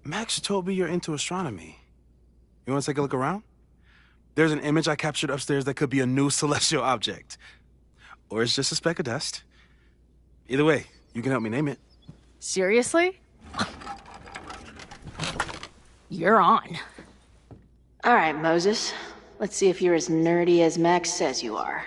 Max told me you're into astronomy. You want to take a look around? There's an image I captured upstairs that could be a new celestial object. Or it's just a speck of dust. Either way, you can help me name it. Seriously? You're on. All right, Moses. Let's see if you're as nerdy as Max says you are.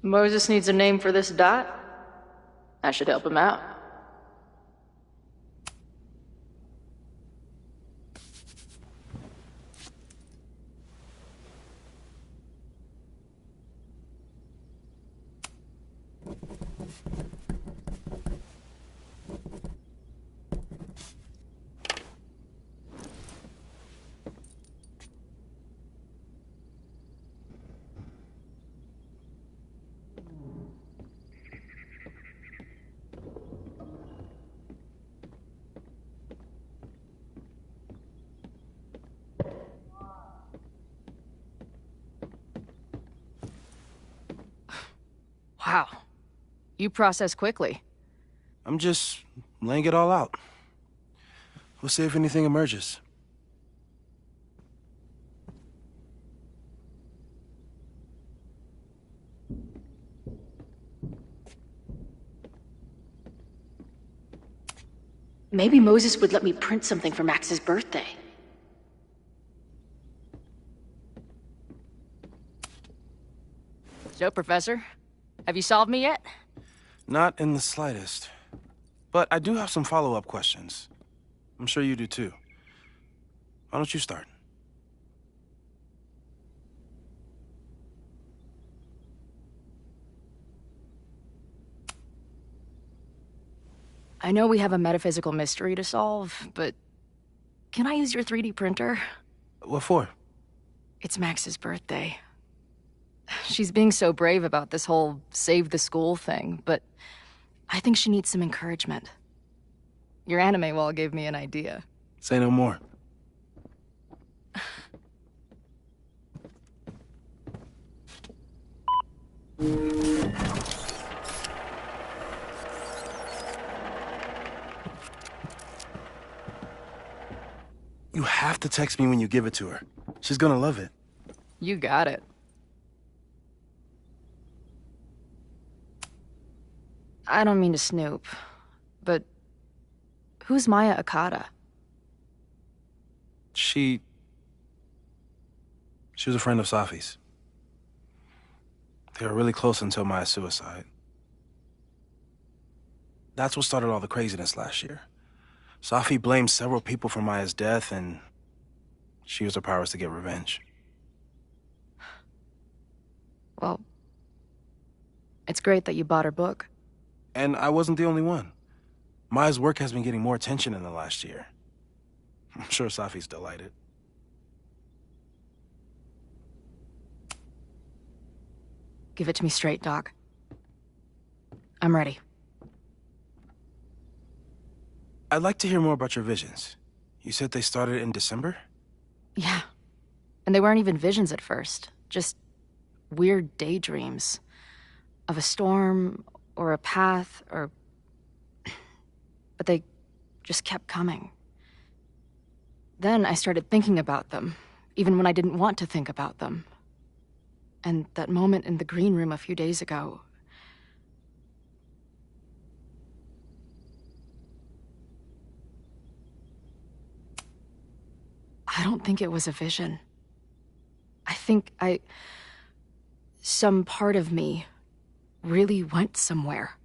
Moses needs a name for this dot. I should help him out. Wow. You process quickly. I'm just laying it all out. We'll see if anything emerges. Maybe Moses would let me print something for Max's birthday. So, Professor, have you solved me yet? Not in the slightest. But I do have some follow-up questions. I'm sure you do too. Why don't you start? I know we have a metaphysical mystery to solve, but can I use your 3D printer? What for? It's Max's birthday. She's being so brave about this whole save the school thing, but I think she needs some encouragement. Your anime wall gave me an idea. Say no more. You have to text me when you give it to her. She's gonna love it. You got it. I don't mean to snoop, but who's Maya Akata? She was a friend of Safi's. They were really close until Maya's suicide. That's what started all the craziness last year. Safi blamed several people for Maya's death, and she used her powers to get revenge. Well, it's great that you bought her book. And I wasn't the only one. Maya's work has been getting more attention in the last year. I'm sure Safi's delighted. Give it to me straight, Doc. I'm ready. I'd like to hear more about your visions. You said they started in December? Yeah. And they weren't even visions at first. Just weird daydreams. Of a storm, or a path, or... But they just kept coming. Then I started thinking about them, even when I didn't want to think about them. And that moment in the green room a few days ago, I don't think it was a vision. I think some part of me really went somewhere.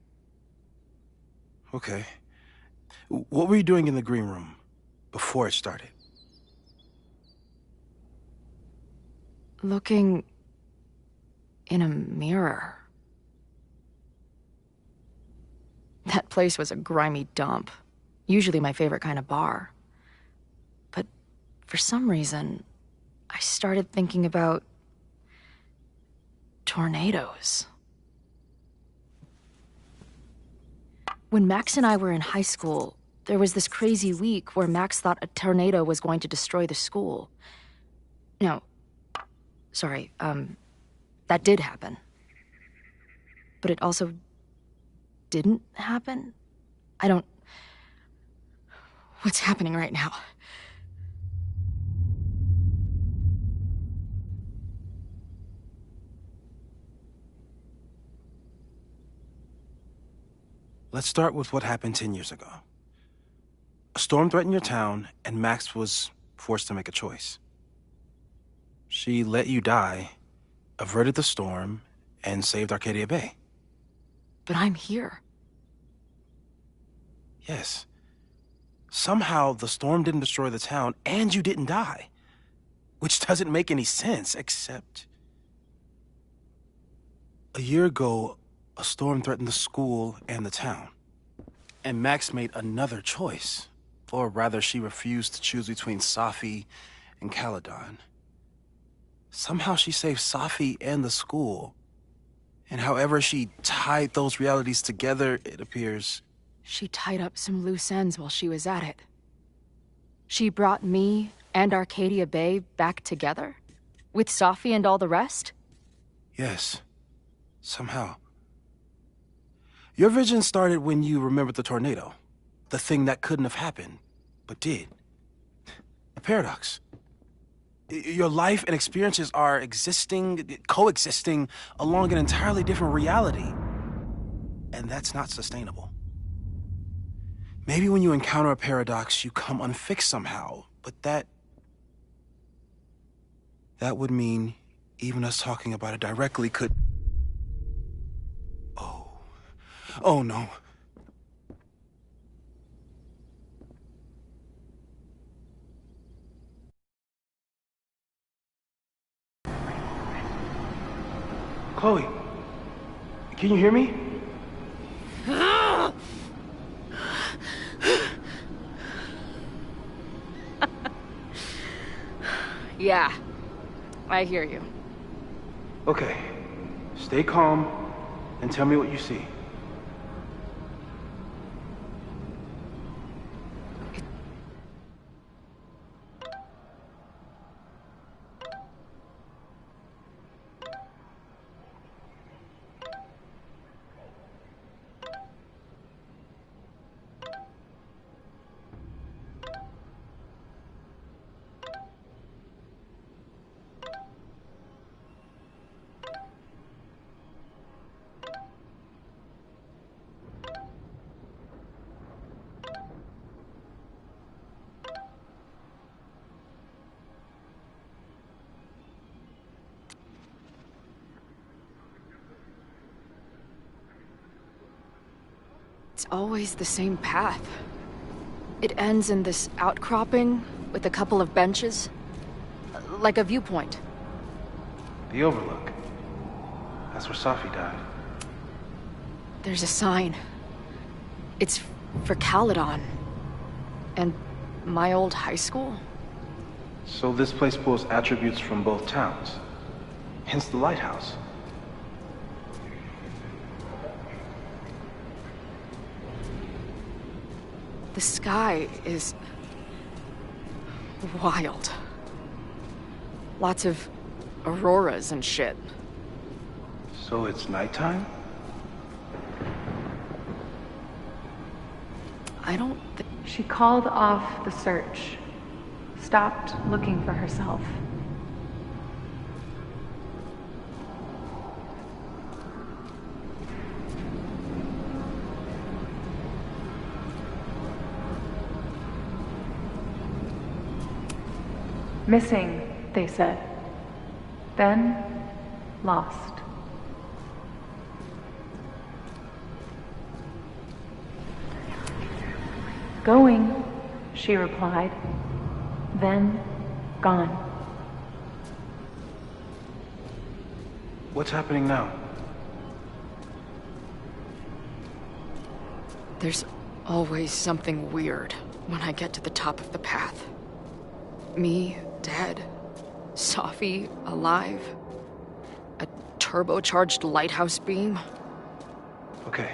Okay. What were you doing in the green room before it started? Looking in a mirror. That place was a grimy dump. Usually my favorite kind of bar. But for some reason, I started thinking about tornadoes. When Max and I were in high school, there was this crazy week where Max thought a tornado was going to destroy the school. No, sorry, that did happen. But it also didn't happen? What's happening right now? Let's start with what happened 10 years ago. A storm threatened your town, and Max was forced to make a choice. She let you die, averted the storm, and saved Arcadia Bay. But I'm here. Yes. Somehow, the storm didn't destroy the town, and you didn't die. Which doesn't make any sense, except... A year ago, a storm threatened the school and the town. And Max made another choice. Or rather, she refused to choose between Safi and Caledon. Somehow she saved Safi and the school. And however she tied those realities together, it appears... She tied up some loose ends while she was at it. She brought me and Arcadia Bay back together? With Safi and all the rest? Yes. Somehow. Your vision started when you remembered the tornado. The thing that couldn't have happened, but did. A paradox. Your life and experiences are coexisting along an entirely different reality. And that's not sustainable. Maybe when you encounter a paradox, you come unfixed somehow, but that would mean even us talking about it directly could... Oh no. Chloe, can you hear me? Yeah, I hear you. Okay, stay calm and tell me what you see. It's always the same path. It ends in this outcropping with a couple of benches. Like a viewpoint. The Overlook. That's where Safi died. There's a sign. It's for Caledon. And my old high school? So this place pulls attributes from both towns. Hence the lighthouse. The sky is... wild. Lots of auroras and shit. So it's nighttime? I don't think... She called off the search, stopped looking for herself. Missing, they said. Then, lost. Going, she replied. Then, gone. What's happening now? There's always something weird when I get to the top of the path. Me, dead. Safi, alive. A turbocharged lighthouse beam. Okay.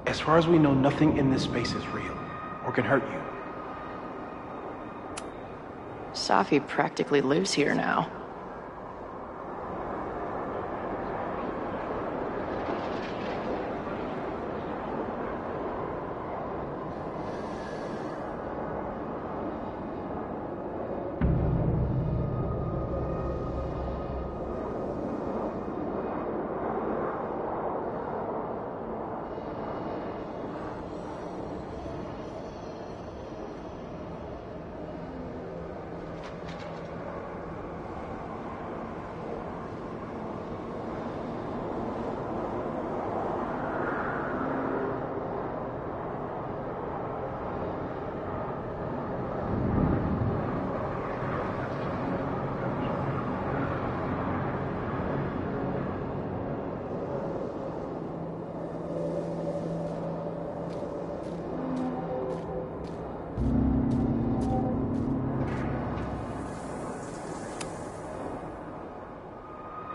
As far as we know, nothing in this space is real, or can hurt you. Safi practically lives here now.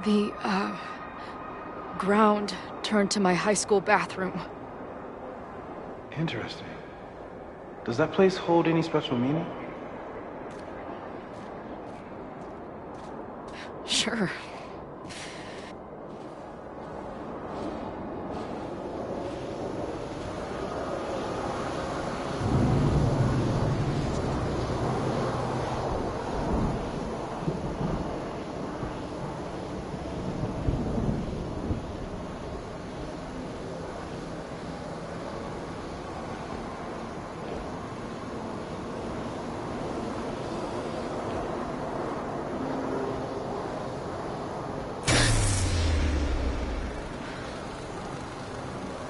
The, ground turned to my high school bathroom. Interesting. Does that place hold any special meaning? Sure.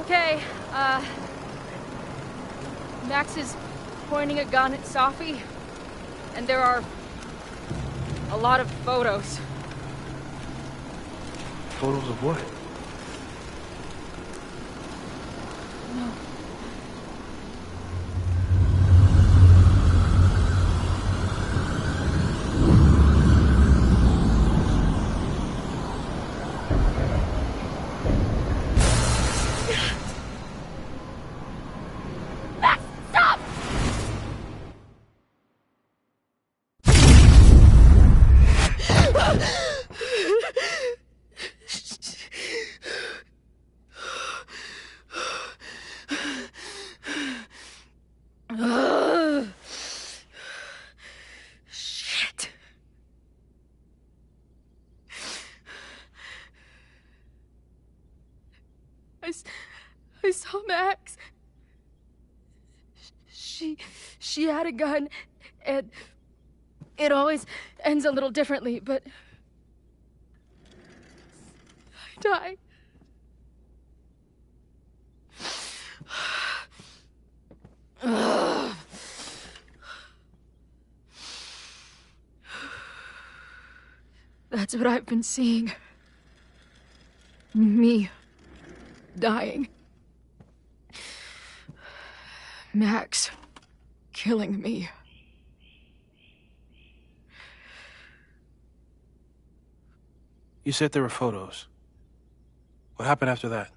Okay, Max is pointing a gun at Safi, and there are a lot of photos. Photos of what? Shit. I saw Max. She had a gun, and it always ends a little differently, but I died. That's what I've been seeing. Me dying. Max killing me. You said there were photos. What happened after that?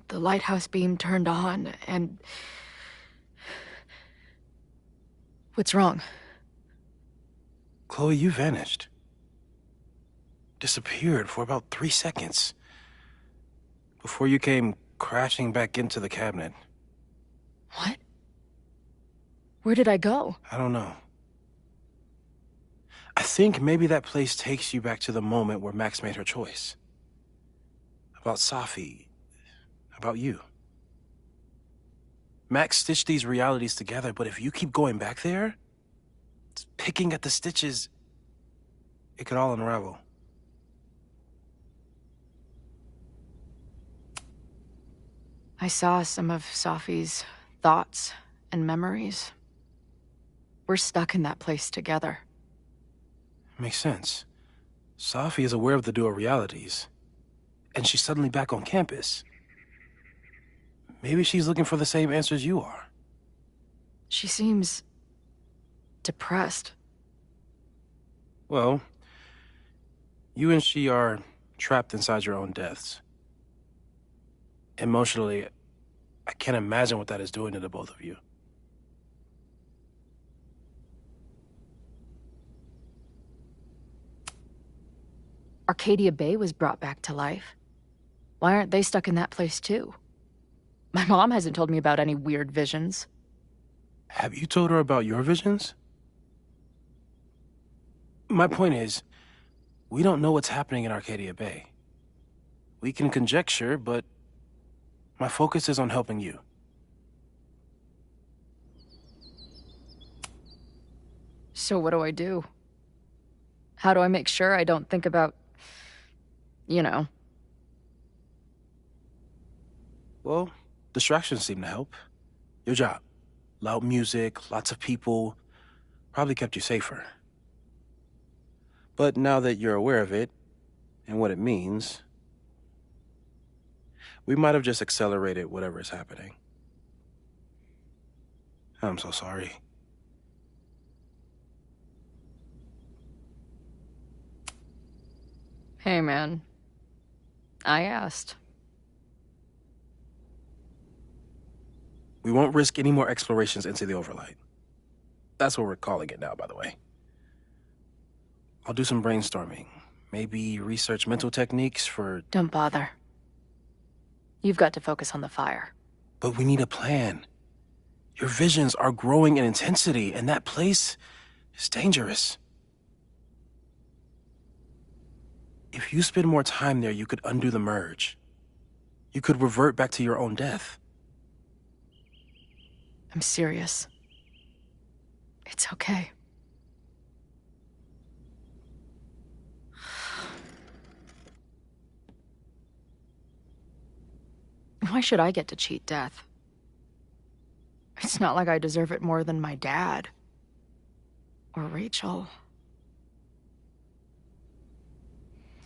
The lighthouse beam turned on, and... What's wrong? Chloe, you vanished. Disappeared for about 3 seconds. Before you came crashing back into the cabinet. What? Where did I go? I don't know. I think maybe that place takes you back to the moment where Max made her choice. About Safi. About you. Max stitched these realities together, but if you keep going back there, picking at the stitches, it could all unravel. I saw some of Safi's thoughts and memories. We're stuck in that place together. Makes sense. Safi is aware of the dual realities, and she's suddenly back on campus. Maybe she's looking for the same answers you are. She seems depressed. Well, you and she are trapped inside your own deaths. Emotionally, I can't imagine what that is doing to the both of you. Arcadia Bay was brought back to life. Why aren't they stuck in that place too? My mom hasn't told me about any weird visions. Have you told her about your visions? My point is, we don't know what's happening in Arcadia Bay. We can conjecture, but my focus is on helping you. So what do I do? How do I make sure I don't think about, you know? Well, distractions seem to help. Your job. Loud music, lots of people, probably kept you safer. But now that you're aware of it, and what it means, we might have just accelerated whatever is happening. I'm so sorry. Hey, man. I asked. We won't risk any more explorations into the Overlight. That's what we're calling it now, by the way. I'll do some brainstorming. Maybe research mental techniques for... Don't bother. You've got to focus on the fire. But we need a plan. Your visions are growing in intensity, and that place is dangerous. If you spend more time there, you could undo the merge. You could revert back to your own death. I'm serious. It's okay. Why should I get to cheat death? It's not like I deserve it more than my dad. Or Rachel.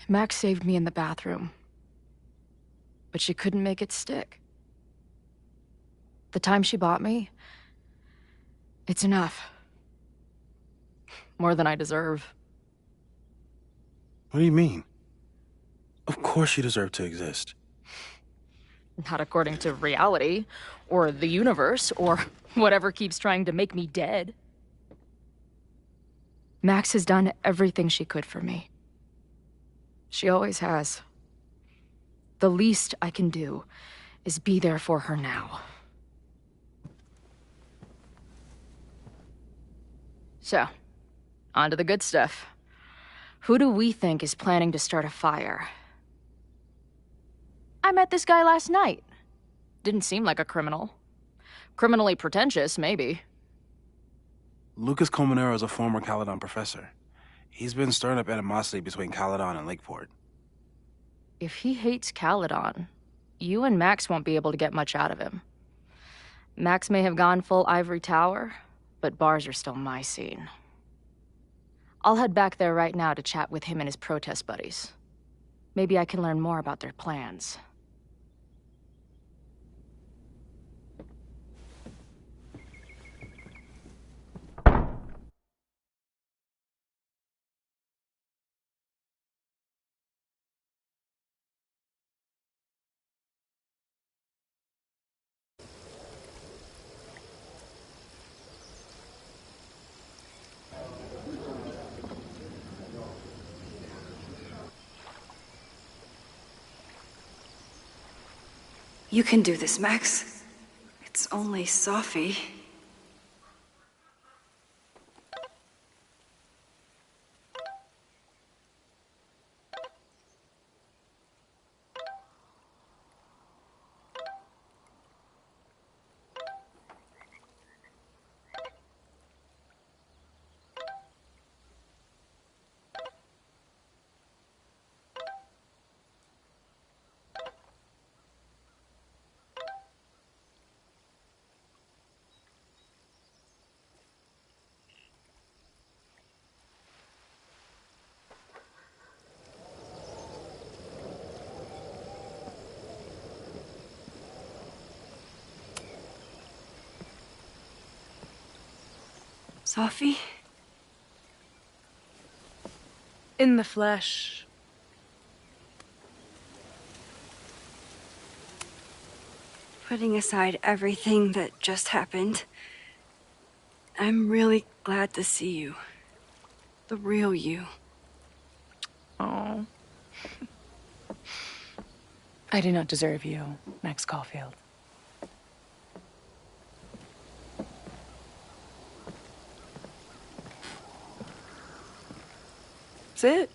Max saved me in the bathroom. But she couldn't make it stick. The time she bought me, it's enough. More than I deserve. What do you mean? Of course you deserve to exist. Not according to reality, or the universe, or whatever keeps trying to make me dead. Max has done everything she could for me. She always has. The least I can do is be there for her now. So, on to the good stuff. Who do we think is planning to start a fire? I met this guy last night. Didn't seem like a criminal. Criminally pretentious, maybe. Lucas Colmenero is a former Caledon professor. He's been stirring up animosity between Caledon and Lakeport. If he hates Caledon, you and Max won't be able to get much out of him. Max may have gone full ivory tower, but bars are still my scene. I'll head back there right now to chat with him and his protest buddies. Maybe I can learn more about their plans. You can do this, Max. It's only Safi. Sophie? In the flesh. Putting aside everything that just happened, I'm really glad to see you. The real you. Oh. I do not deserve you, Max Caulfield. That's it.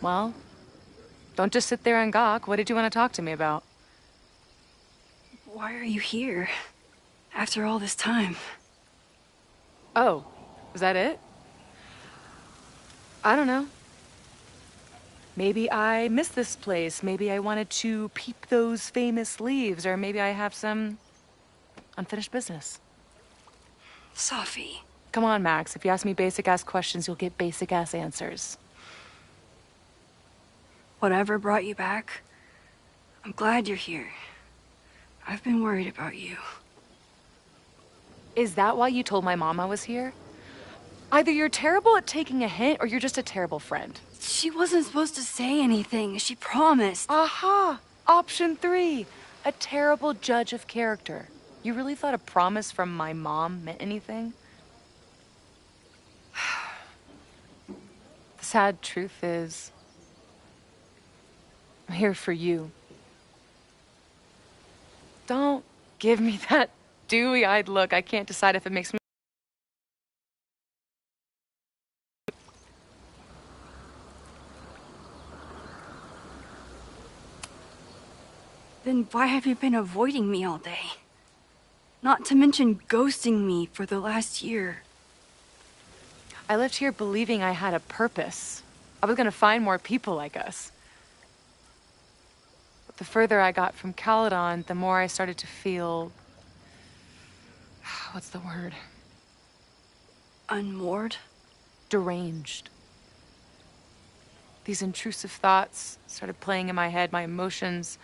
Well, don't just sit there and gawk. What did you want to talk to me about? Why are you here? After all this time? Oh, was that it? I don't know. Maybe I miss this place. Maybe I wanted to peep those famous leaves, or maybe I have some unfinished business. Sophie. Come on, Max. If you ask me basic-ass questions, you'll get basic-ass answers. Whatever brought you back, I'm glad you're here. I've been worried about you. Is that why you told my mom I was here? Either you're terrible at taking a hint, or you're just a terrible friend. She wasn't supposed to say anything. She promised. Aha! Option 3. A terrible judge of character. You really thought a promise from my mom meant anything? The sad truth is, I'm here for you. Don't give me that dewy-eyed look. I can't decide if it makes me... Then why have you been avoiding me all day? Not to mention ghosting me for the last year. I left here believing I had a purpose. I was gonna find more people like us. But the further I got from Caledon, the more I started to feel... What's the word? Unmoored? Deranged. These intrusive thoughts started playing in my head. My emotions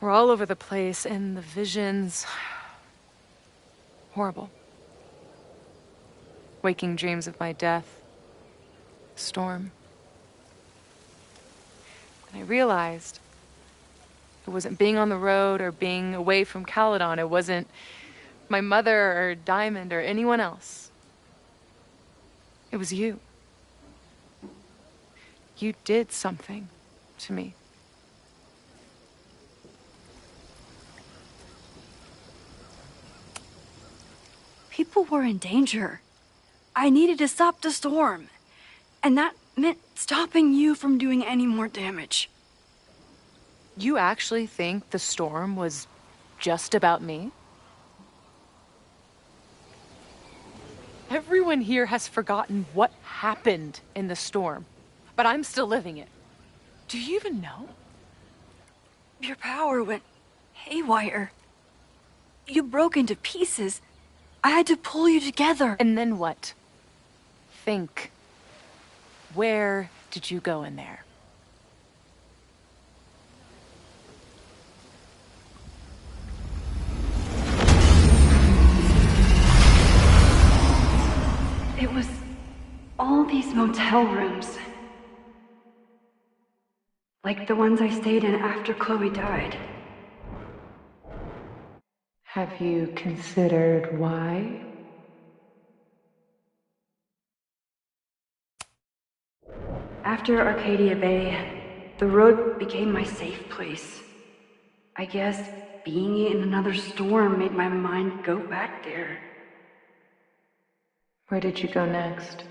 were all over the place, and the visions... horrible. Waking dreams of my death. Storm. And I realized it wasn't being on the road or being away from Caledon. It wasn't my mother or Diamond or anyone else. It was you. You did something to me. People were in danger. I needed to stop the storm. And that meant stopping you from doing any more damage. You actually think the storm was just about me? Everyone here has forgotten what happened in the storm, but I'm still living it. Do you even know? Your power went haywire. You broke into pieces. I had to pull you together. And then what? Think. Where did you go in there? It was all these motel rooms. Like the ones I stayed in after Chloe died. Have you considered why? After Arcadia Bay, the road became my safe place. I guess being in another storm made my mind go back there. Where did you go next?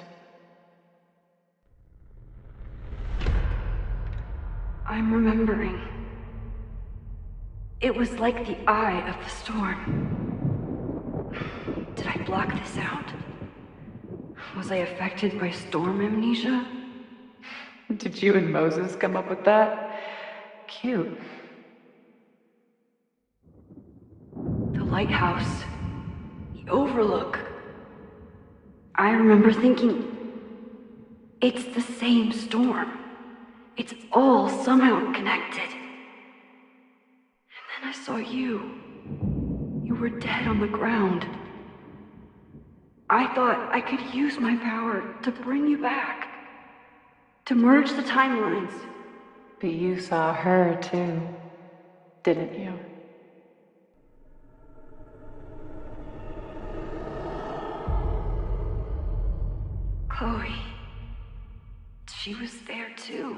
I'm remembering. It was like the eye of the storm. Did I block this out? Was I affected by storm amnesia? Did you and Moses come up with that? Cute. The lighthouse. The overlook. I remember thinking, it's the same storm. It's all somehow connected. then I saw you. You were dead on the ground. I thought I could use my power to bring you back. To merge the timelines. But you saw her too, didn't you? Chloe. She was there too.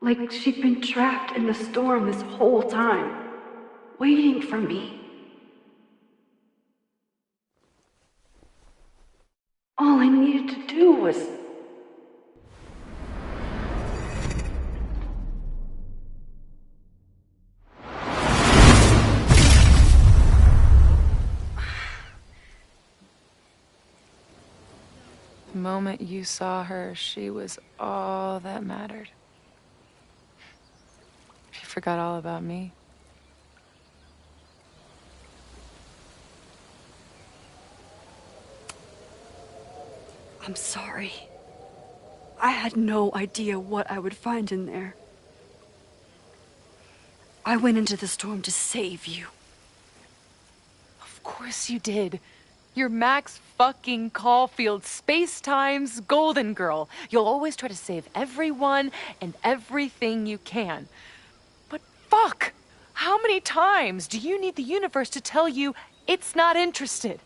Like she'd been trapped in the storm this whole time, waiting for me. All I needed to do was... The moment you saw her, she was all that mattered. She forgot all about me. I'm sorry. I had no idea what I would find in there. I went into the storm to save you. Of course you did. You're Max fucking Caulfield, Space-Time's golden girl. You'll always try to save everyone and everything you can. But fuck! How many times do you need the universe to tell you it's not interested?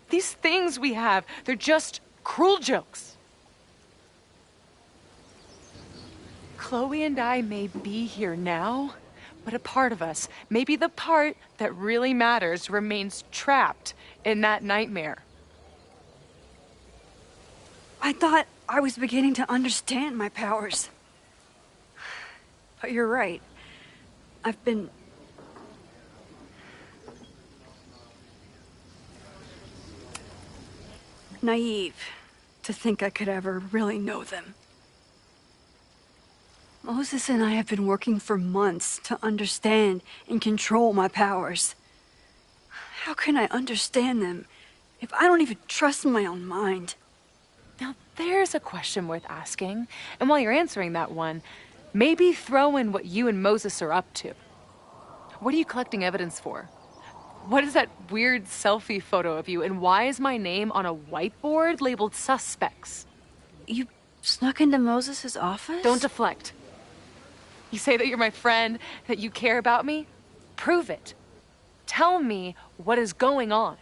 These things we have, they're just cruel jokes. Chloe and I may be here now, but a part of us, maybe the part that really matters, remains trapped in that nightmare. I thought I was beginning to understand my powers. But you're right. I've been... naive to think I could ever really know them. Moses and I have been working for months to understand and control my powers. How can I understand them if I don't even trust my own mind? Now, there's a question worth asking. And while you're answering that one, maybe throw in what you and Moses are up to. What are you collecting evidence for? What is that weird selfie photo of you? And why is my name on a whiteboard labeled suspects? You snuck into Moses' office? Don't deflect. You say that you're my friend, that you care about me? Prove it. Tell me what is going on.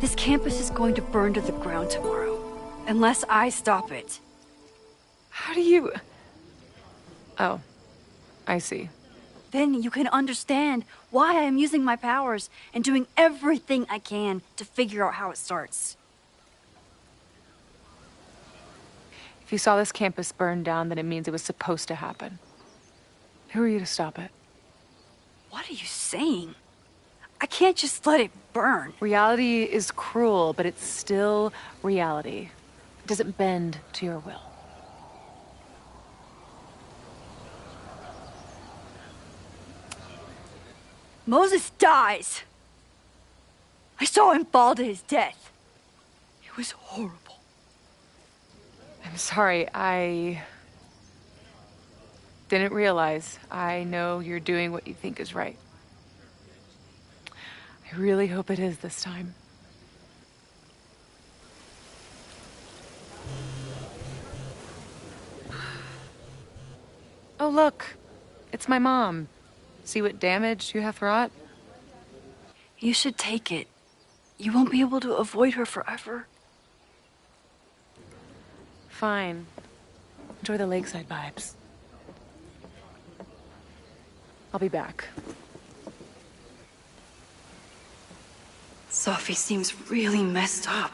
This campus is going to burn to the ground tomorrow, unless I stop it. How do you... Oh, I see. Then you can understand why I am using my powers and doing everything I can to figure out how it starts. If you saw this campus burn down, then it means it was supposed to happen. Who are you to stop it? What are you saying? I can't just let it burn. Reality is cruel, but it's still reality. It doesn't bend to your will. Moses dies. I saw him fall to his death. It was horrible. I'm sorry, I didn't realize. I know you're doing what you think is right. I really hope it is this time. Oh, look. It's my mom. See what damage you have wrought? You should take it. You won't be able to avoid her forever. Fine. Enjoy the lakeside vibes. I'll be back. Sophie seems really messed up.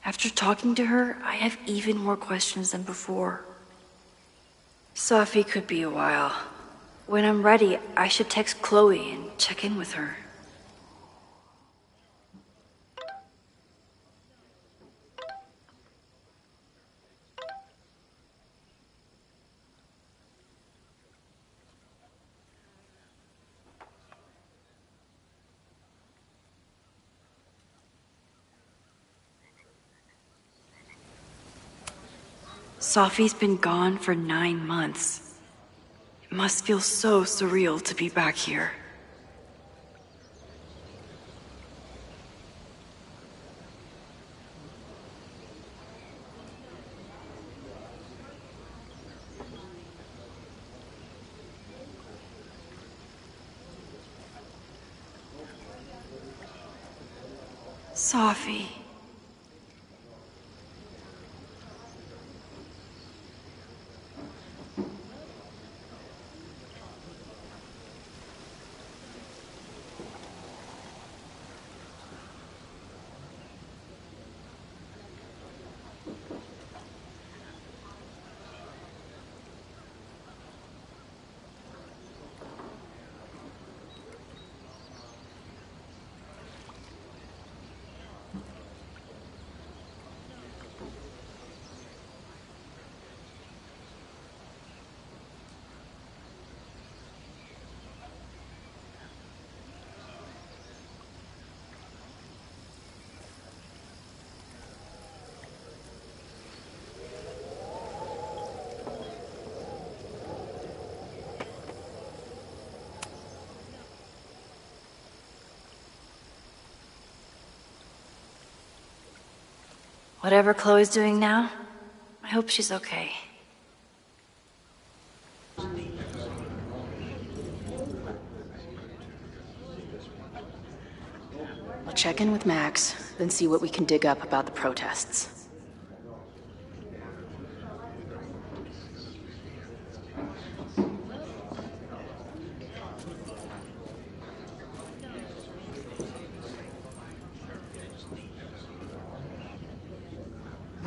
After talking to her, I have even more questions than before. Sophie could be a while. When I'm ready, I should text Chloe and check in with her. Sophie's been gone for 9 months. It must feel so surreal to be back here. Sophie. Whatever Chloe's doing now, I hope she's okay. We'll check in with Max, then see what we can dig up about the protests.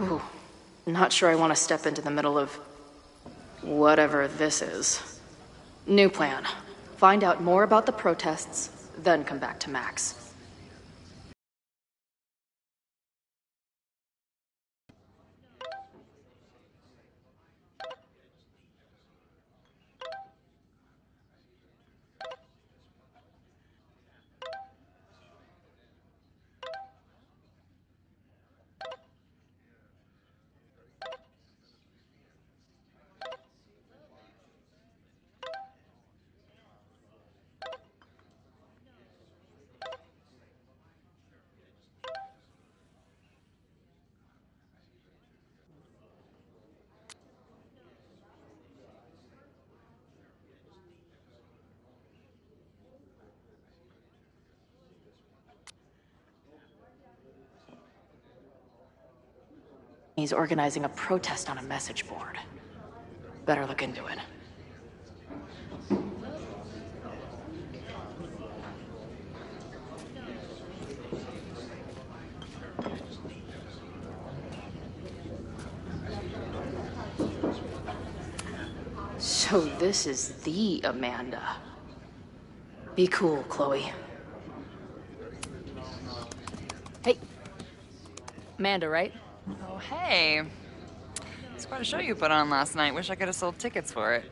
Ooh, not sure I want to step into the middle of whatever this is. New plan. Find out more about the protests, then come back to Max. He's organizing a protest on a message board. Better look into it. So this is the Amanda. Be cool, Chloe. Hey. Amanda, right? Oh, hey. It's quite a show you put on last night. Wish I could have sold tickets for it.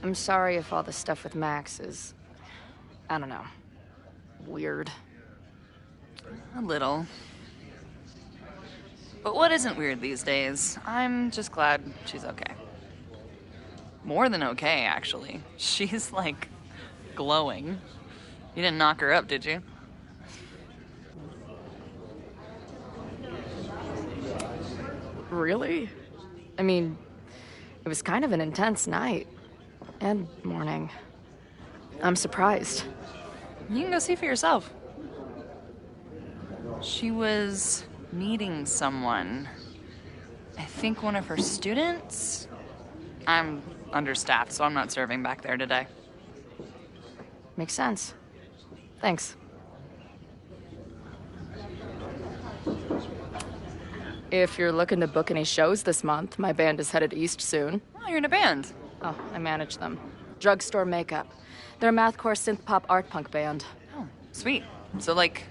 I'm sorry if all the stuff with Max is, I don't know, weird. A little. But what isn't weird these days? I'm just glad she's okay. More than okay, actually. She's, like, glowing. You didn't knock her up, did you? Really? I mean, it was kind of an intense night. And morning. I'm surprised. You can go see for yourself. She was meeting someone. I think one of her students? I'm understaffed, so I'm not serving back there today. Makes sense. Thanks. If you're looking to book any shows this month, my band is headed east soon. Oh, you're in a band. Oh, I manage them. Drugstore Makeup. They're a mathcore synth-pop art punk band. Oh, sweet. So, like,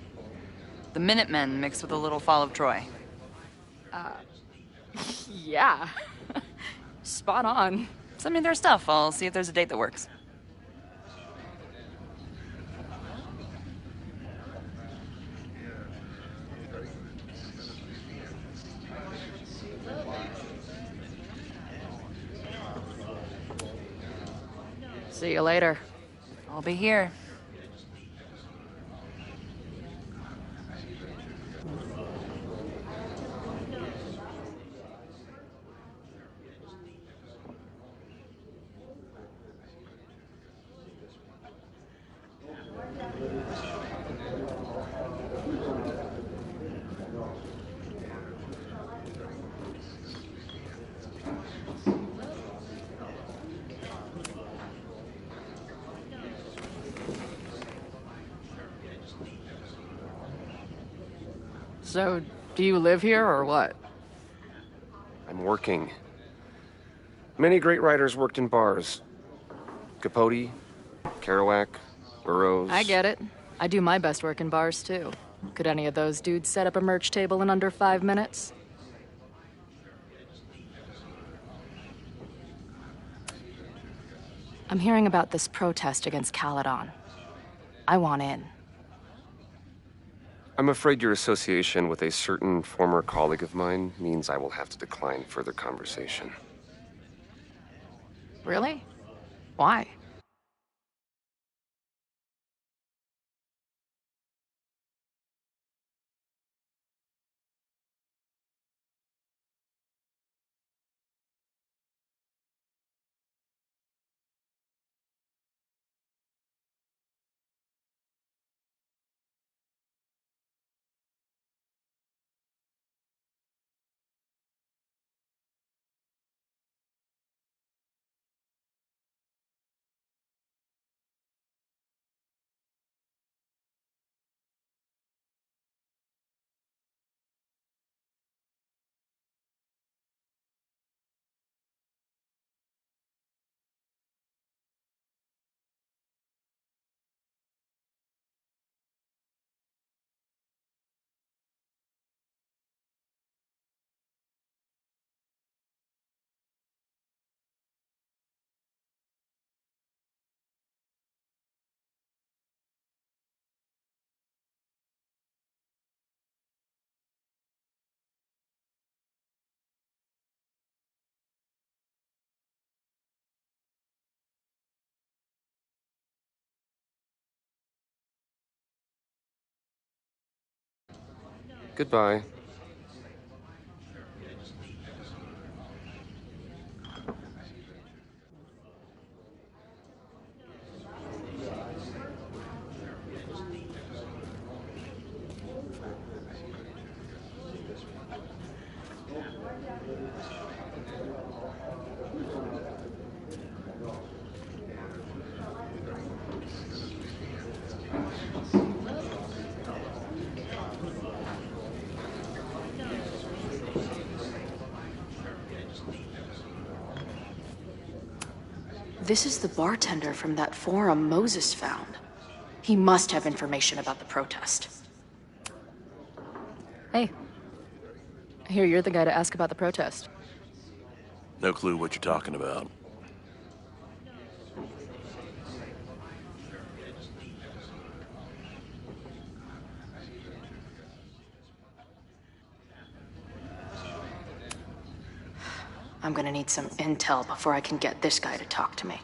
the Minutemen mixed with a little Fall of Troy. Yeah. Spot on. Send me their stuff. I'll see if there's a date that works. See you later. I'll be here. So, do you live here or what? I'm working. Many great writers worked in bars. Capote, Kerouac, Burroughs. I get it. I do my best work in bars, too. Could any of those dudes set up a merch table in under 5 minutes? I'm hearing about this protest against Caledon. I want in. I'm afraid your association with a certain former colleague of mine means I will have to decline further conversation. Really? Why? Goodbye. This is the bartender from that forum Moses found. He must have information about the protest. Hey. I hear you're the guy to ask about the protest. No clue what you're talking about. I'm gonna need some intel before I can get this guy to talk to me.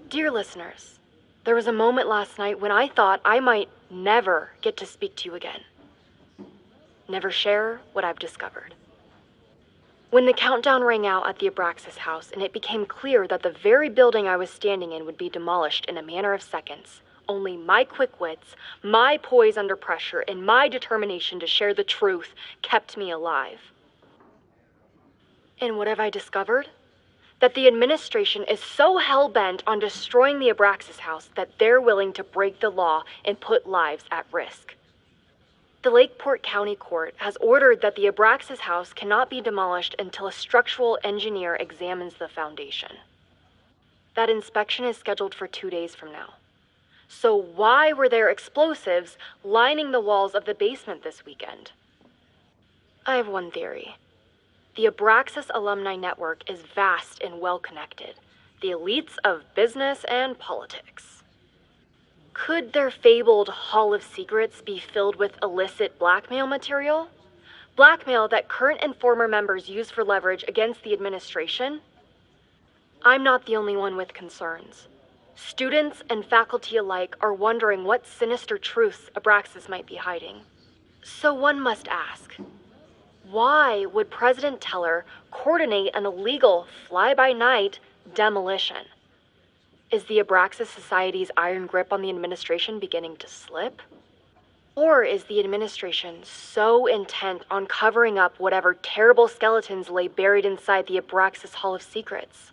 Dear listeners, there was a moment last night when I thought I might never get to speak to you again. Never share what I've discovered. When the countdown rang out at the Abraxas house and it became clear that the very building I was standing in would be demolished in a matter of seconds, only my quick wits, my poise under pressure, and my determination to share the truth kept me alive. And what have I discovered? That the administration is so hell-bent on destroying the Abraxas house that they're willing to break the law and put lives at risk. The Lakeport County Court has ordered that the Abraxas house cannot be demolished until a structural engineer examines the foundation. That inspection is scheduled for 2 days from now. So why were there explosives lining the walls of the basement this weekend? I have one theory. The Abraxas Alumni Network is vast and well-connected. The elites of business and politics. Could their fabled Hall of Secrets be filled with illicit blackmail material? Blackmail that current and former members use for leverage against the administration? I'm not the only one with concerns. Students and faculty alike are wondering what sinister truths Abraxas might be hiding. So one must ask, why would President Teller coordinate an illegal fly-by-night demolition? Is the Abraxas Society's iron grip on the administration beginning to slip? Or is the administration so intent on covering up whatever terrible skeletons lay buried inside the Abraxas Hall of Secrets?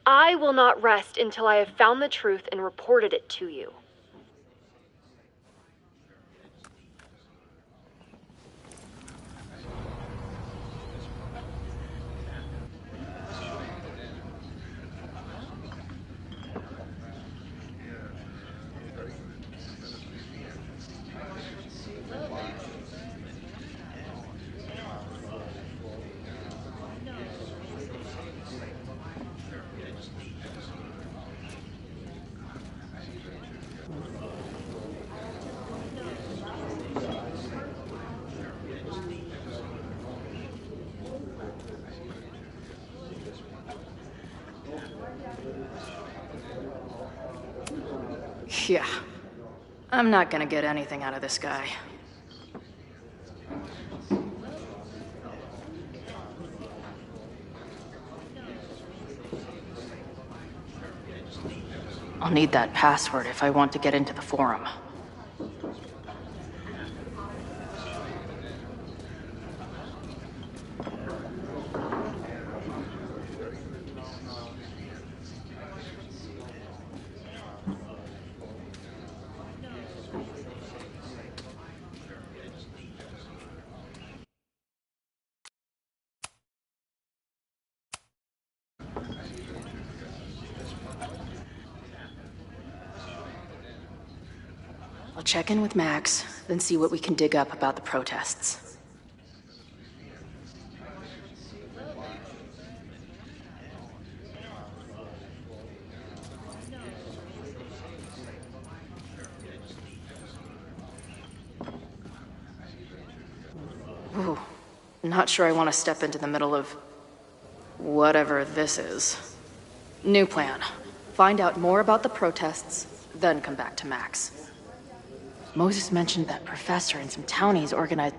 I will not rest until I have found the truth and reported it to you. Yeah. I'm not gonna get anything out of this guy. I'll need that password if I want to get into the forum. I'll check in with Max, then see what we can dig up about the protests. Ooh, not sure I want to step into the middle of whatever this is. New plan. Find out more about the protests, then come back to Max. Moses mentioned that professor and some townies organized...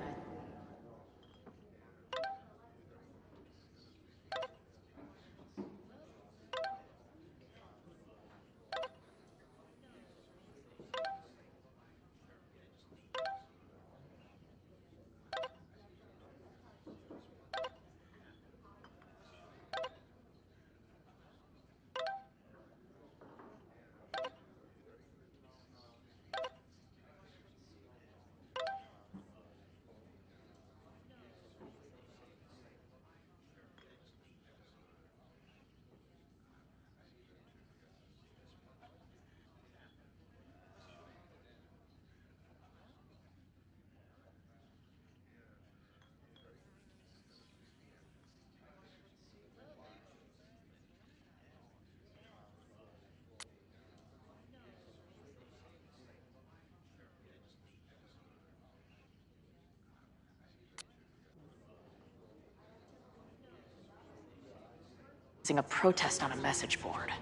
a protest on a message board.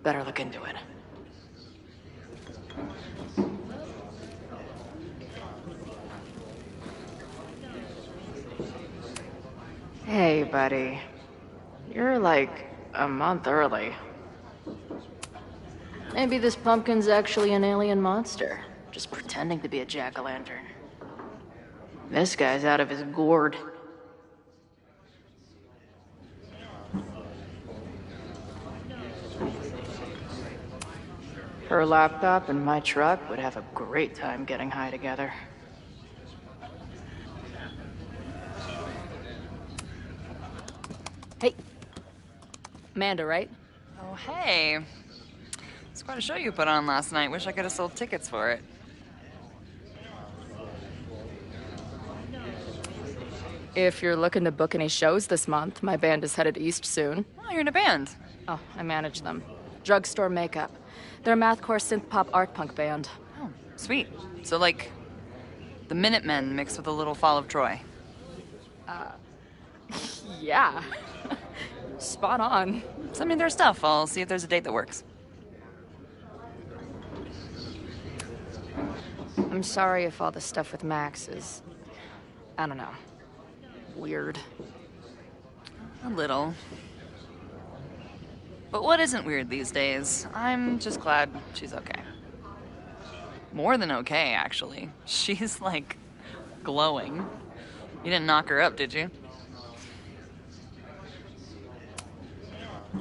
Better look into it. Hey, buddy. You're like a month early. Maybe this pumpkin's actually an alien monster, just pretending to be a jack-o'-lantern. This guy's out of his gourd. Her laptop and my truck would have a great time getting high together. Amanda, right? Oh, hey. It's quite a show you put on last night. Wish I could have sold tickets for it. If you're looking to book any shows this month, my band is headed east soon. Oh, you're in a band. Oh, I manage them. Drugstore Makeup. They're a mathcore synth-pop art punk band. Oh, sweet. So, like, the Minutemen mixed with a little Fall of Troy. Yeah. Spot on. Send me their stuff. I'll see if there's a date that works. I'm sorry if all the stuff with Max is... I don't know. Weird. A little. But what isn't weird these days? I'm just glad she's okay. More than okay, actually. She's, like, glowing. You didn't knock her up, did you?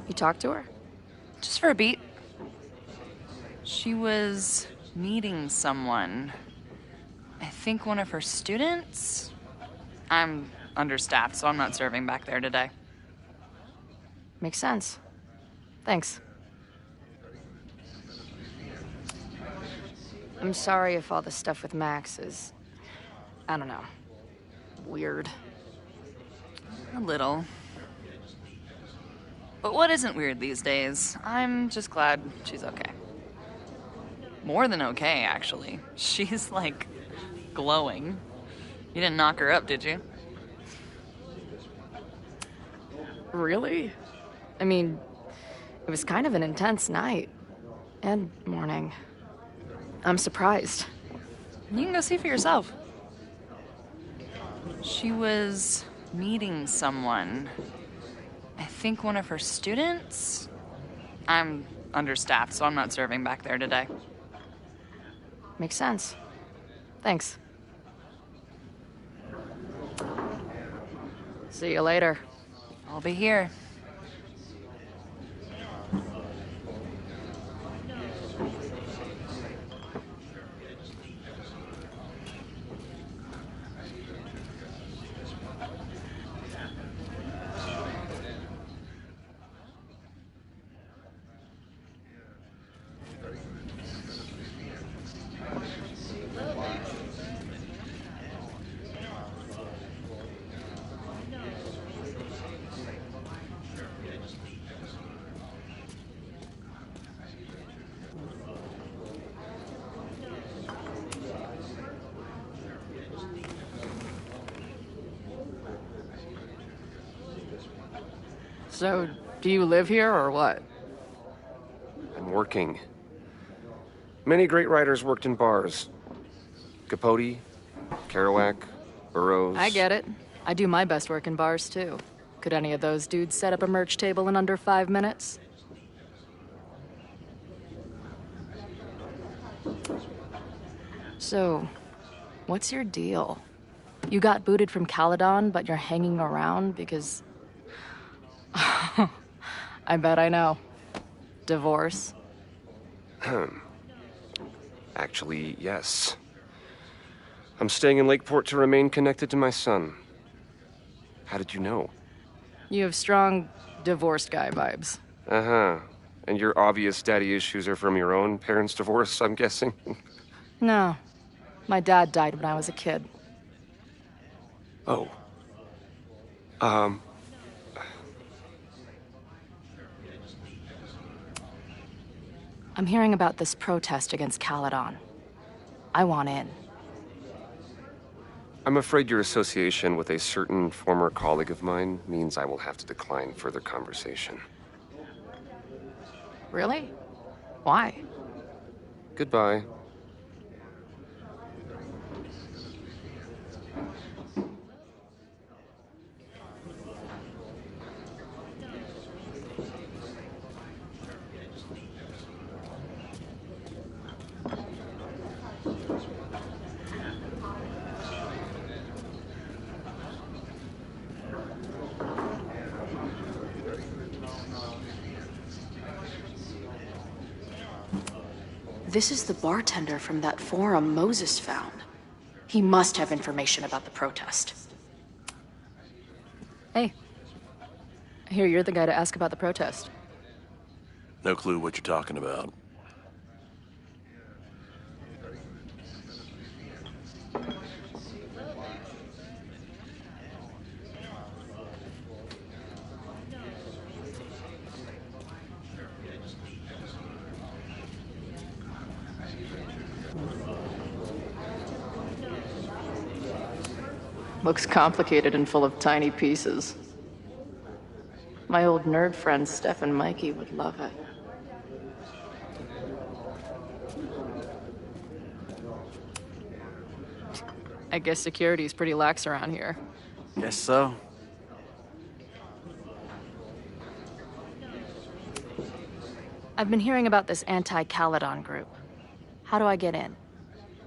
You talked to her? Just for a beat. She was meeting someone. I think one of her students? I'm understaffed, so I'm not serving back there today. Makes sense. Thanks. I'm sorry if all the stuff with Max is... I don't know. Weird. A little. But what isn't weird these days? I'm just glad she's okay. More than okay, actually. She's, like, glowing. You didn't knock her up, did you? Really? I mean, it was kind of an intense night. And morning. I'm surprised. You can go see for yourself. She was meeting someone. I think one of her students? I'm understaffed, so I'm not serving back there today. Makes sense. Thanks. See you later. I'll be here. So, do you live here or what? I'm working. Many great writers worked in bars. Capote, Kerouac, Burroughs. I get it. I do my best work in bars, too. Could any of those dudes set up a merch table in under 5 minutes? So, what's your deal? You got booted from Caledon, but you're hanging around because... I bet I know. Divorce? Actually, yes. I'm staying in Lakeport to remain connected to my son. How did you know? You have strong divorced guy vibes. Uh-huh. And your obvious daddy issues are from your own parents' divorce, I'm guessing? No. My dad died when I was a kid. Oh. I'm hearing about this protest against Caledon. I want in. I'm afraid your association with a certain former colleague of mine means I will have to decline further conversation. Really? Why? Goodbye. This is the bartender from that forum Moses found. He must have information about the protest. Hey. Here, you're the guy to ask about the protest. No clue what you're talking about. Looks complicated and full of tiny pieces. My old nerd friends Steph and Mikey would love it. I guess security's pretty lax around here. Guess so. I've been hearing about this anti-Caledon group. How do I get in?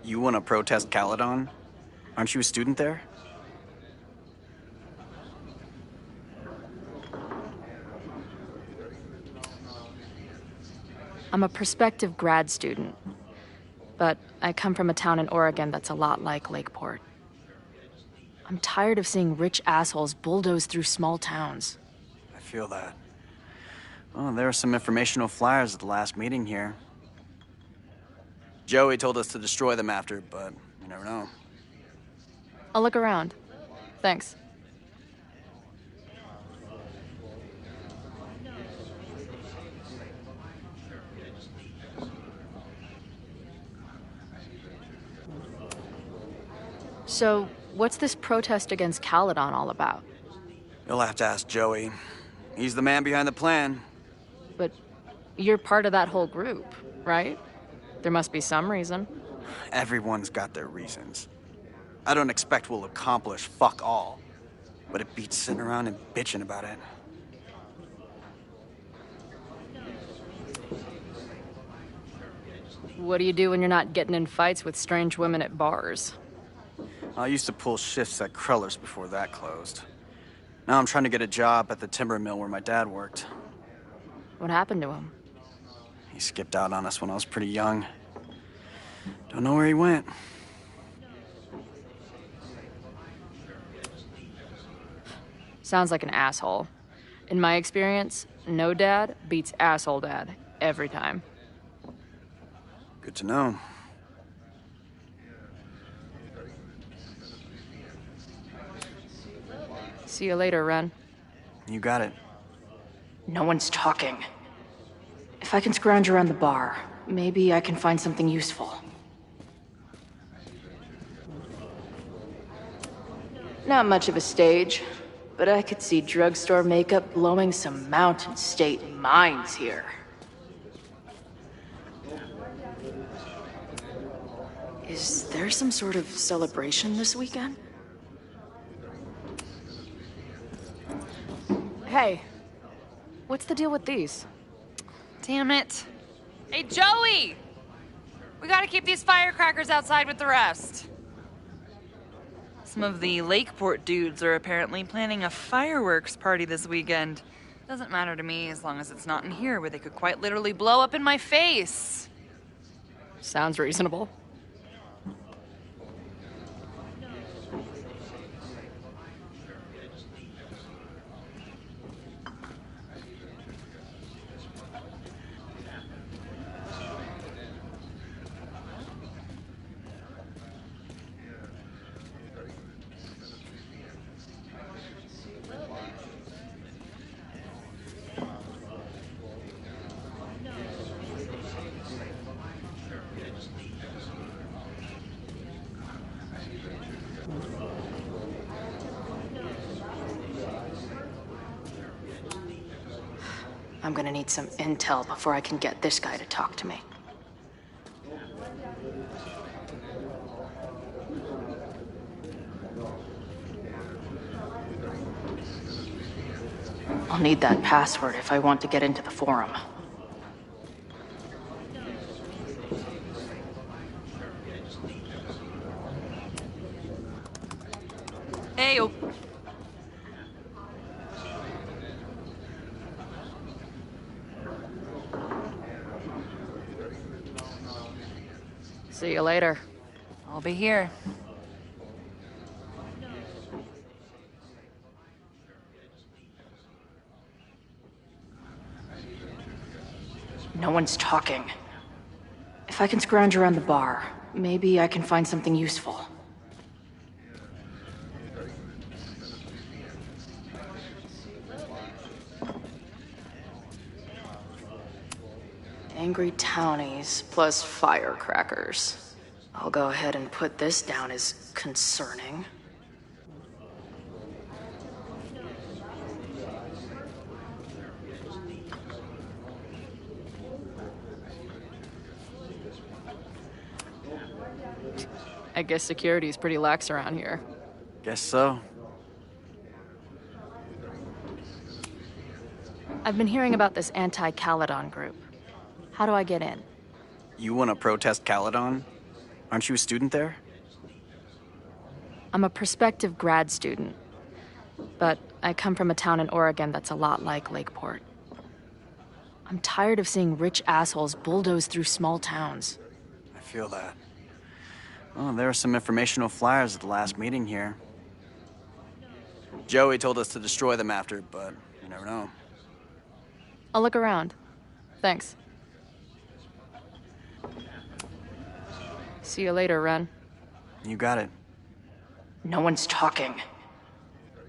You want to protest Caledon? Aren't you a student there? I'm a prospective grad student, but I come from a town in Oregon that's a lot like Lakeport. I'm tired of seeing rich assholes bulldoze through small towns. I feel that. Well, there were some informational flyers at the last meeting here. Joey told us to destroy them after, but you never know. I'll look around. Thanks. So, what's this protest against Caledon all about? You'll have to ask Joey. He's the man behind the plan. But you're part of that whole group, right? There must be some reason. Everyone's got their reasons. I don't expect we'll accomplish fuck all, but it beats sitting around and bitching about it. What do you do when you're not getting in fights with strange women at bars? I used to pull shifts at Kreller's before that closed. Now I'm trying to get a job at the timber mill where my dad worked. What happened to him? He skipped out on us when I was pretty young. Don't know where he went. Sounds like an asshole. In my experience, no dad beats asshole dad every time. Good to know. See you later, Ren. You got it. No one's talking. If I can scrounge around the bar, maybe I can find something useful. Not much of a stage, but I could see drugstore makeup blowing some Mountain State minds here. Is there some sort of celebration this weekend? Hey, what's the deal with these? Damn it. Hey, Joey! We gotta keep these firecrackers outside with the rest. Some of the Lakeport dudes are apparently planning a fireworks party this weekend. Doesn't matter to me as long as it's not in here where they could quite literally blow up in my face. Sounds reasonable. I'm gonna need some intel before I can get this guy to talk to me. I'll need that password if I want to get into the forum. Hey, oh. See you later. I'll be here. No one's talking. If I can scrounge around the bar, maybe I can find something useful. Angry townies plus firecrackers. I'll go ahead and put this down as concerning. I guess security's pretty lax around here. Guess so. I've been hearing about this anti-Caledon group. How do I get in? You want to protest Caledon? Aren't you a student there? I'm a prospective grad student, but I come from a town in Oregon that's a lot like Lakeport. I'm tired of seeing rich assholes bulldoze through small towns. I feel that. Well, there were some informational flyers at the last meeting here. Joey told us to destroy them after, but you never know. I'll look around. Thanks. See you later, Ren. You got it. No one's talking.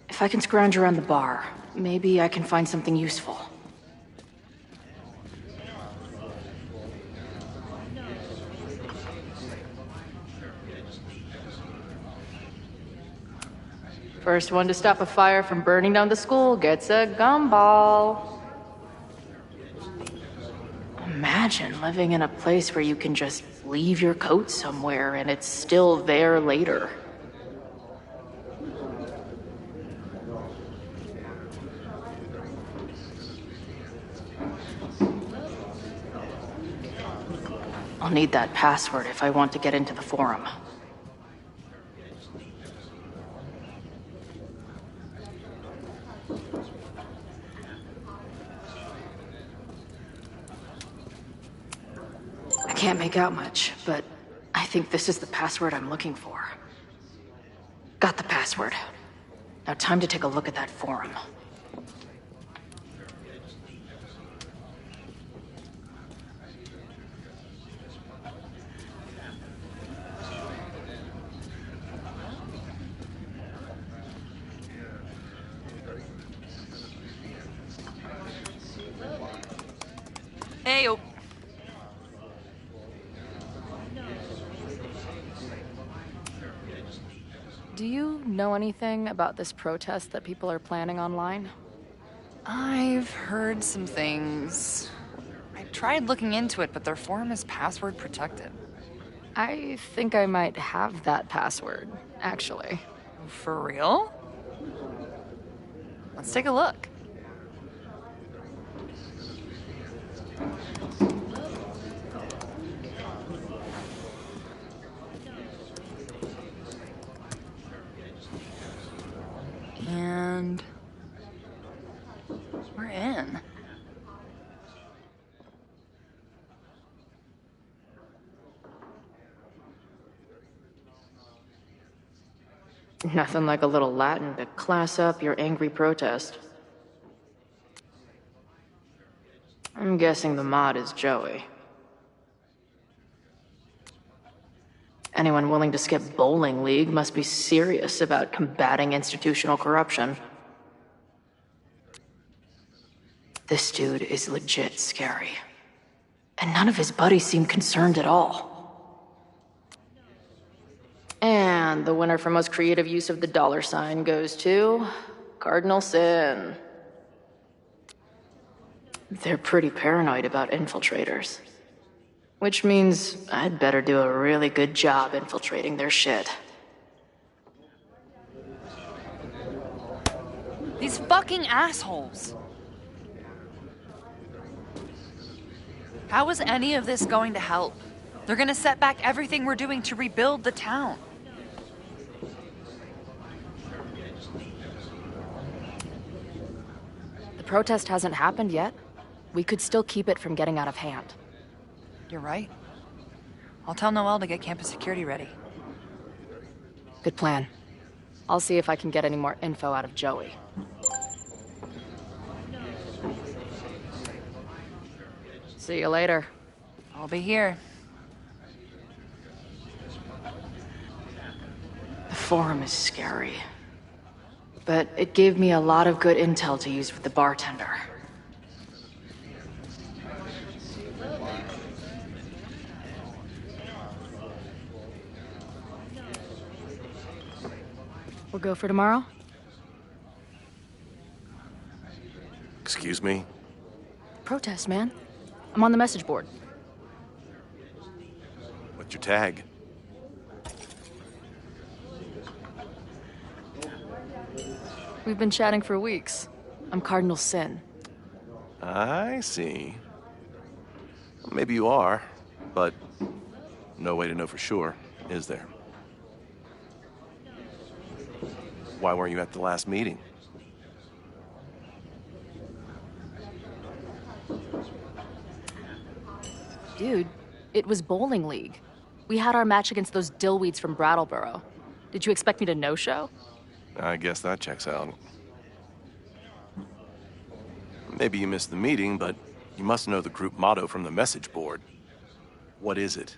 If I can scrounge around the bar, maybe I can find something useful. First one to stop a fire from burning down the school gets a gumball. Imagine living in a place where you can just leave your coat somewhere and it's still there later. I'll need that password if I want to get into the forum. I can't make out much, but I think this is the password I'm looking for. Got the password. Now time to take a look at that forum. Heyo. Do you know anything about this protest that people are planning online? I've heard some things. I tried looking into it, but their forum is password protected. I think I might have that password, actually. For real? Let's take a look. And we're in. Nothing like a little Latin to class up your angry protest. I'm guessing the mod is Joey. Anyone willing to skip bowling league must be serious about combating institutional corruption. This dude is legit scary. And none of his buddies seem concerned at all. And the winner for most creative use of the $sign goes to Cardinal Sin. They're pretty paranoid about infiltrators. Which means I'd better do a really good job infiltrating their shit. These fucking assholes. How is any of this going to help? They're gonna set back everything we're doing to rebuild the town. The protest hasn't happened yet. We could still keep it from getting out of hand. You're right. I'll tell Noelle to get campus security ready. Good plan. I'll see if I can get any more info out of Joey. See you later. I'll be here. The Forum is scary. But it gave me a lot of good intel to use with the bartender. We'll go for tomorrow? Excuse me? Protest, man. I'm on the message board. What's your tag? We've been chatting for weeks. I'm Cardinal Sin. I see. Maybe you are, but no way to know for sure, is there? Why weren't you at the last meeting? Dude, it was bowling league. We had our match against those dillweeds from Brattleboro. Did you expect me to no-show? I guess that checks out. Maybe you missed the meeting, but you must know the group motto from the message board. What is it?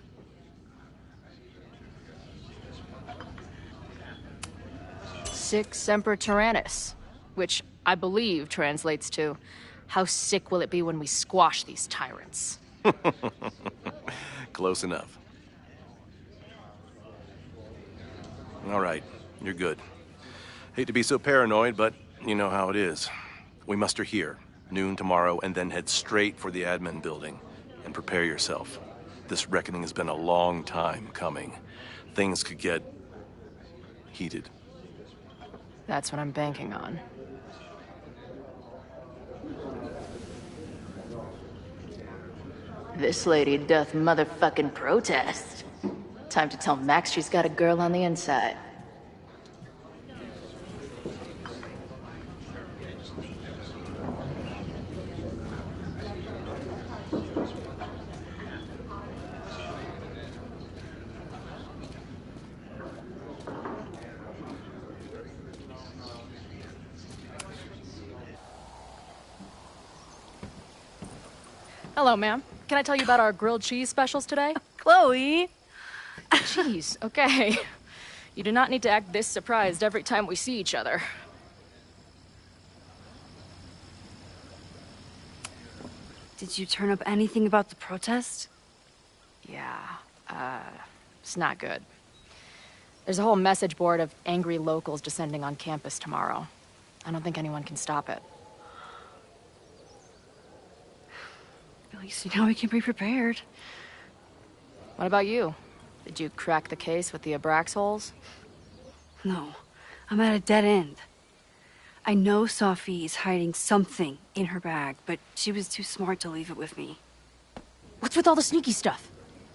Sic Semper Tyrannis, which I believe translates to, how sick will it be when we squash these tyrants? Close enough. All right, you're good. Hate to be so paranoid, but you know how it is. We muster here, noon tomorrow, and then head straight for the admin building. And prepare yourself. This reckoning has been a long time coming. Things could get heated. That's what I'm banking on. This lady doth motherfucking protest. Time to tell Max she's got a girl on the inside. Hello, ma'am. Can I tell you about our grilled cheese specials today? Chloe! Cheese, okay. You do not need to act this surprised every time we see each other. Did you turn up anything about the protest? Yeah, it's not good. There's a whole message board of angry locals descending on campus tomorrow. I don't think anyone can stop it. At least you know we can be prepared. What about you? Did you crack the case with the Abrax holes? No, I'm at a dead end. I know Sophie is hiding something in her bag, but she was too smart to leave it with me. What's with all the sneaky stuff?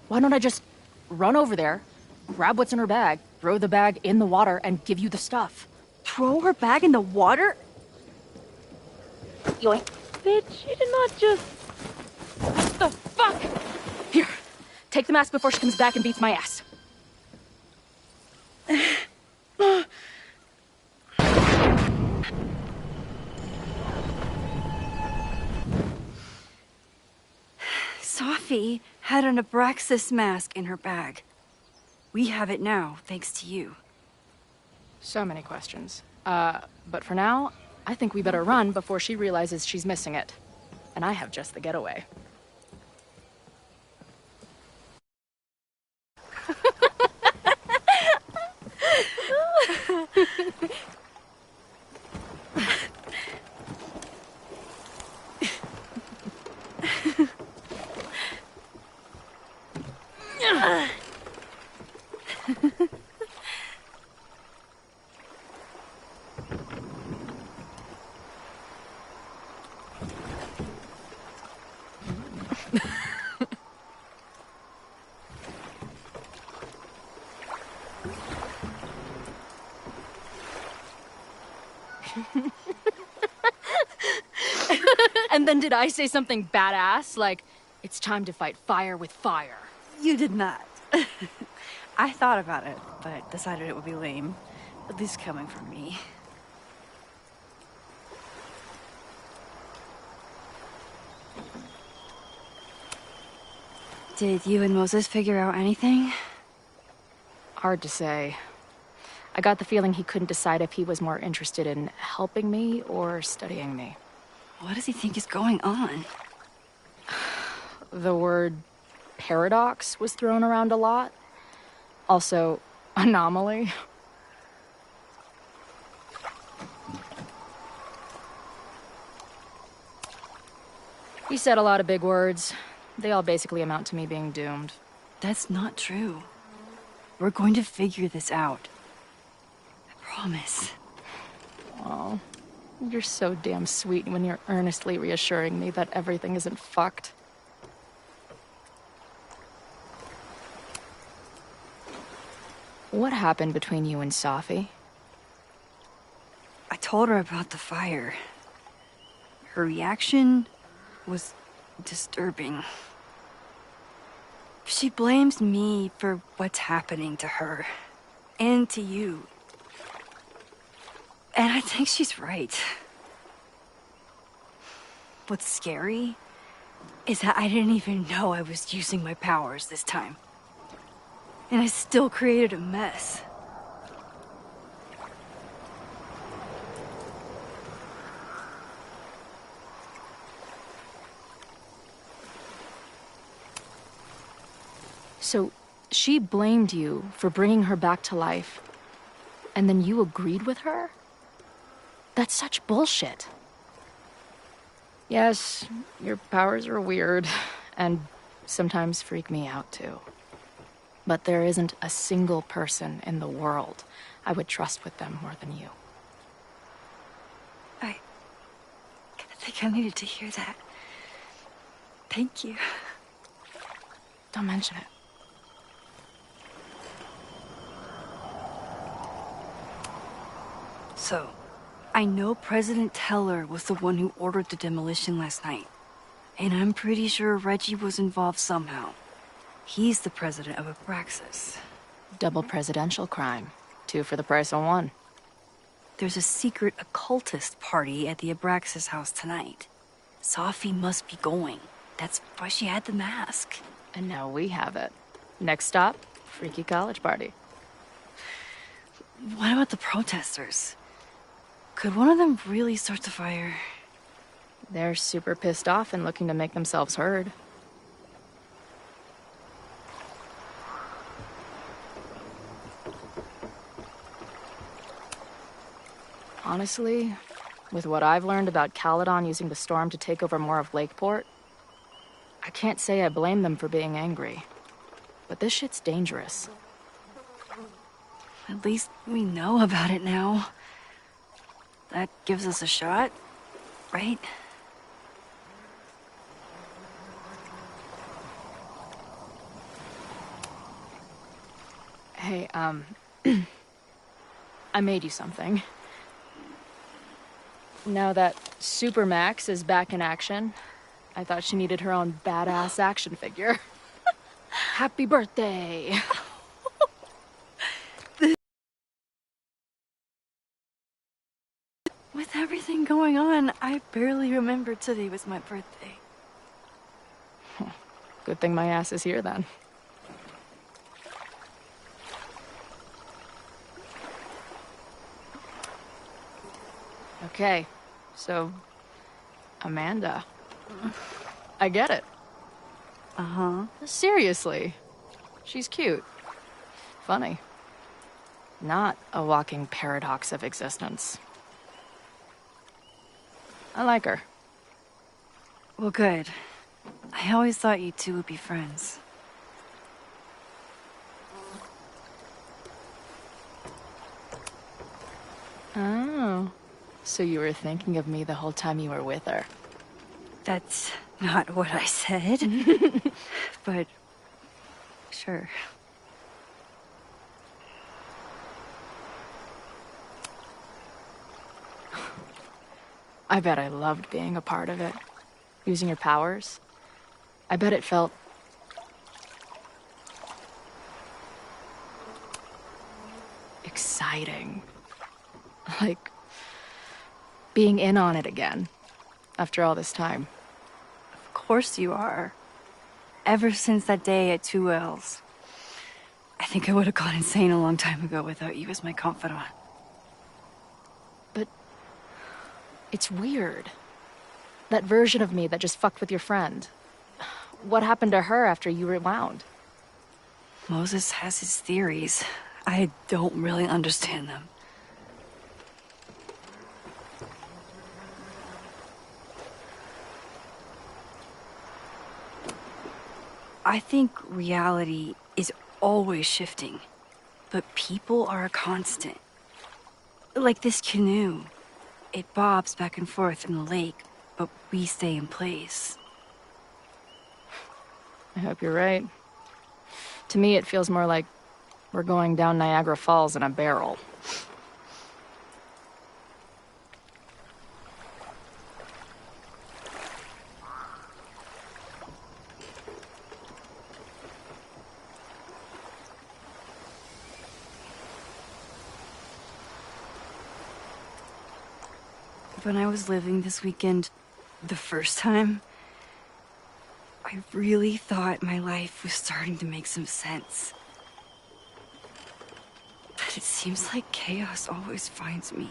Why don't I just run over there, grab what's in her bag, throw the bag in the water, and give you the stuff? Throw her bag in the water? Yoink. Bitch, you did not just... What the fuck? Here, take the mask before she comes back and beats my ass. Sophie had an Abraxas mask in her bag. We have it now, thanks to you. So many questions. But for now, I think we better run before she realizes she's missing it. And I have just the getaway. And then did I say something badass? Like, it's time to fight fire with fire. You did not. I thought about it, but decided it would be lame. At least coming from me. Did you and Moses figure out anything? Hard to say. I got the feeling he couldn't decide if he was more interested in helping me or studying me. What does he think is going on? The word paradox was thrown around a lot. Also, anomaly. He said a lot of big words. They all basically amount to me being doomed. That's not true. We're going to figure this out. I promise. Oh, you're so damn sweet when you're earnestly reassuring me that everything isn't fucked. What happened between you and Safi? I told her about the fire. Her reaction was disturbing. She blames me for what's happening to her. And to you. And I think she's right. What's scary is that I didn't even know I was using my powers this time. And I still created a mess. So, she blamed you for bringing her back to life, and then you agreed with her? That's such bullshit. Yes, your powers are weird, and sometimes freak me out too. But there isn't a single person in the world I would trust with them more than you. I think I needed to hear that. Thank you. Don't mention it. So, I know President Teller was the one who ordered the demolition last night. And I'm pretty sure Reggie was involved somehow. He's the president of Abraxas. Double presidential crime. 2 for the price of 1. There's a secret occultist party at the Abraxas house tonight. Safi must be going. That's why she had the mask. And now we have it. Next stop, freaky college party. What about the protesters? Could one of them really start the fire? They're super pissed off and looking to make themselves heard. Honestly, with what I've learned about Caledon using the storm to take over more of Lakeport, I can't say I blame them for being angry. But this shit's dangerous. At least we know about it now. That gives us a shot, right? Hey, I made you something. Now that Supermax is back in action, I thought she needed her own badass action figure. Happy birthday! With everything going on, I barely remembered today was my birthday. Good thing my ass is here then. Okay, so Amanda. I get it. Uh-huh. Seriously. She's cute. Funny. Not a walking paradox of existence. I like her. Well, good. I always thought you two would be friends. Oh. So you were thinking of me the whole time you were with her? That's not what I said. But sure. I bet I loved being a part of it. Using your powers. I bet it felt... exciting. Like... being in on it again. After all this time. Of course you are. ever since that day at Two Wells. I think I would have gone insane a long time ago without you as my confidant. But it's weird. That version of me that just fucked with your friend. What happened to her after you rewound? Moses has his theories. I don't really understand them. I think reality is always shifting, but people are a constant. Like this canoe. It bobs back and forth in the lake, but we stay in place. I hope you're right. To me, it feels more like we're going down Niagara Falls in a barrel. When I was living this weekend, the first time, I really thought my life was starting to make some sense. But it seems like chaos always finds me.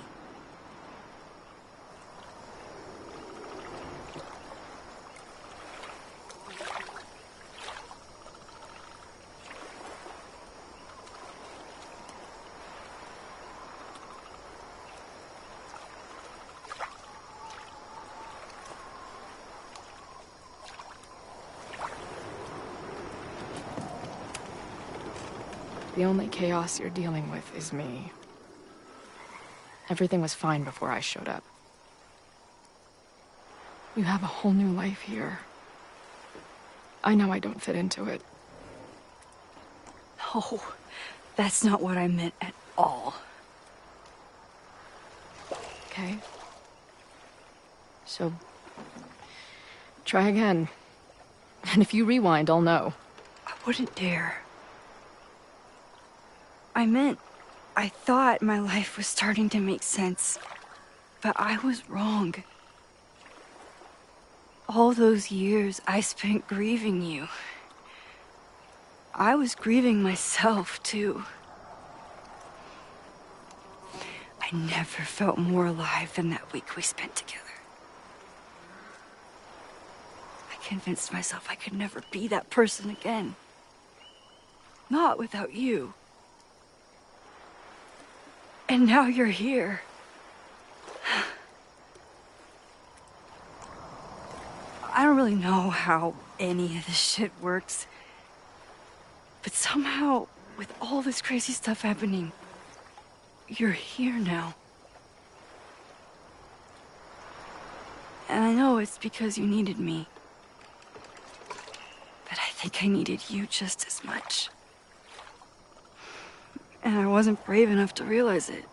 The only chaos you're dealing with is me. Everything was fine before I showed up. You have a whole new life here. I know I don't fit into it. No, that's not what I meant at all. Okay. So, try again. And if you rewind, I'll know. I wouldn't dare. I thought my life was starting to make sense, but I was wrong. All those years I spent grieving you. I was grieving myself, too. I never felt more alive than that week we spent together. I convinced myself I could never be that person again. Not without you. And now you're here. I don't really know how any of this shit works. But somehow, with all this crazy stuff happening, you're here now. And I know it's because you needed me. But I think I needed you just as much. And I wasn't brave enough to realize it.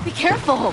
Be careful!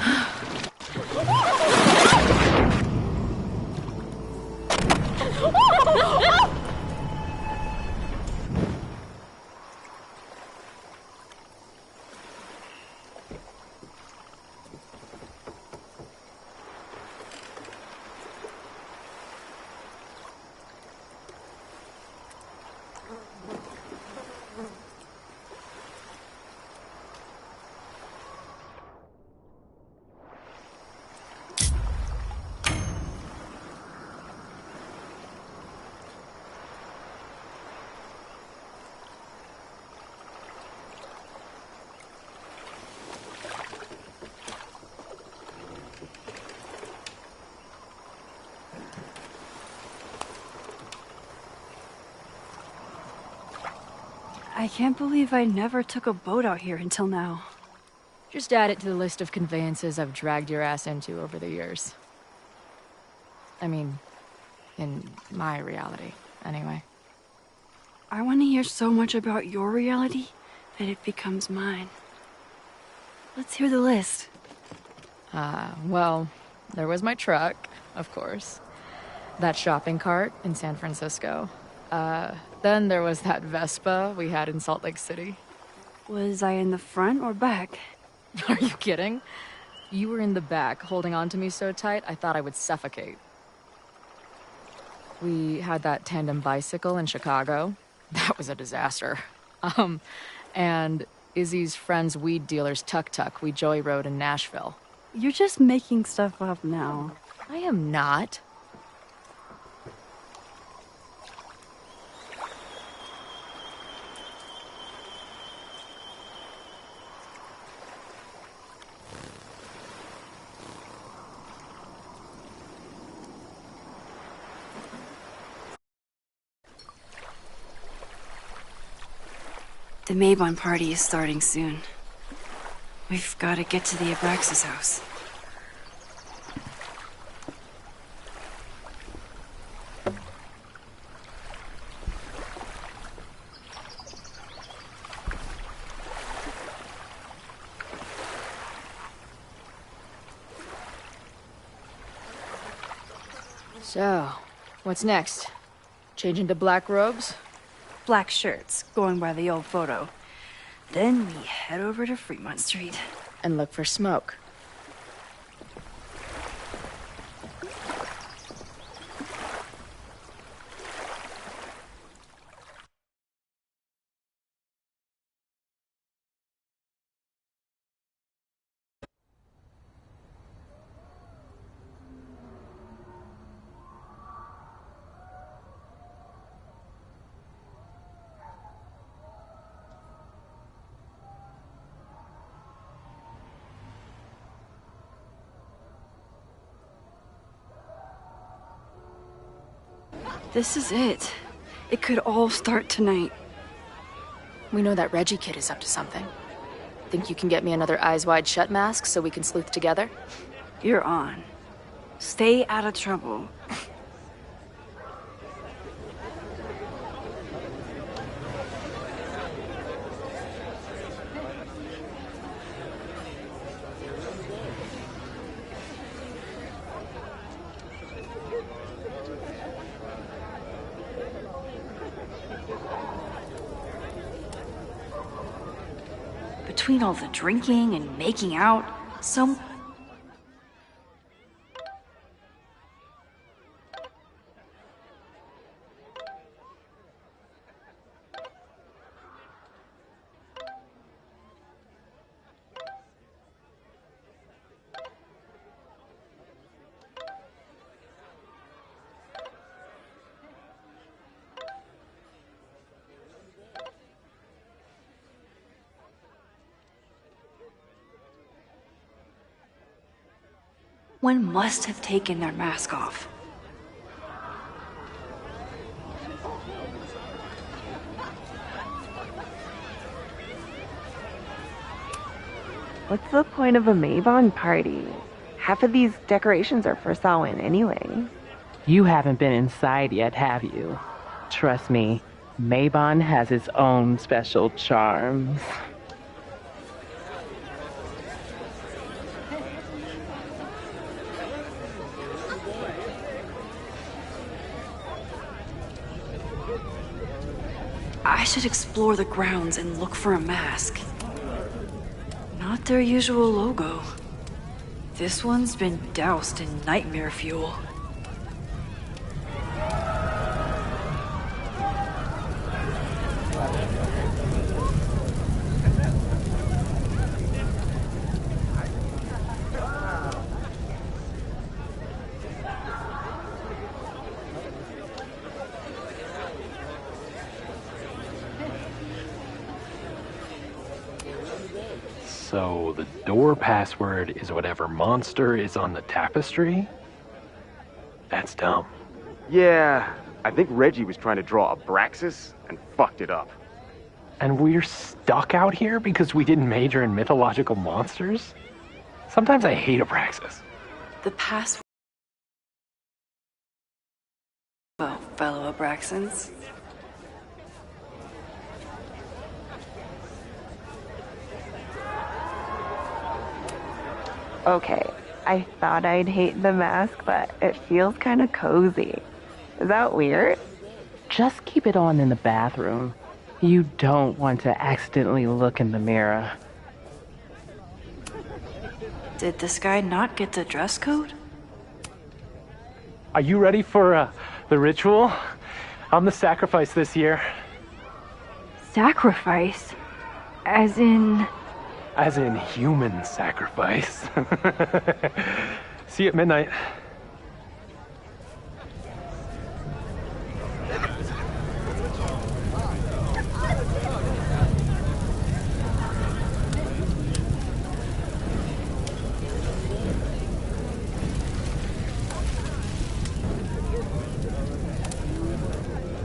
I can't believe I never took a boat out here until now. Just add it to the list of conveyances I've dragged your ass into over the years. I mean, in my reality, anyway. I want to hear so much about your reality that it becomes mine. Let's hear the list. Well, there was my truck, of course. That shopping cart in San Francisco. Then there was that Vespa we had in Salt Lake City. Was I in the front or back? Are you kidding? You were in the back, holding on to me so tight, I thought I would suffocate. We had that tandem bicycle in Chicago. That was a disaster. And Izzy's friend's weed dealer's tuk-tuk we joyrode in Nashville. You're just making stuff up now. I am not. The Mabon party is starting soon. We've got to get to the Abraxas house. So, what's next? Change into black robes? Black shirts, going by the old photo. Then we head over to Fremont Street. And look for smoke. This is it. It could all start tonight. We know that Reggie kid is up to something. Think you can get me another Eyes Wide Shut mask so we can sleuth together? You're on. Stay out of trouble. Between all the drinking and making out, one must have taken their mask off. What's the point of a Mabon party? Half of these decorations are for Samhain anyway. You haven't been inside yet, have you? Trust me, Mabon has its own special charms. I should explore the grounds and look for a mask. Not their usual logo. This one's been doused in nightmare fuel. So the door password is whatever monster is on the tapestry? That's dumb. Yeah, I think Reggie was trying to draw Abraxas and fucked it up. And we're stuck out here because we didn't major in mythological monsters? Sometimes I hate Abraxas. The past. Well, fellow Abraxans. Okay, I thought I'd hate the mask, but it feels kind of cozy. Is that weird? Just keep it on in the bathroom. You don't want to accidentally look in the mirror. Did this guy not get the dress code? Are you ready for the ritual? I'm the sacrifice this year. Sacrifice? As in... As in human sacrifice. See you at midnight.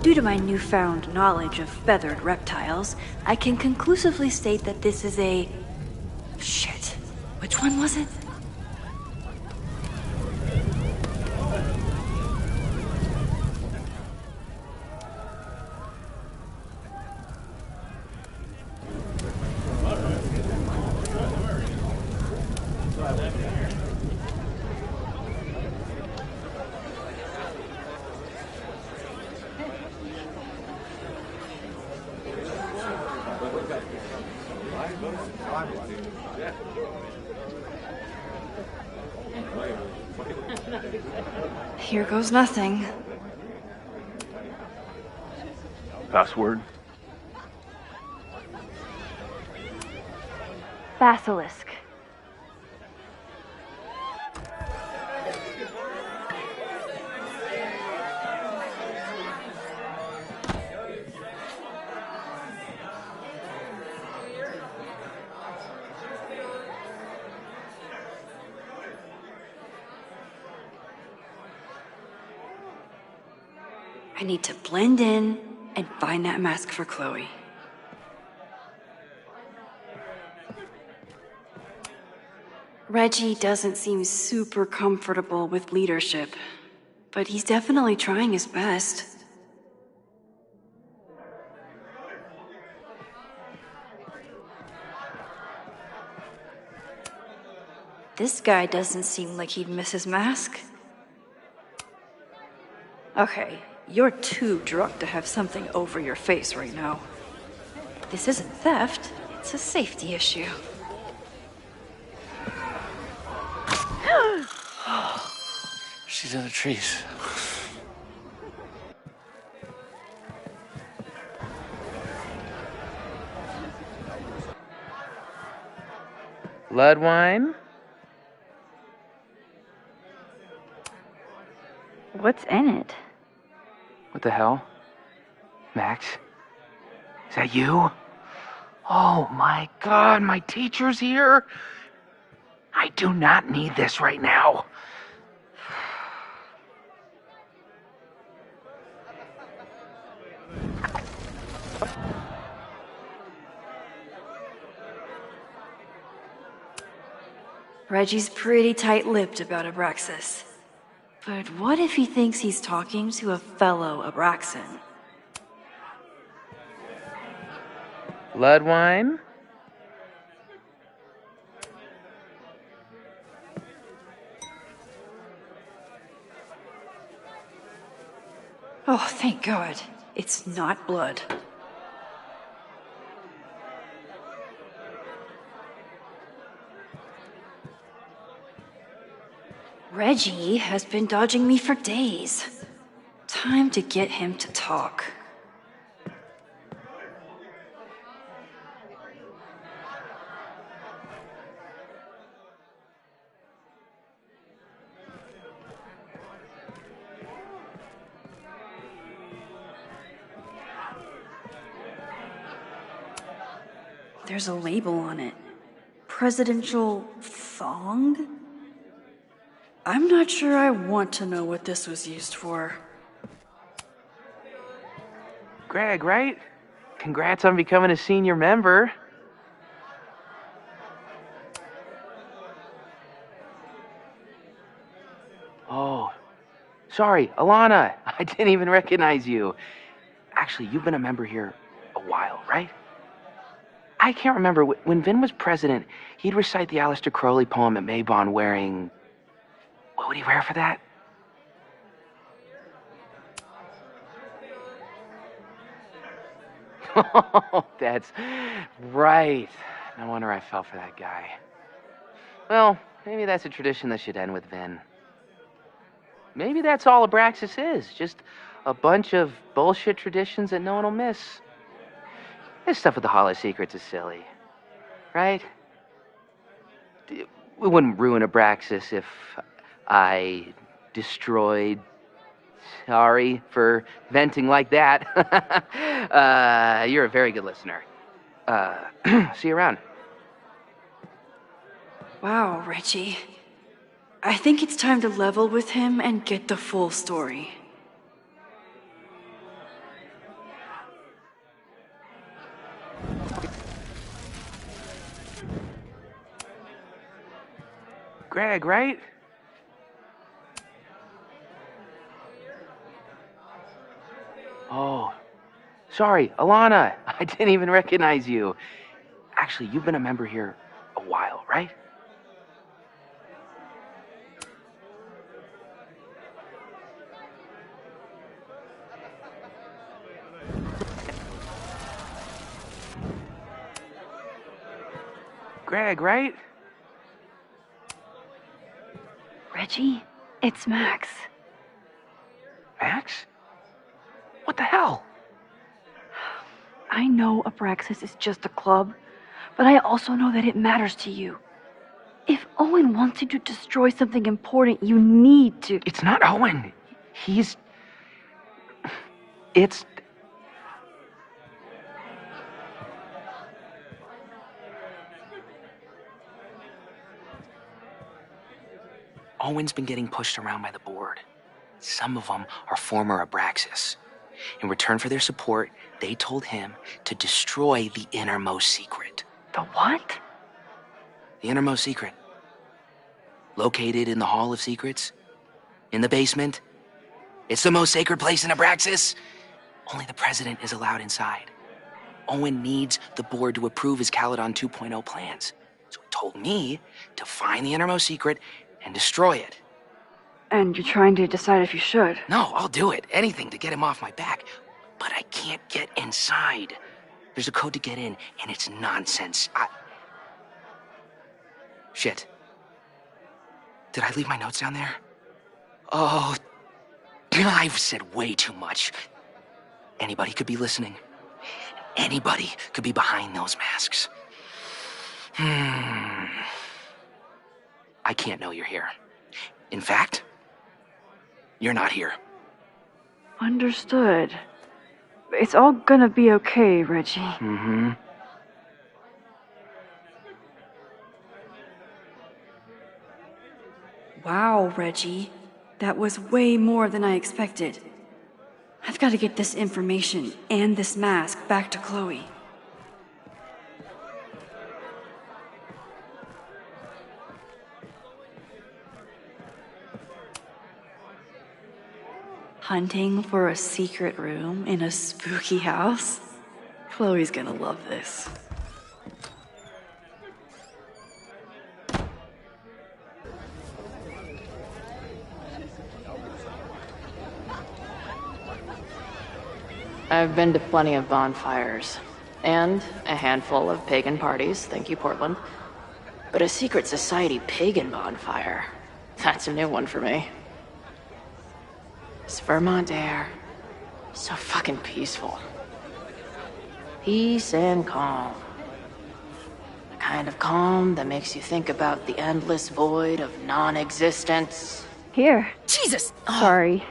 Due to my newfound knowledge of feathered reptiles, I can conclusively state that this is a... Shit. Which one was it? Here goes nothing. Password? Basilisk. I need to blend in and find that mask for Chloe. Reggie doesn't seem super comfortable with leadership, but he's definitely trying his best. This guy doesn't seem like he'd miss his mask. Okay, you're too drunk to have something over your face right now. This isn't theft, it's a safety issue. She's in the trees. Blood wine? What's in it? What the hell? Max? Is that you? Oh my god, my teacher's here? I do not need this right now. Reggie's pretty tight-lipped about Abraxas. But what if he thinks he's talking to a fellow Abraxan? Blood wine? Oh, thank God. It's not blood. Reggie has been dodging me for days. Time to get him to talk. There's a label on it. Presidential thong? I'm not sure I want to know what this was used for. Greg, right? congrats on becoming a senior member. Oh, sorry, Alana. I didn't even recognize you. Actually, you've been a member here a while, right? I can't remember. When Vin was president, he'd recite the Aleister Crowley poem at Maybon wearing... What would he wear for that? Oh, that's right. No wonder I fell for that guy. Well, maybe that's a tradition that should end with Vin. Maybe that's all Abraxas is. Just a bunch of bullshit traditions that no one will miss. This stuff with the Holo Secrets is silly. Right? We wouldn't ruin Abraxas if I destroyed... Sorry for venting like that. You're a very good listener. See you around. Wow, Reggie. I think it's time to level with him and get the full story. Greg, right? Oh, sorry, Alana. I didn't even recognize you. Actually, you've been a member here a while, right? Greg, right? Reggie, it's Max. Max? What the hell? I know Abraxas is just a club, but I also know that it matters to you. If Owen wants you to destroy something important, you need to... It's not Owen. It's... Owen's been getting pushed around by the board. Some of them are former Abraxas. In return for their support, they told him to destroy the innermost secret. The what? The innermost secret. Located in the Hall of Secrets. In the basement. It's the most sacred place in Abraxas. Only the president is allowed inside. Owen needs the board to approve his Caledon 2.0 plans. So he told me to find the innermost secret and destroy it. And you're trying to decide if you should? No, I'll do it. Anything to get him off my back. But I can't get inside. There's a code to get in, and it's nonsense. Shit. Did I leave my notes down there? Oh, I've said way too much. Anybody could be listening. Anybody could be behind those masks. I can't know you're here. In fact, you're not here. Understood. It's all gonna be okay, Reggie. Mm-hmm. Wow, Reggie. That was way more than I expected. I've got to get this information and this mask back to Chloe. Hunting for a secret room in a spooky house? Chloe's gonna love this. I've been to plenty of bonfires, and a handful of pagan parties, thank you, Portland. But a secret society pagan bonfire, that's a new one for me. This Vermont air, so fucking peaceful. Peace and calm. The kind of calm that makes you think about the endless void of non-existence. Here. Jesus! Sorry.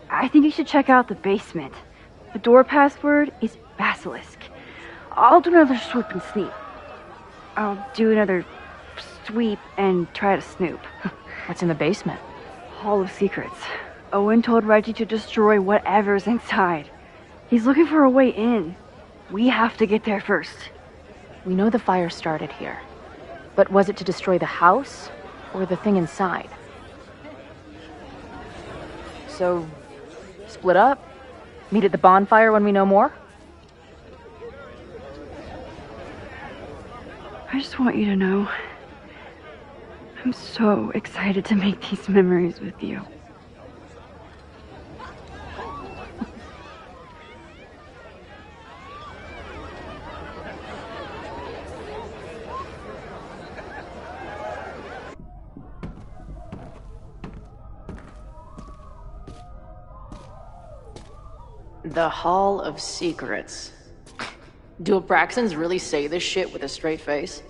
I think you should check out the basement. The door password is Basilisk. I'll do another swoop and sneak. I'll do another sweep and try to snoop. What's in the basement? Hall of Secrets. Owen told Reggie to destroy whatever's inside. He's looking for a way in. We have to get there first. We know the fire started here. But was it to destroy the house or the thing inside? So, split up? Meet at the bonfire when we know more? I just want you to know, I'm so excited to make these memories with you. The Hall of Secrets. Do Abraxans really say this shit with a straight face?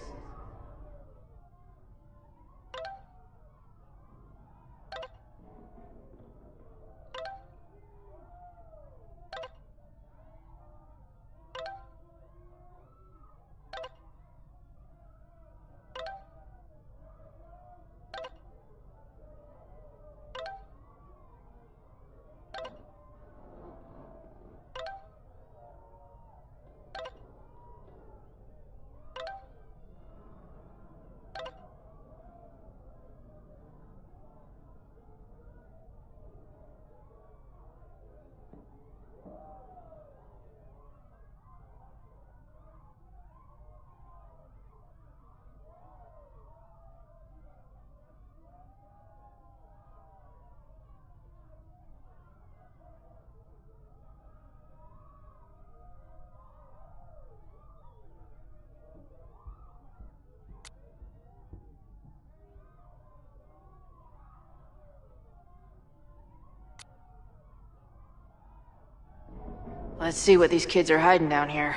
Let's see what these kids are hiding down here.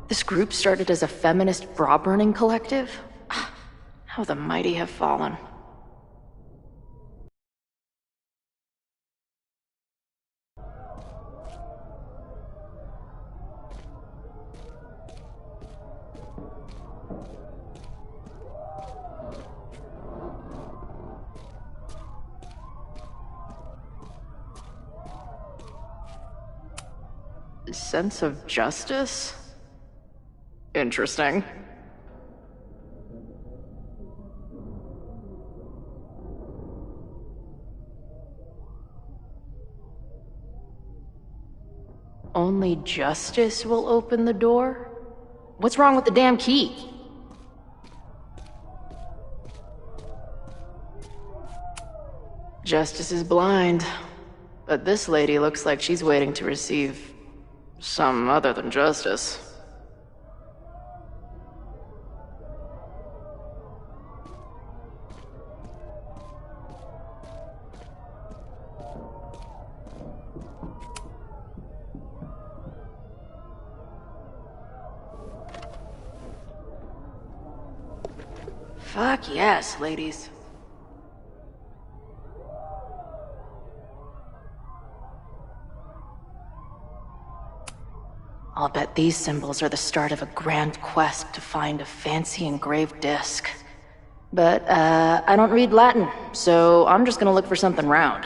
This group started as a feminist bra-burning collective? How the mighty have fallen. Sense of justice? Interesting. Only justice will open the door? What's wrong with the damn key? Justice is blind, but this lady looks like she's waiting to receive some other than justice. Fuck yes, ladies. I'll bet these symbols are the start of a grand quest to find a fancy engraved disc. But, I don't read Latin, so I'm just gonna look for something round.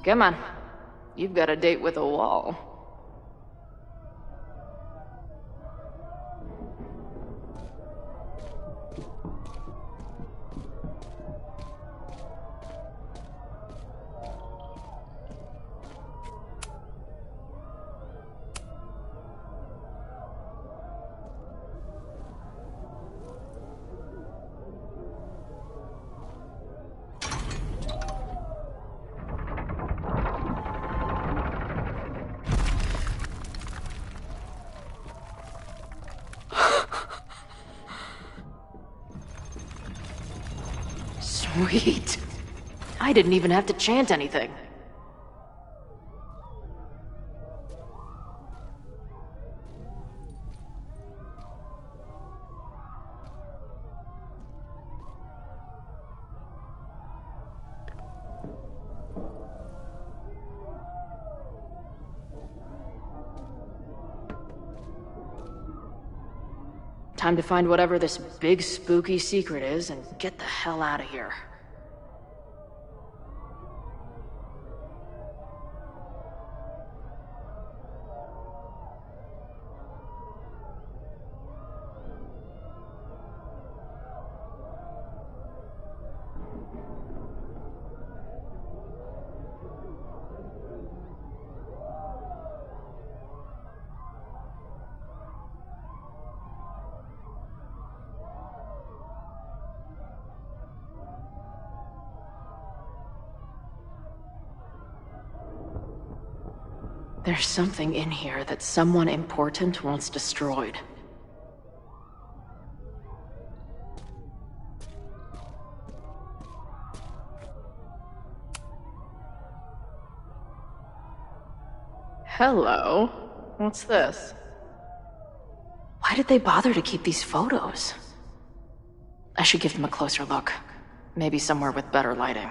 Come on. You've got a date with a wall. Sweet. I didn't even have to chant anything. Time to find whatever this big spooky secret is and get the hell out of here. There's something in here that someone important wants destroyed. Hello? What's this? Why did they bother to keep these photos? I should give them a closer look. Maybe somewhere with better lighting.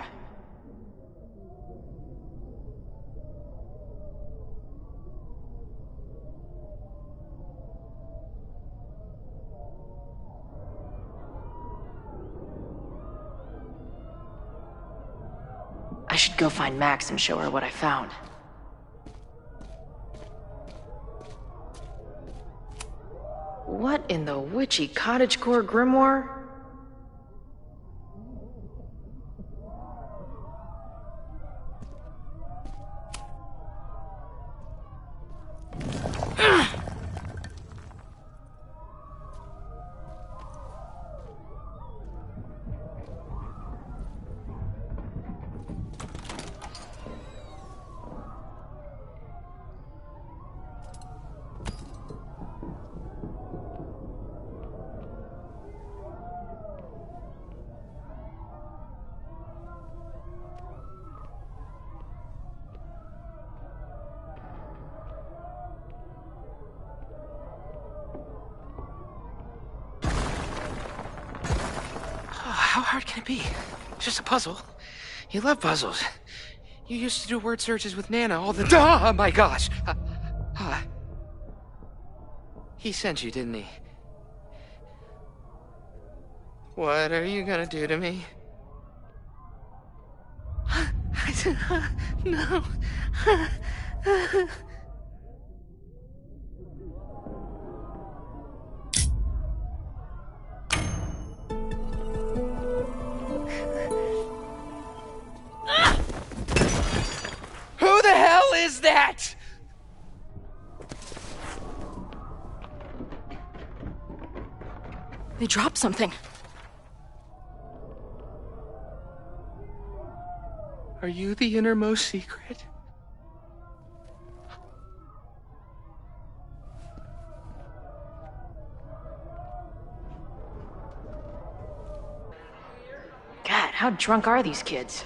I should go find Max and show her what I found. What in the witchy cottagecore grimoire? How hard can it be? It's just a puzzle. You love puzzles. You used to do word searches with Nana all the time. Oh my gosh. He sent you, didn't he? What are you gonna do to me? I said, no. Who the hell is that? They dropped something. Are you the innermost secret? God, how drunk are these kids?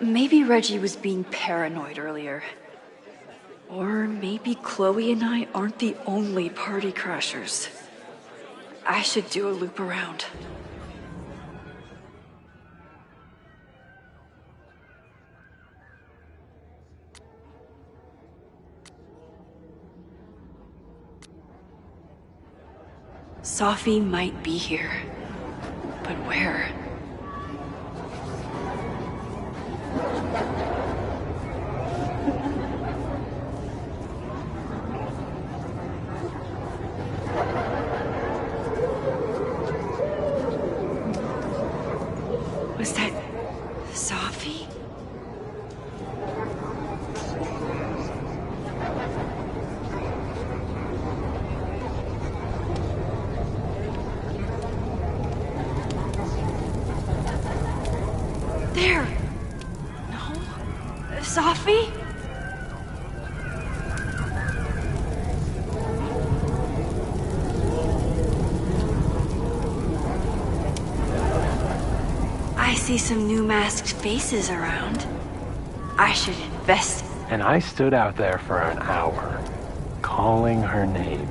Maybe Reggie was being paranoid earlier. Or maybe Chloe and I aren't the only party crashers. I should do a loop around. Sophie might be here. But where? Was that Sophie? There! No? Sophie? I see some new masked faces around. I should invest. And I stood out there for an hour, calling her name.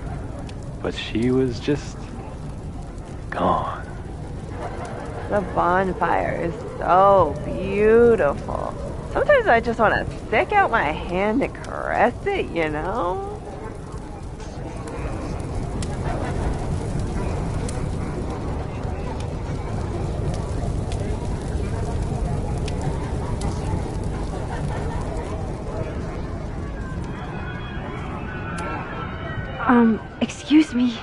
But she was just gone. The bonfire is so beautiful. Sometimes I just want to stick out my hand and caress it, you know? Excuse me.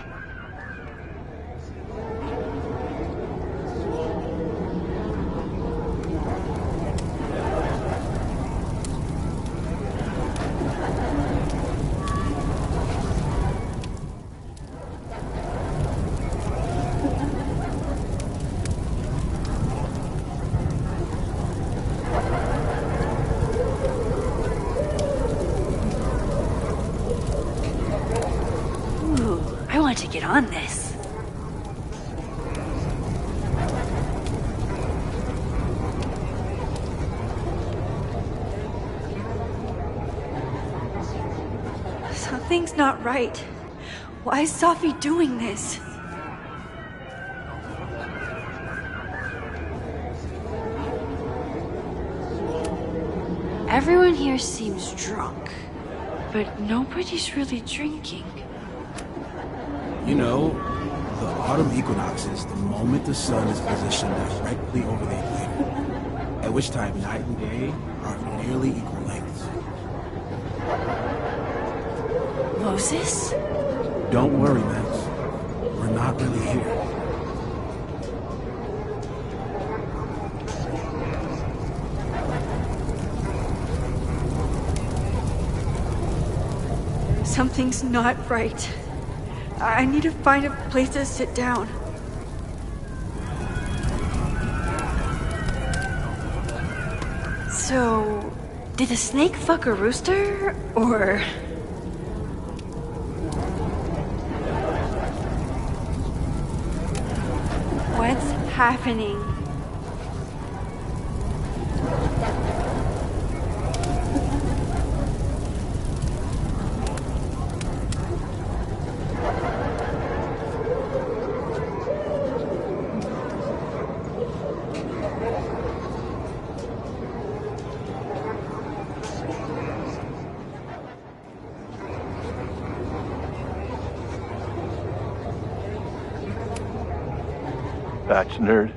I want to get on this. Something's not right. Why is Sophie doing this? Everyone here seems drunk, but nobody's really drinking. You know, the autumn equinox is the moment the sun is positioned directly over the equator, at which time night and day are of nearly equal lengths. Moses? Don't worry, Max. We're not really here. Something's not right. I need to find a place to sit down. So, did the snake fuck a rooster, or... What's happening? Batch nerd.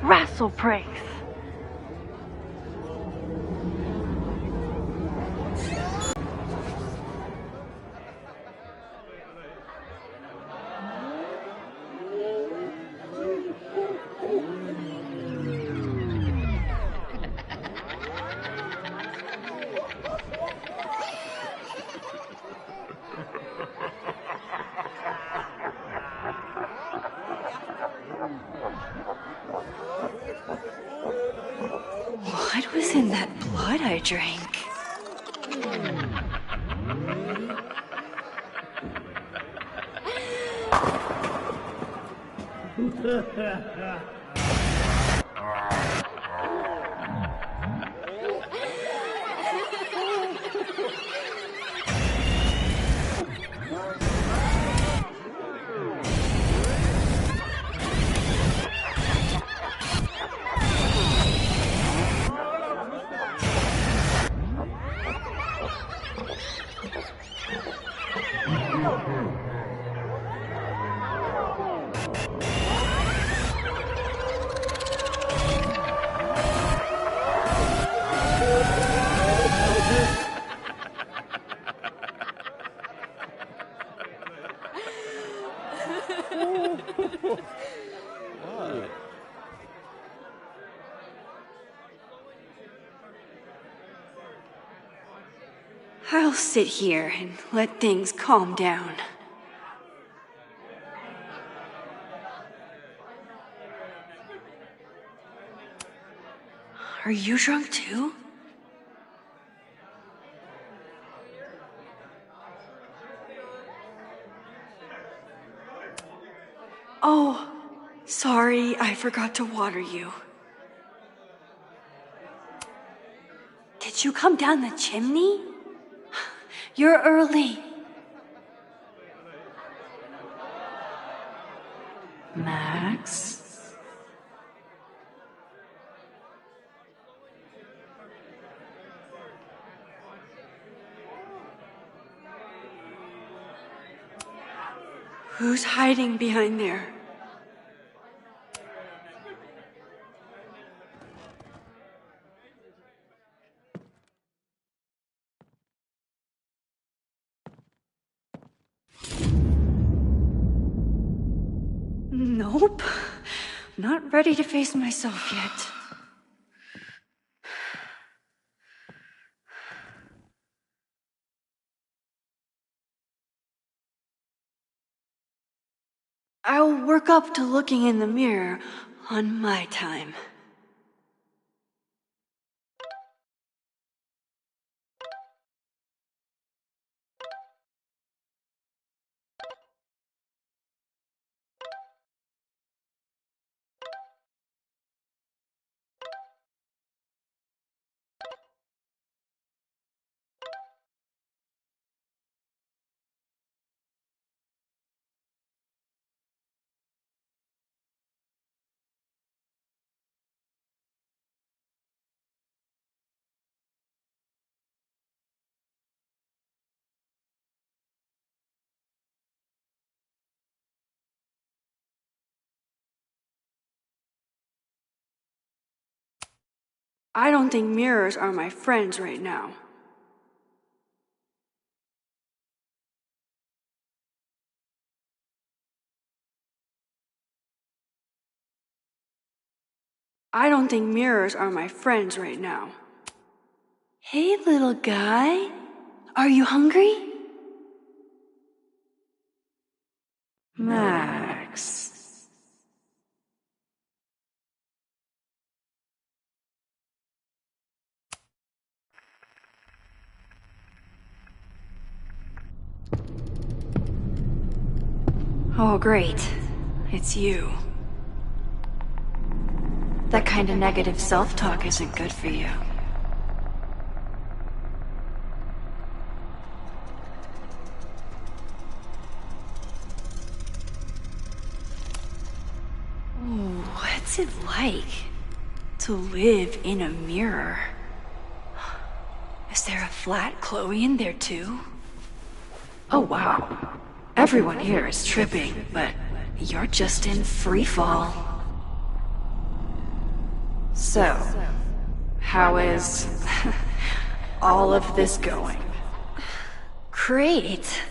Wrestle Praise. What was in that blood I drank? I'll sit here and let things calm down. Are you drunk too? Oh, sorry, I forgot to water you. Did you come down the chimney? You're early. Max? Who's hiding behind there? Nope. Not ready to face myself yet. I'll work up to looking in the mirror on my time. I don't think mirrors are my friends right now. I don't think mirrors are my friends right now. Hey, little guy. Are you hungry? Max. Oh, great. It's you. That kind of negative self-talk isn't good for you. Ooh, what's it like to live in a mirror? Is there a flat Chloe in there too? Oh wow. Everyone here is tripping, but you're just in free fall. So, how is all of this going? Great.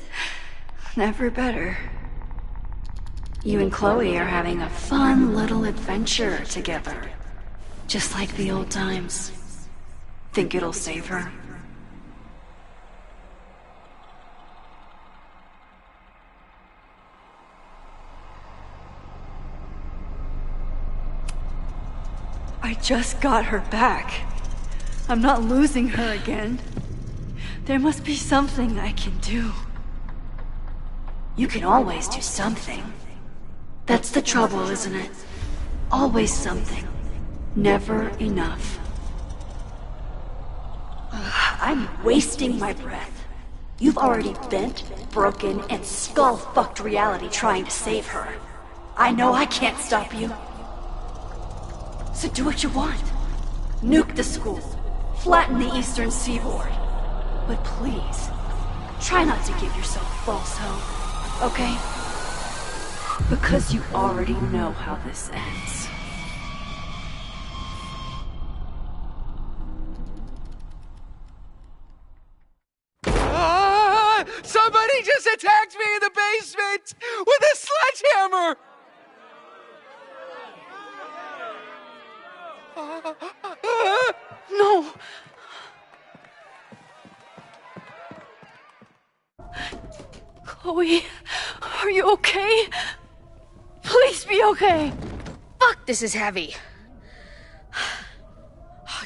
Never better. You and Chloe are having a fun little adventure together. Just like the old times. Think it'll save her? I just got her back. I'm not losing her again. There must be something I can do. You can always do something. That's the trouble, isn't it? Always something. Never enough. I'm wasting my breath. You've already bent, broken, and skull-fucked reality trying to save her. I know I can't stop you. So do what you want. Nuke the school. Flatten the eastern seaboard. But please, try not to give yourself false hope, okay? Because you already know how this ends. Somebody just attacked me in the basement with a sledgehammer! No! Chloe, are you okay? Please be okay! Fuck, this is heavy.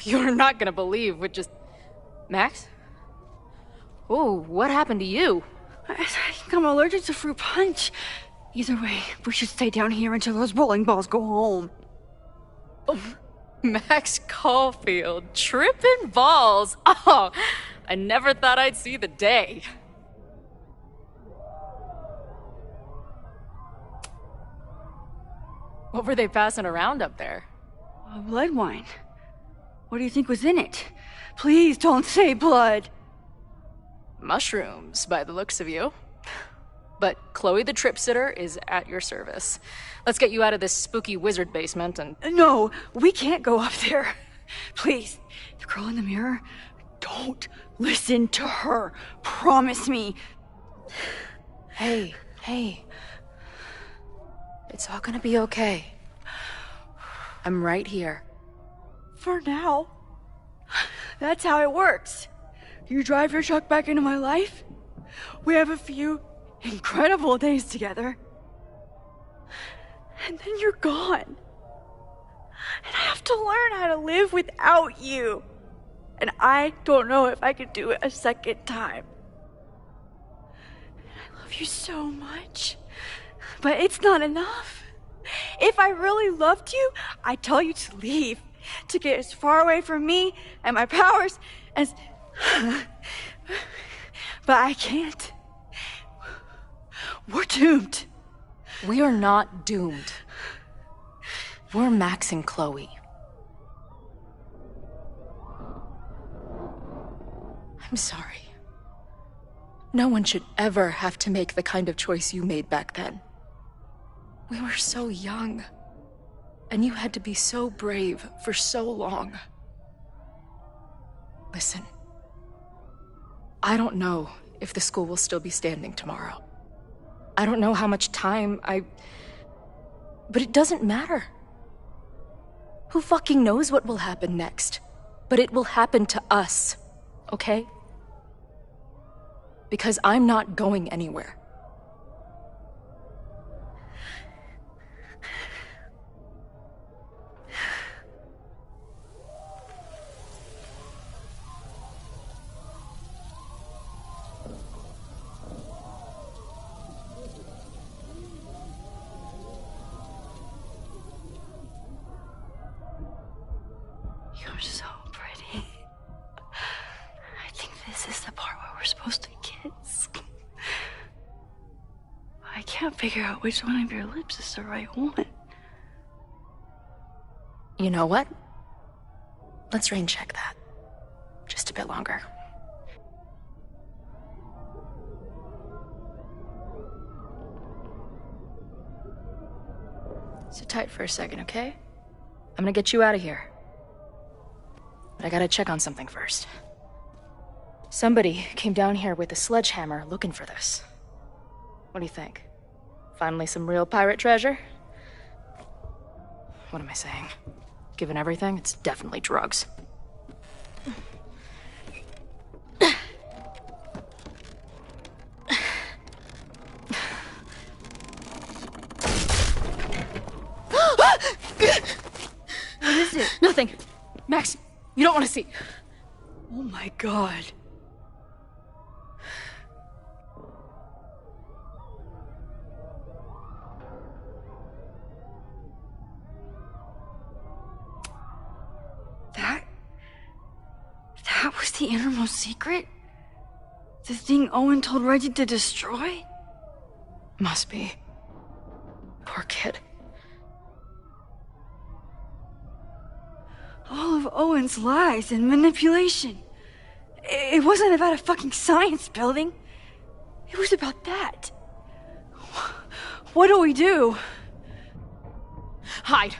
You're not gonna believe what just... Max? Oh, what happened to you? I think I'm allergic to fruit punch. Either way, we should stay down here until those bowling balls go home. Oh, Max Caulfield, tripping balls. Oh, I never thought I'd see the day. What were they passing around up there? Blood wine. What do you think was in it? Please don't say blood. Mushrooms, by the looks of you. But Chloe the Trip Sitter is at your service. Let's get you out of this spooky wizard basement and... No, we can't go up there. Please, the girl in the mirror, don't listen to her. Promise me. Hey. It's all gonna be okay. I'm right here. For now. That's how it works. You drive your truck back into my life. We have a few incredible days together. And then you're gone. And I have to learn how to live without you. And I don't know if I could do it a second time. I love you so much. But it's not enough. If I really loved you, I'd tell you to leave. To get as far away from me and my powers as... But I can't. We're doomed. We are not doomed. We're Max and Chloe. I'm sorry. No one should ever have to make the kind of choice you made back then. We were so young. And you had to be so brave for so long. Listen. I don't know if the school will still be standing tomorrow. I don't know how much time But it doesn't matter. Who fucking knows what will happen next? But it will happen to us, okay? Because I'm not going anywhere. You're so pretty. I think this is the part where we're supposed to kiss. I can't figure out which one of your lips is the right one. You know what? Let's rain check that. Just a bit longer. Sit tight for a second, okay? I'm gonna get you out of here. But I gotta check on something first. Somebody came down here with a sledgehammer looking for this. What do you think? Finally some real pirate treasure? What am I saying? Given everything, it's definitely drugs. What is it? Nothing. Max, you don't want to see. Oh my god. the innermost secret? The thing Owen told Reggie to destroy? Must be. Poor kid. All of Owen's lies and manipulation. It wasn't about a fucking science building. It was about that. What do we do? Hide.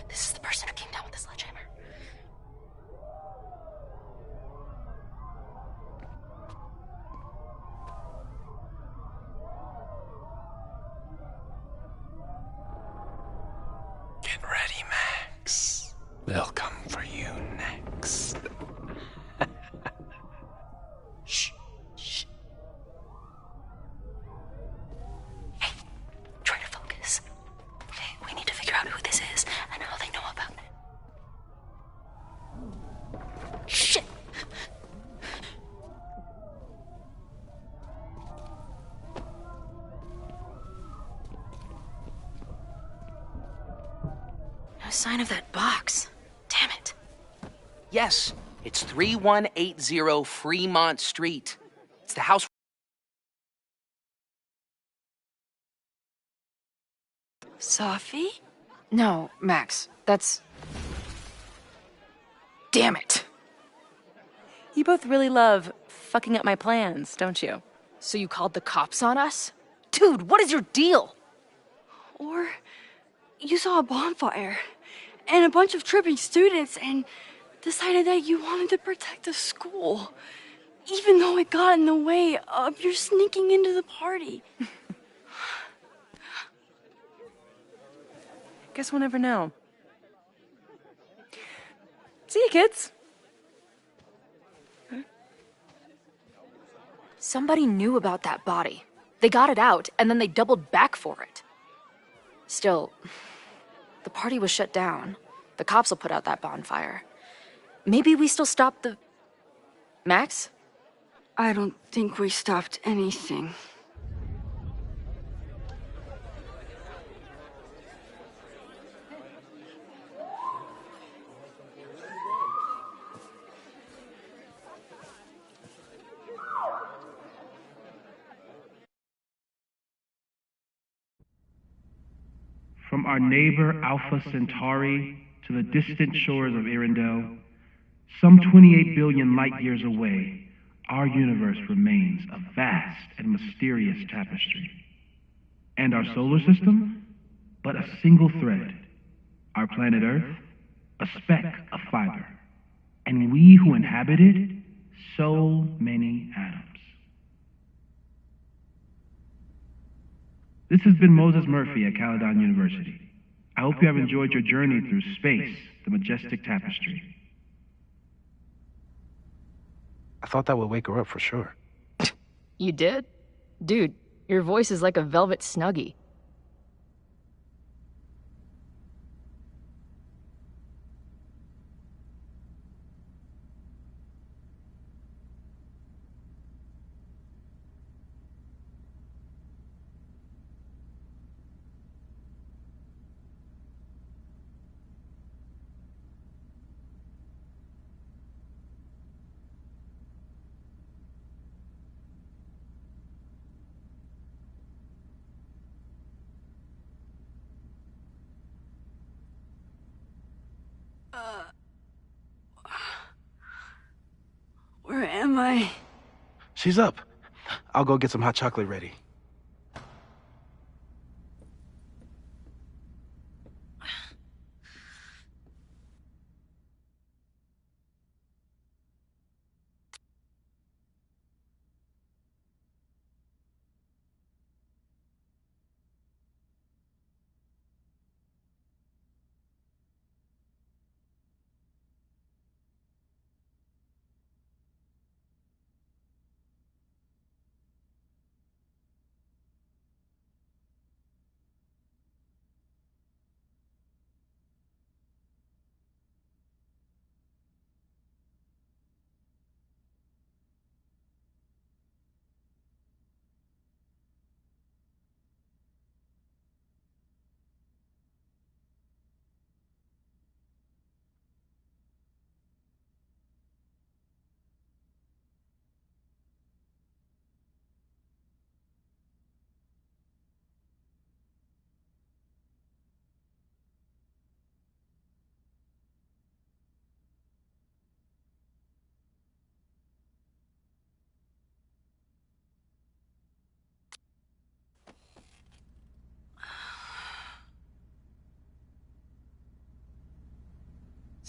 This is the person who came down with the sledgehammer. Get ready, Max. They'll come for you next. Shh. Shh. Hey, try to focus. Okay, we need to figure out who this is and how they know about it. Shit! No sign of that box. Damn it. Yes, it's 3180 Fremont Street. It's the house. Sophie? No, Max. That's... Damn it. You both really love fucking up my plans, don't you? So you called the cops on us? Dude, what is your deal? Or you saw a bonfire and a bunch of tripping students and decided that you wanted to protect the school, even though it got in the way of your sneaking into the party. Guess we'll never know. See you, kids. Somebody knew about that body. They got it out, and then they doubled back for it. Still, the party was shut down. The cops will put out that bonfire. Maybe we still stopped the... Max? I don't think we stopped anything. From our neighbor Alpha Centauri to the distant shores of Arendelle, some 28 billion light years away, our universe remains a vast and mysterious tapestry. And our solar system? But a single thread. Our planet Earth? A speck of fiber. And we who inhabit it? So many atoms. This has been Moses Murphy at Caledon University. I hope you have enjoyed your journey through space, the majestic tapestry. I thought that would wake her up for sure. You did? Dude, your voice is like a velvet snuggie. Where am I? She's up. I'll go get some hot chocolate ready.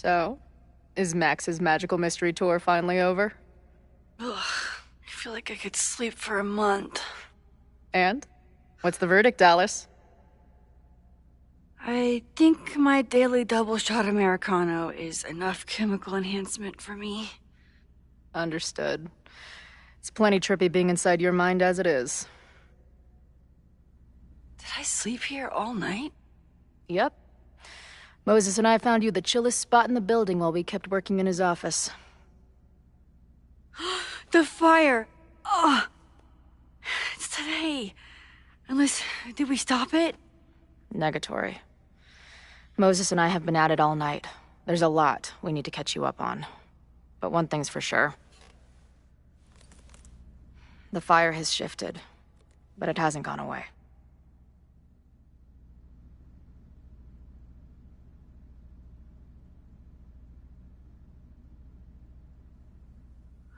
So, is Max's magical mystery tour finally over? Ugh, I feel like I could sleep for a month. And? What's the verdict, Alice? I think my daily double shot Americano is enough chemical enhancement for me. Understood. It's plenty trippy being inside your mind as it is. Did I sleep here all night? Yep. Moses and I found you the chillest spot in the building while we kept working in his office. The fire! Oh! It's today. Unless, did we stop it? Negatory. Moses and I have been at it all night. There's a lot we need to catch you up on. But one thing's for sure. The fire has shifted, but it hasn't gone away.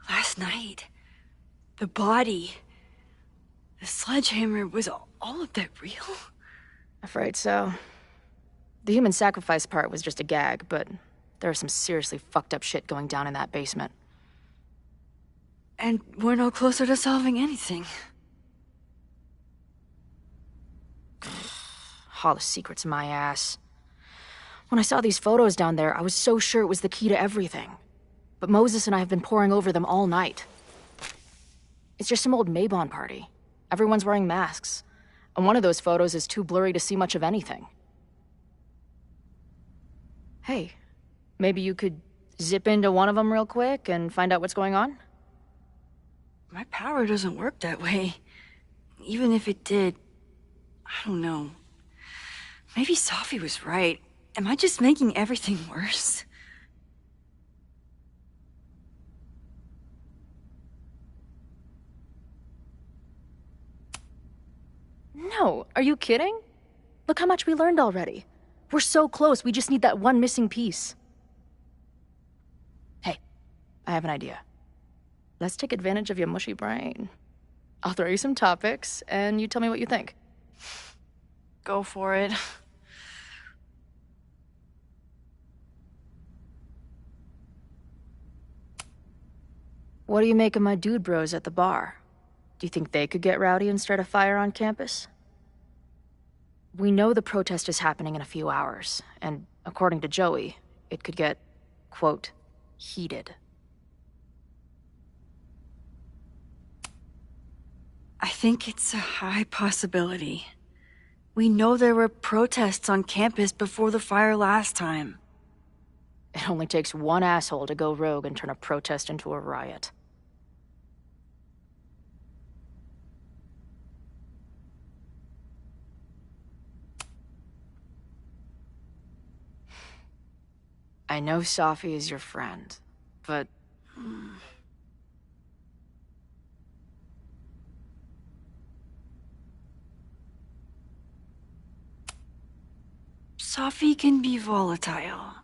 Last night, the body, the sledgehammer, was all of that real? Afraid so. The human sacrifice part was just a gag, but there was some seriously fucked up shit going down in that basement. And we're no closer to solving anything. All the secrets, my ass. When I saw these photos down there, I was so sure it was the key to everything. But Moses and I have been poring over them all night. It's just some old Mabon party. Everyone's wearing masks. And one of those photos is too blurry to see much of anything. Hey, maybe you could zip into one of them real quick and find out what's going on? My power doesn't work that way. Even if it did, I don't know. Maybe Safi was right. Am I just making everything worse? No, are you kidding? Look how much we learned already. We're so close, we just need that one missing piece. Hey, I have an idea. Let's take advantage of your mushy brain. I'll throw you some topics, and you tell me what you think. Go for it. What do you make of my dude bros at the bar? Do you think they could get rowdy and start a fire on campus? We know the protest is happening in a few hours, and according to Joey, it could get, quote, heated. I think it's a high possibility. We know there were protests on campus before the fire last time. It only takes one asshole to go rogue and turn a protest into a riot. I know Safi is your friend, but... Safi can be volatile.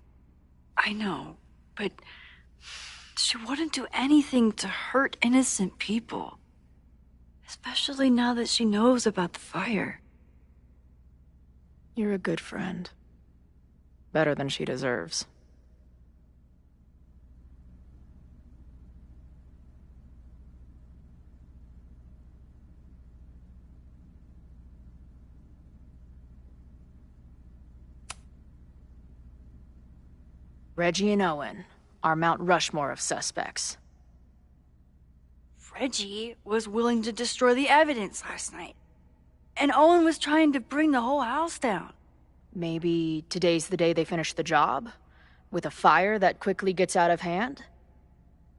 I know, but she wouldn't do anything to hurt innocent people. Especially now that she knows about the fire. You're a good friend. Better than she deserves. Reggie and Owen, our Mount Rushmore of suspects. Reggie was willing to destroy the evidence last night. And Owen was trying to bring the whole house down. Maybe today's the day they finish the job? With a fire that quickly gets out of hand?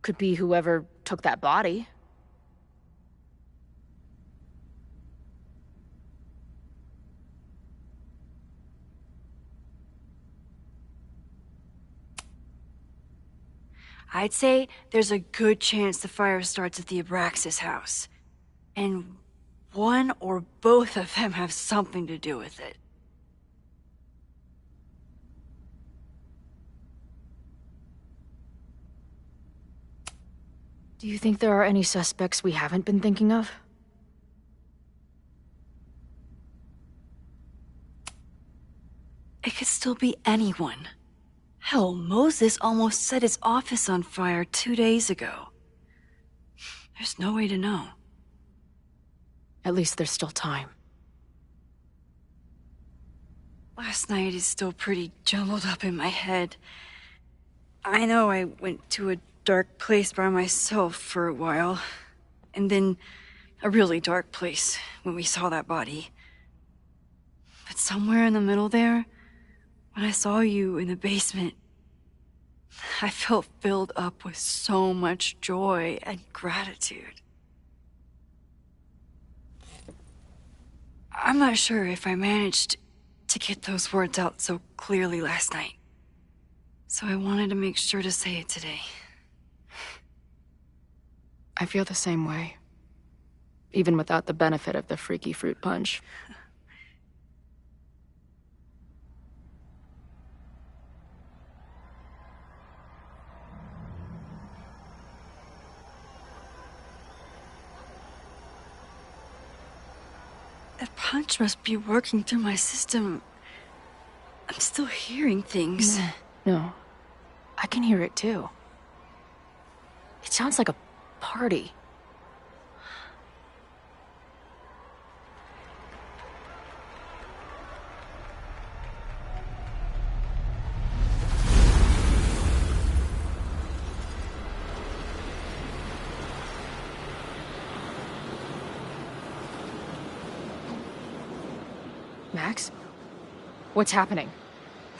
Could be whoever took that body. I'd say there's a good chance the fire starts at the Abraxas house. And one or both of them have something to do with it. Do you think there are any suspects we haven't been thinking of? It could still be anyone. Hell, Moses almost set his office on fire 2 days ago. There's no way to know. At least there's still time. Last night is still pretty jumbled up in my head. I know I went to a dark place by myself for a while, and then a really dark place when we saw that body. But somewhere in the middle there, when I saw you in the basement, I felt filled up with so much joy and gratitude. I'm not sure if I managed to get those words out so clearly last night, so I wanted to make sure to say it today. I feel the same way, even without the benefit of the freaky fruit punch. That punch must be working through my system. I'm still hearing things. No, I can hear it too. It sounds like a party. Max? What's happening?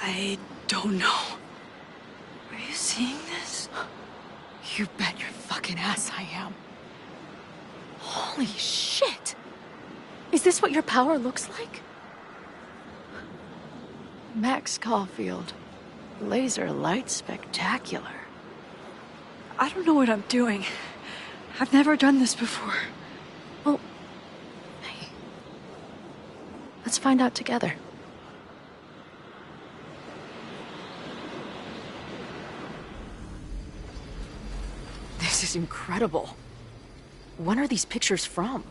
I don't know. Are you seeing this? You bet your fucking ass I am. Holy shit! Is this what your power looks like? Max Caulfield. Laser light spectacular. I don't know what I'm doing. I've never done this before. Well, hey. Let's find out together. This is incredible. When are these pictures from?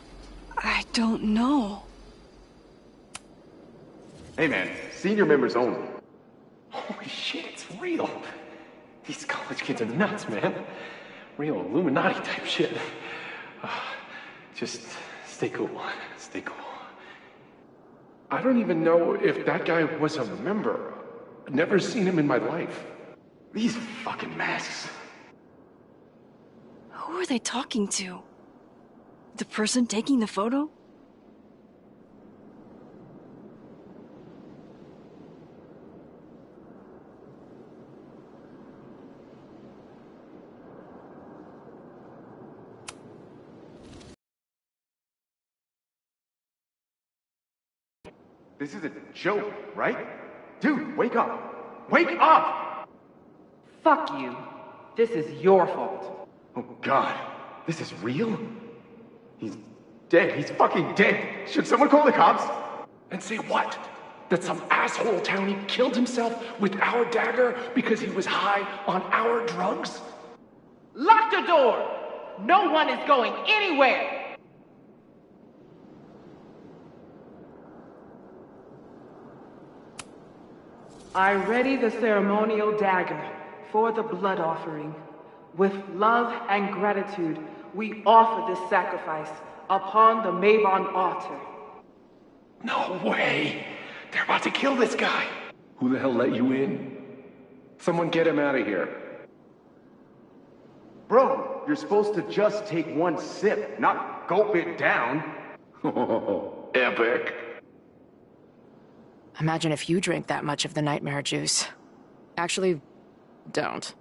I don't know. Hey man, senior members only. Holy shit, it's real. These college kids are nuts, man. Real Illuminati type shit. Just stay cool. Stay cool. I don't even know if that guy was a member. Never seen him in my life. These fucking masks. Who are they talking to? The person taking the photo? This is a joke, right? Dude, wake up! Wake up! Fuck you. This is your fault. Oh god, this is real? He's dead. He's fucking dead. Should someone call the cops? And say what? That some asshole townie killed himself with our dagger because he was high on our drugs? Lock the door! No one is going anywhere! I ready the ceremonial dagger for the blood offering. With love and gratitude, we offer this sacrifice upon the Mabon altar. No way! They're about to kill this guy! Who the hell let you in? Someone get him out of here. Bro, you're supposed to just take one sip, not gulp it down. Oh, epic. Imagine if you drank that much of the nightmare juice. Actually, don't.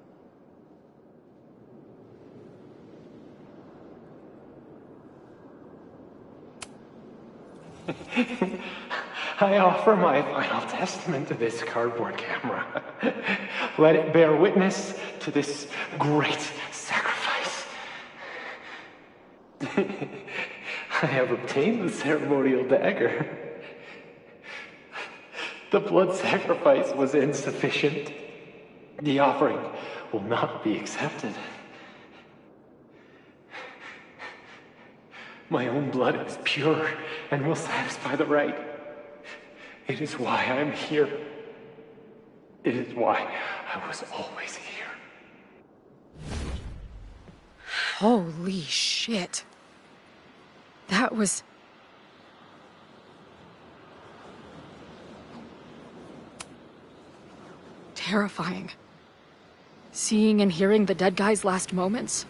I offer my final testament to this cardboard camera. Let it bear witness to this great sacrifice. I have obtained the ceremonial dagger. The blood sacrifice was insufficient. The offering will not be accepted. My own blood is pure and will satisfy the rite. It is why I'm here. It is why I was always here. Holy shit. That was... terrifying. Seeing and hearing the dead guy's last moments.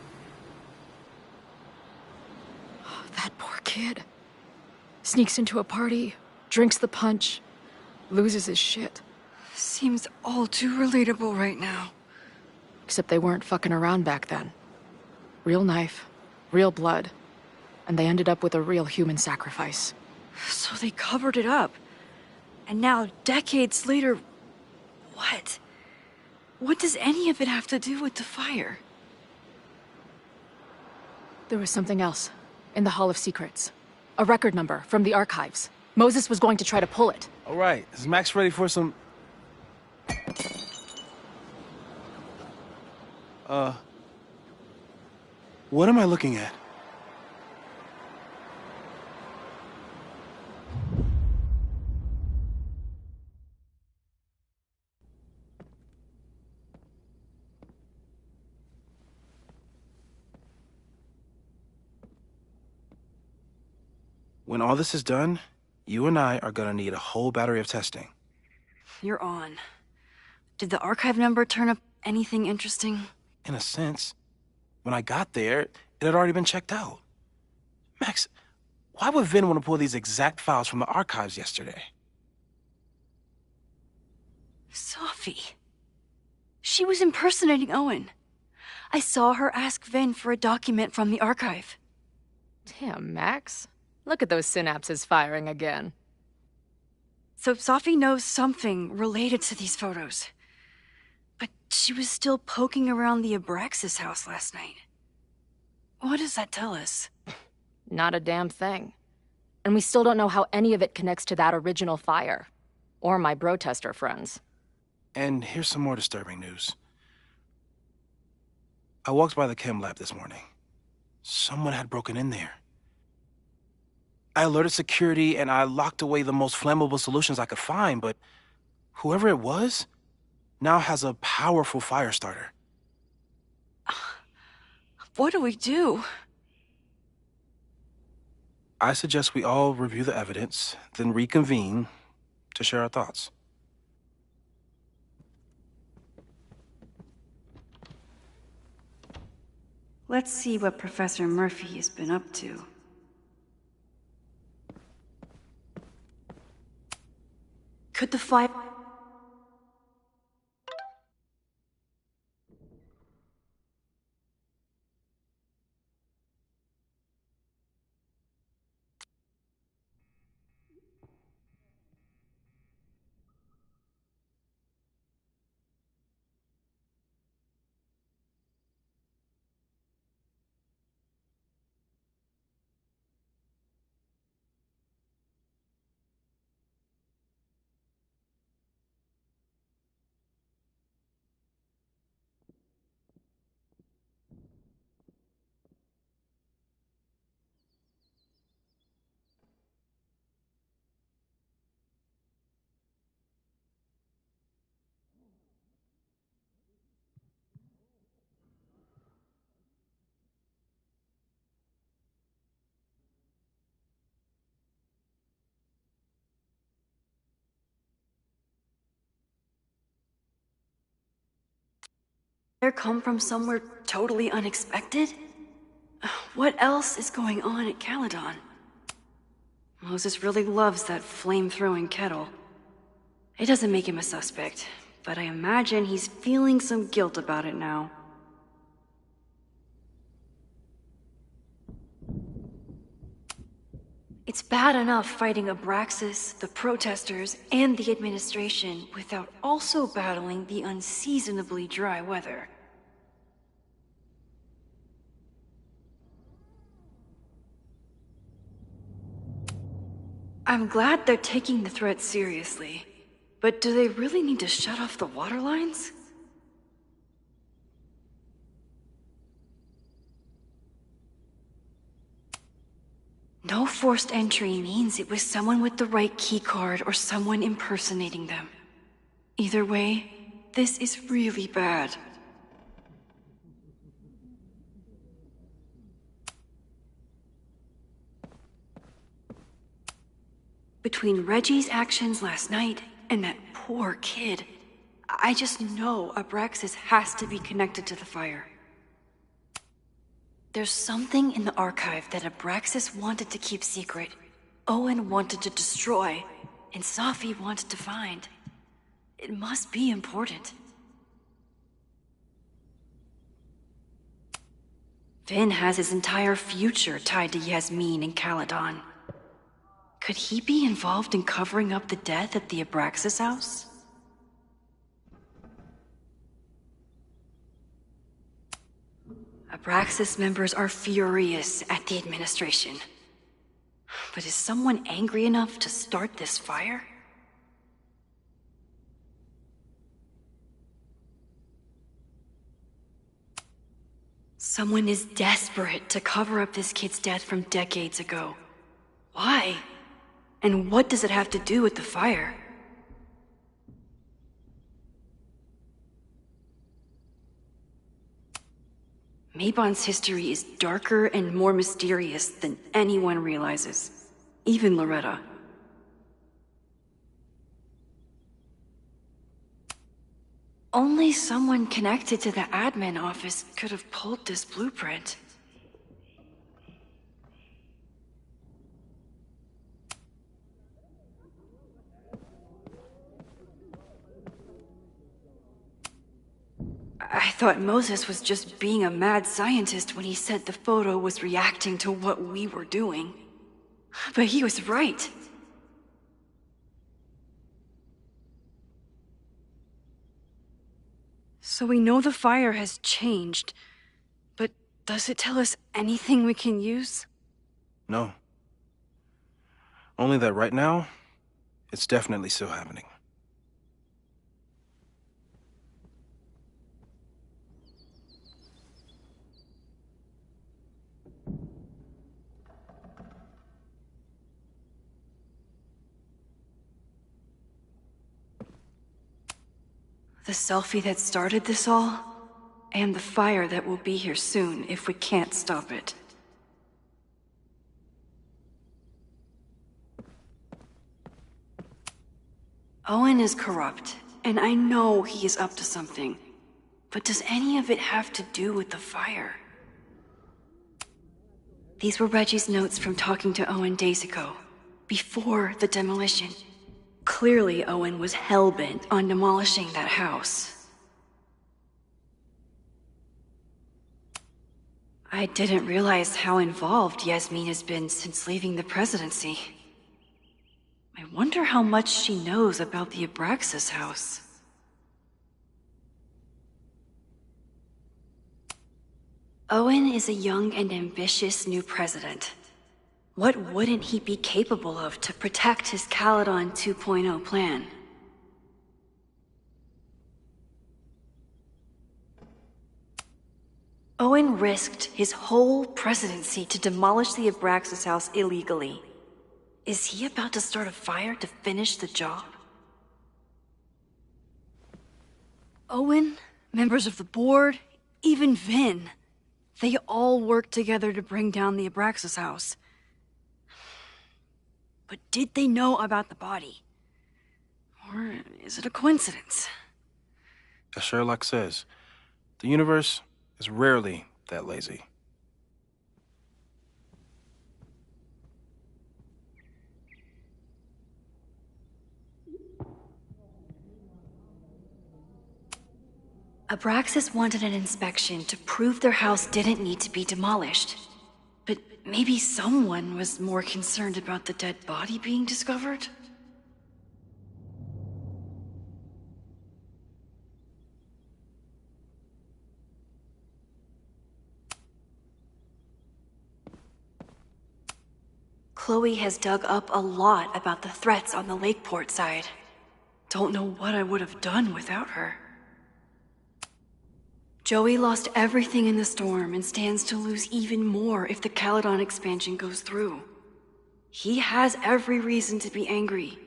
Oh, that poor kid. Sneaks into a party, drinks the punch, loses his shit. Seems all too relatable right now. Except they weren't fucking around back then. Real knife, real blood, and they ended up with a real human sacrifice. So they covered it up. And now, decades later, what? What does any of it have to do with the fire? There was something else in the Hall of Secrets. A record number from the archives. Moses was going to try to pull it. All right, is Max ready for some... What am I looking at? When all this is done, you and I are gonna need a whole battery of testing. You're on. Did the archive number turn up anything interesting? In a sense. When I got there, it had already been checked out. Max, why would Vin want to pull these exact files from the archives yesterday? Sophie. She was impersonating Owen. I saw her ask Vin for a document from the archive. Damn, Max. Look at those synapses firing again. So Sophie knows something related to these photos. But she was still poking around the Abraxas house last night. What does that tell us? Not a damn thing. And we still don't know how any of it connects to that original fire. Or my bro-tester friends. And here's some more disturbing news. I walked by the chem lab this morning. Someone had broken in there. I alerted security and I locked away the most flammable solutions I could find, but whoever it was now has a powerful fire starter. What do we do? I suggest we all review the evidence, then reconvene to share our thoughts. Let's see what Professor Murphy has been up to. Could the fire... come from somewhere totally unexpected? What else is going on at Caledon? Moses really loves that flame-throwing kettle. It doesn't make him a suspect, but I imagine he's feeling some guilt about it now. It's bad enough fighting Abraxas, the protesters, and the administration without also battling the unseasonably dry weather. I'm glad they're taking the threat seriously, but do they really need to shut off the water lines? No forced entry means it was someone with the right keycard or someone impersonating them. Either way, This is really bad. Between Reggie's actions last night and that poor kid, I just know Abraxas has to be connected to the fire. There's something in the archive that Abraxas wanted to keep secret, Owen wanted to destroy, and Safi wanted to find. It must be important. Vin has his entire future tied to Yasmin and Caledon. Could he be involved in covering up the death at the Abraxas house? Abraxas members are furious at the administration. But is someone angry enough to start this fire? Someone is desperate to cover up this kid's death from decades ago. Why? And what does it have to do with the fire? Mabon's history is darker and more mysterious than anyone realizes, even Loretta. Only someone connected to the admin office could have pulled this blueprint. I thought Moses was just being a mad scientist when he said the photo was reacting to what we were doing. But he was right. So we know the fire has changed, but does it tell us anything we can use? No. Only that right now, it's definitely still happening. The selfie that started this all, and the fire that will be here soon if we can't stop it. Owen is corrupt, and I know he is up to something. But does any of it have to do with the fire? These were Reggie's notes from talking to Owen days ago, before the demolition. Clearly, Owen was hell-bent on demolishing that house. I didn't realize how involved Yasmin has been since leaving the presidency. I wonder how much she knows about the Abraxas house. Owen is a young and ambitious new president. What wouldn't he be capable of to protect his Caledon 2.0 plan? Owen risked his whole presidency to demolish the Abraxas house illegally. Is he about to start a fire to finish the job? Owen, members of the board, even Vin. They all worked together to bring down the Abraxas house. But did they know about the body? Or is it a coincidence? As Sherlock says, the universe is rarely that lazy. Abraxas wanted an inspection to prove their house didn't need to be demolished. But maybe someone was more concerned about the dead body being discovered? Chloe has dug up a lot about the threats on the Lakeport side. Don't know what I would have done without her. Joey lost everything in the storm and stands to lose even more if the Caledon expansion goes through. He has every reason to be angry.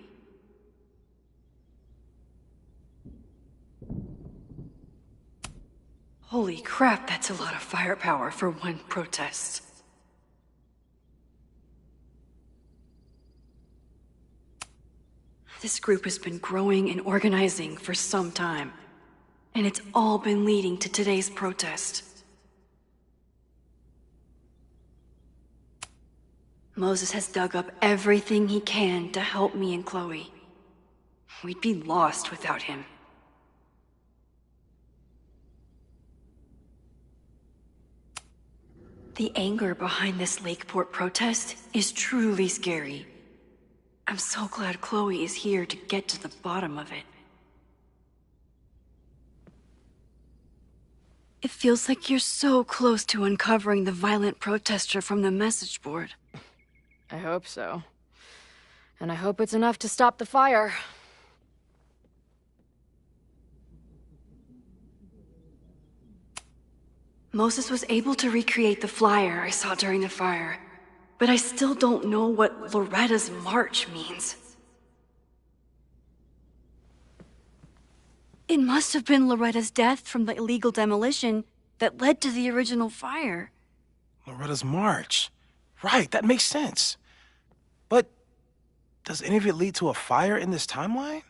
Holy crap, that's a lot of firepower for one protest. This group has been growing and organizing for some time, and it's all been leading to today's protest. Moses has dug up everything he can to help me and Chloe. We'd be lost without him. The anger behind this Lakeport protest is truly scary. I'm so glad Chloe is here to get to the bottom of it. It feels like you're so close to uncovering the violent protester from the message board. I hope so. And I hope it's enough to stop the fire. Moses was able to recreate the flyer I saw during the fire, but I still don't know what Loretta's march means. It must have been Loretta's death from the illegal demolition that led to the original fire. Loretta's march. Right, that makes sense. But does any of it lead to a fire in this timeline?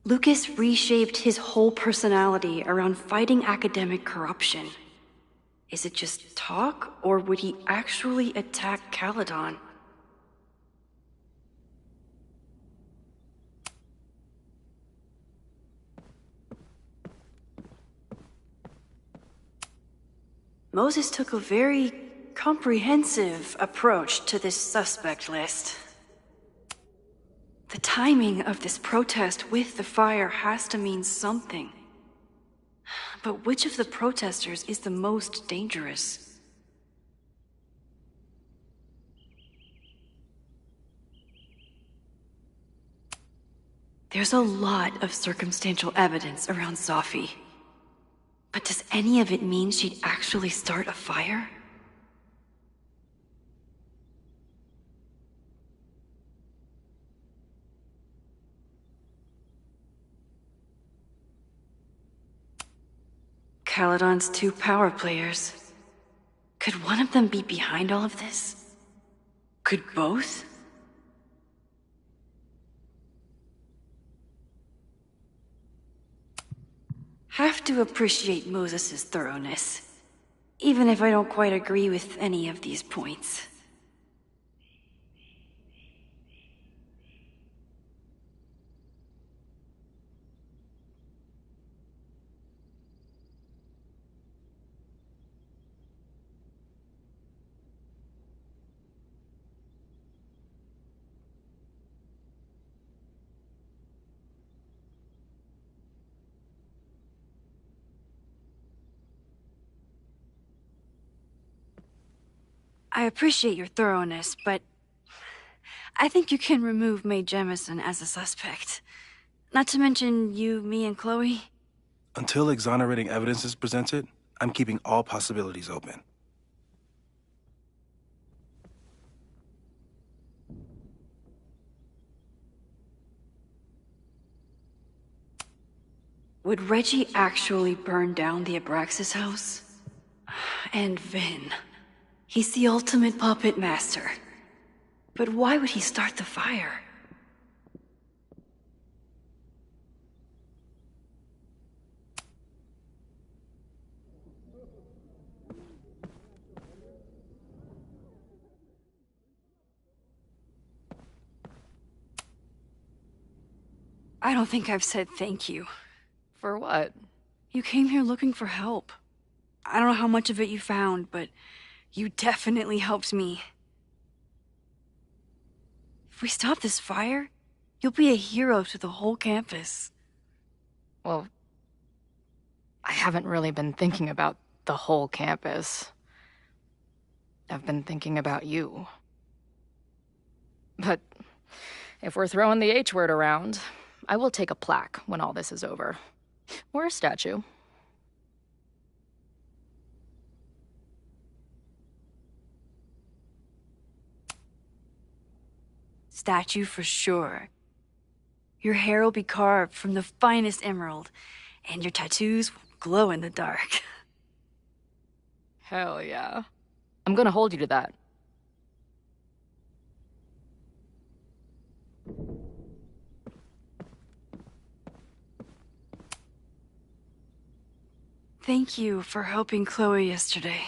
Lucas reshaped his whole personality around fighting academic corruption. Is it just talk, or would he actually attack Caledon? Moses took a very comprehensive approach to this suspect list. The timing of this protest with the fire has to mean something. But which of the protesters is the most dangerous? There's a lot of circumstantial evidence around Safi. But does any of it mean she'd actually start a fire? Caledon's two power players. Could one of them be behind all of this? Could both? Have to appreciate Moses' thoroughness, even if I don't quite agree with any of these points. I appreciate your thoroughness, but I think you can remove Mae Jemison as a suspect. Not to mention you, me, and Chloe. Until exonerating evidence is presented, I'm keeping all possibilities open. Would Reggie actually burn down the Abraxas house? And Vin. He's the ultimate puppet master. But why would he start the fire? I don't think I've said thank you. For what? You came here looking for help. I don't know how much of it you found, but you definitely helped me. If we stop this fire, you'll be a hero to the whole campus. Well, I haven't really been thinking about the whole campus. I've been thinking about you. But if we're throwing the H word around, I will take a plaque when all this is over. Or a statue. Statue for sure. Your hair will be carved from the finest emerald, and your tattoos will glow in the dark. Hell yeah. I'm gonna hold you to that. Thank you for helping Chloe yesterday.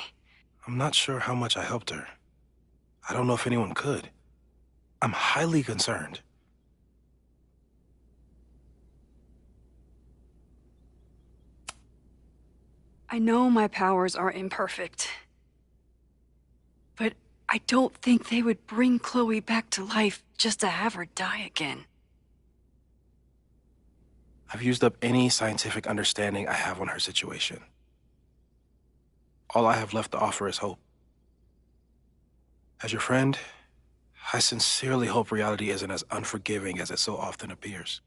I'm not sure how much I helped her. I don't know if anyone could. I'm highly concerned. I know my powers are imperfect, but I don't think they would bring Chloe back to life just to have her die again. I've used up any scientific understanding I have on her situation. All I have left to offer is hope. As your friend, I sincerely hope reality isn't as unforgiving as it so often appears.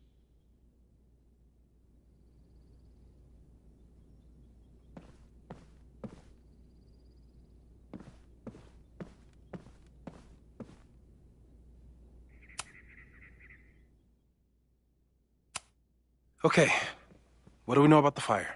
Okay, what do we know about the fire?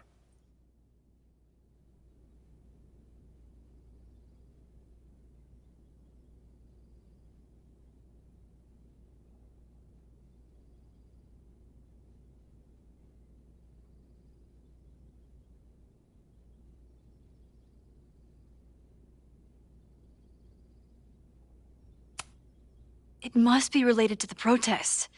It must be related to the protests.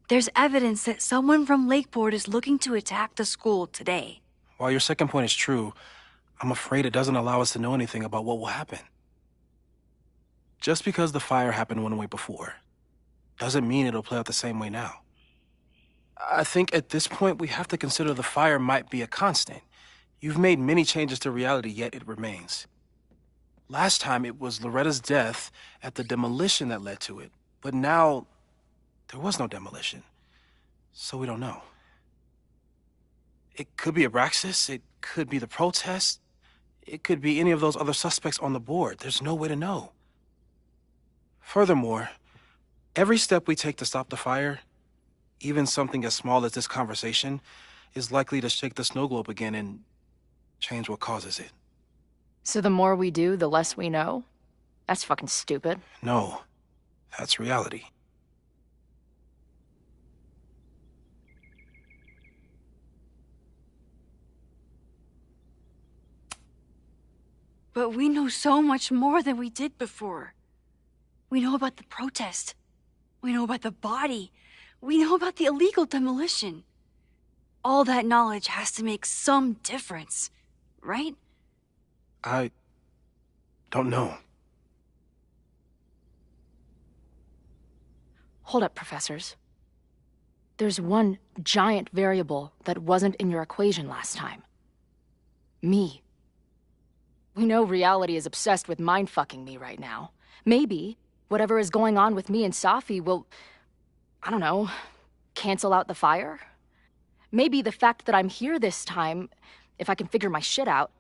There's evidence that someone from Lakeport is looking to attack the school today. While your second point is true, I'm afraid it doesn't allow us to know anything about what will happen. Just because the fire happened one way before, doesn't mean it'll play out the same way now. I think at this point we have to consider the fire might be a constant. You've made many changes to reality, yet it remains. Last time it was Loretta's death at the demolition that led to it, but now there was no demolition, so we don't know. It could be Abraxas, it could be the protest, it could be any of those other suspects on the board. There's no way to know. Furthermore, every step we take to stop the fire, even something as small as this conversation, is likely to shake the snow globe again and change what causes it. So the more we do, the less we know? That's fucking stupid. No, that's reality. But we know so much more than we did before. We know about the protest. We know about the body. We know about the illegal demolition. All that knowledge has to make some difference, right? I don't know. Hold up, professors. There's one giant variable that wasn't in your equation last time. Me. We know reality is obsessed with mind-fucking me right now. Maybe whatever is going on with me and Safi will, I don't know, cancel out the fire? Maybe the fact that I'm here this time, if I can figure my shit out,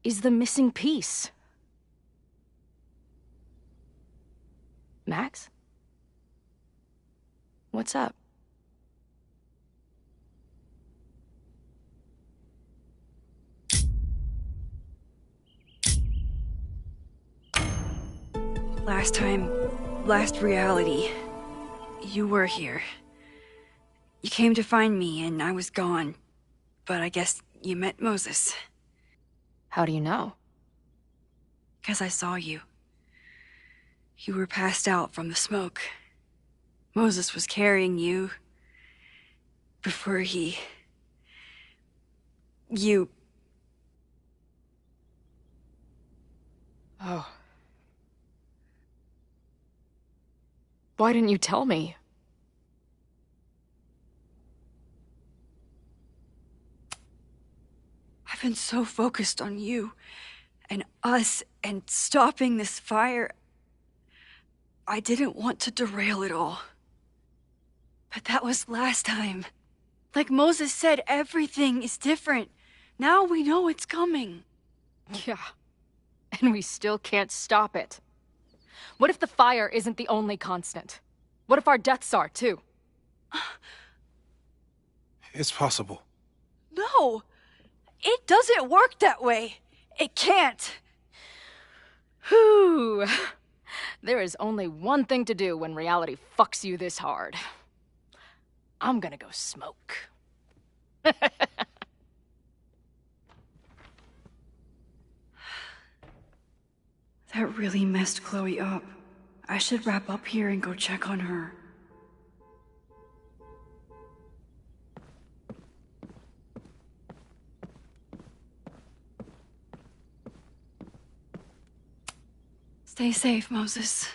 is the missing piece. Max? What's up? Last time, last reality, you were here. You came to find me and I was gone, but I guess you met Moses. How do you know? 'Cause I saw you. You were passed out from the smoke. Moses was carrying you before you... Oh. Why didn't you tell me? I've been so focused on you and us and stopping this fire. I didn't want to derail it all. But that was last time. Like Moses said, everything is different. Now we know it's coming. Yeah. And we still can't stop it. What if the fire isn't the only constant? What if our deaths are, too? It's possible. No! It doesn't work that way! It can't! Whew. There is only one thing to do when reality fucks you this hard. I'm gonna go smoke. That really messed Chloe up. I should wrap up here and go check on her. Stay safe, Moses.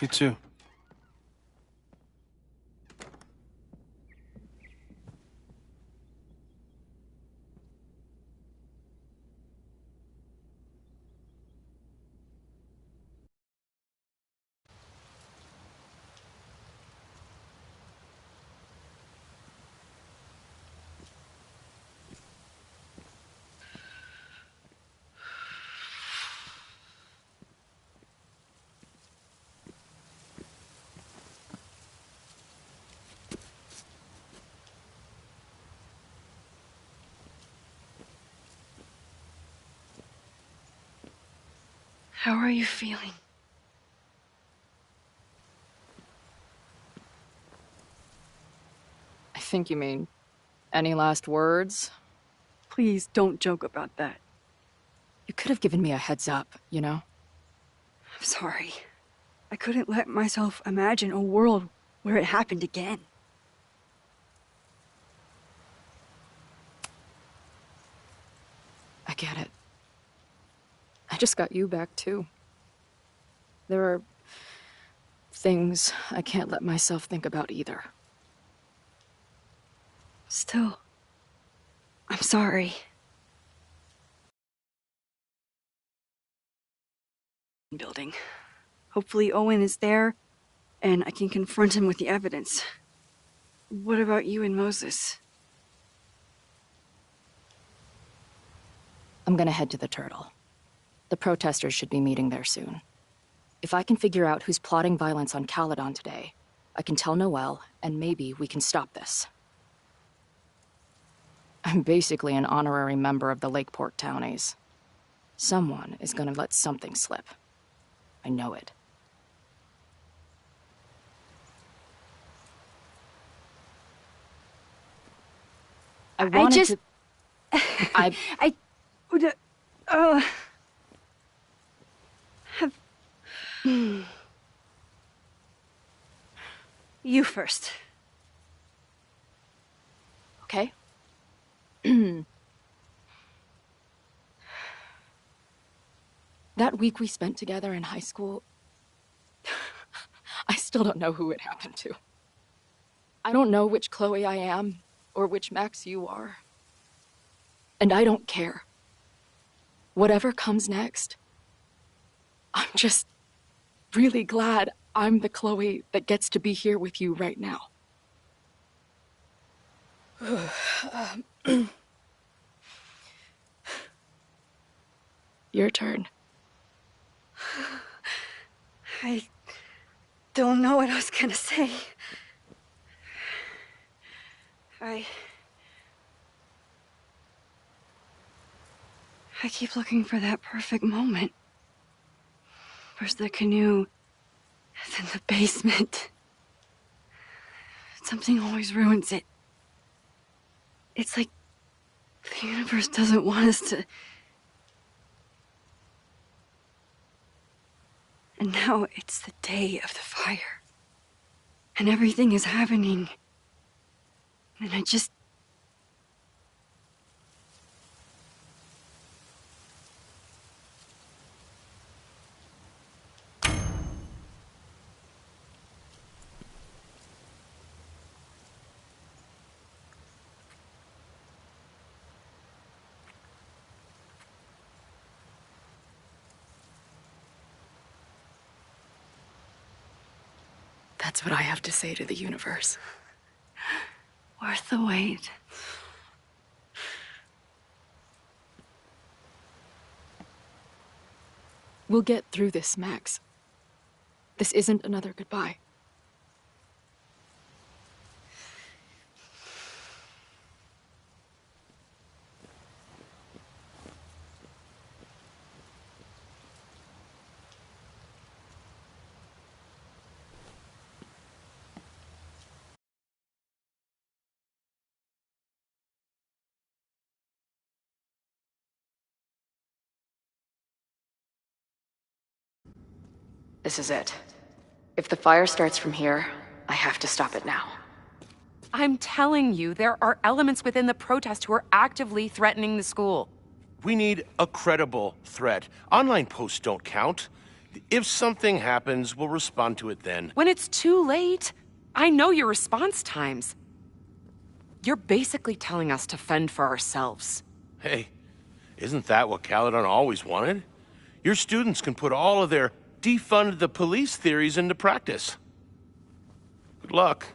You too. How are you feeling? I think you mean, any last words? Please don't joke about that. You could have given me a heads up, you know? I'm sorry. I couldn't let myself imagine a world where it happened again. I get it. I just got you back, too. There are things I can't let myself think about either. Still, I'm sorry. Building. Hopefully Owen is there, and I can confront him with the evidence. What about you and Moses? I'm gonna head to the Turtle. The protesters should be meeting there soon. If I can figure out who's plotting violence on Caledon today, I can tell Noelle, and maybe we can stop this. I'm basically an honorary member of the Lakeport Townies. Someone is gonna let something slip. I know it. I would have you first. Okay. That week we spent together in high school, I still don't know who it happened to. I don't know which Chloe I am, or which Max you are. And I don't care. Whatever comes next, I'm just really glad I'm the Chloe that gets to be here with you right now. Your turn. I don't know what I was gonna say. I keep looking for that perfect moment. First the canoe, then the basement. Something always ruins it. It's like the universe doesn't want us to... And now it's the day of the fire. And everything is happening. And I just... That's what I have to say to the universe. Worth the wait. We'll get through this, Max. This isn't another goodbye. This is it. If the fire starts from here, I have to stop it now. I'm telling you, there are elements within the protest who are actively threatening the school. We need a credible threat. Online posts don't count. If something happens, we'll respond to it then. When it's too late, I know your response times. You're basically telling us to fend for ourselves. Hey, isn't that what Caledon always wanted? Your students can put all of their defund the police theories into practice. Good luck.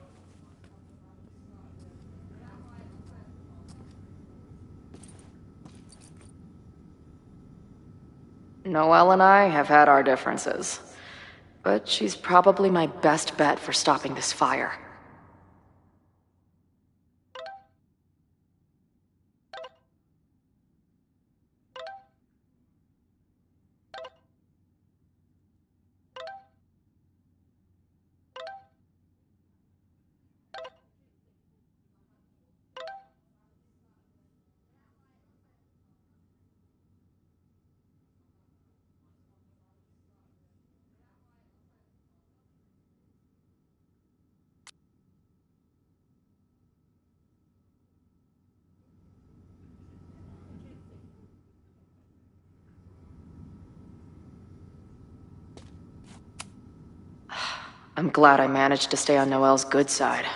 Noelle and I have had our differences, but she's probably my best bet for stopping this fire. I'm glad I managed to stay on Noelle's good side.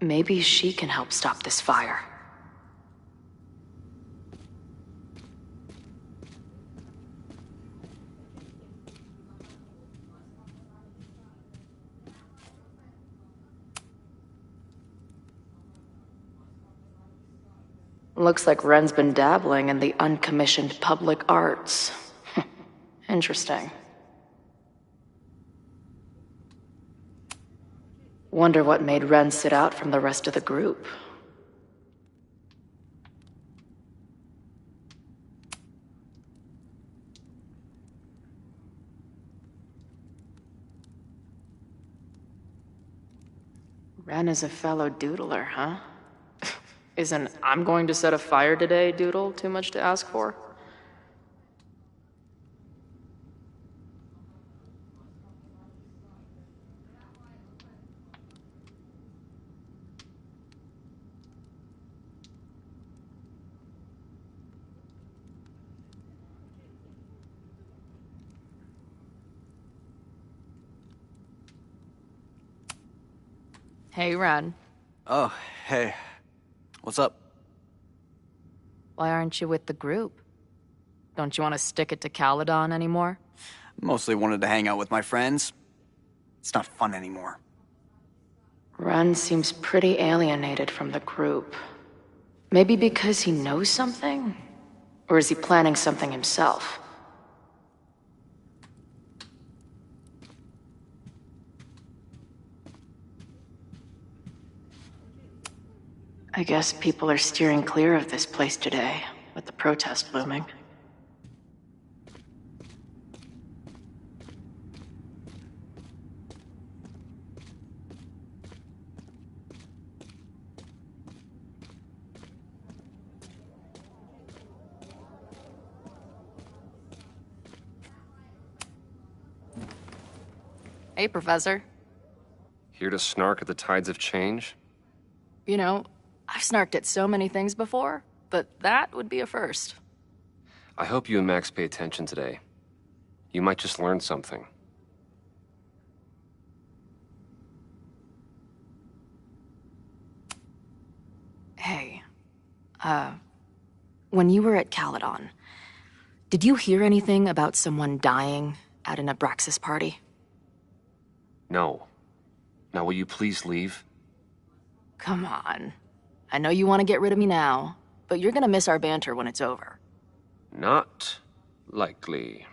Maybe she can help stop this fire. Looks like Ren's been dabbling in the uncommissioned public arts. Interesting. Wonder what made Ren sit out from the rest of the group. Ren is a fellow doodler, huh? Isn't "I'm going to set a fire today" doodle too much to ask for? Hey, Ren. Oh, hey. What's up? Why aren't you with the group? Don't you want to stick it to Caledon anymore? Mostly wanted to hang out with my friends. It's not fun anymore. Ren seems pretty alienated from the group. Maybe because he knows something? Or is he planning something himself? I guess people are steering clear of this place today, with the protest looming. Hey, Professor. Here to snark at the tides of change? You know, I've snarked at so many things before, but that would be a first. I hope you and Max pay attention today. You might just learn something. Hey, when you were at Caledon, did you hear anything about someone dying at an Abraxas party? No. Now will you please leave? Come on. I know you want to get rid of me now, but you're gonna miss our banter when it's over. Not likely.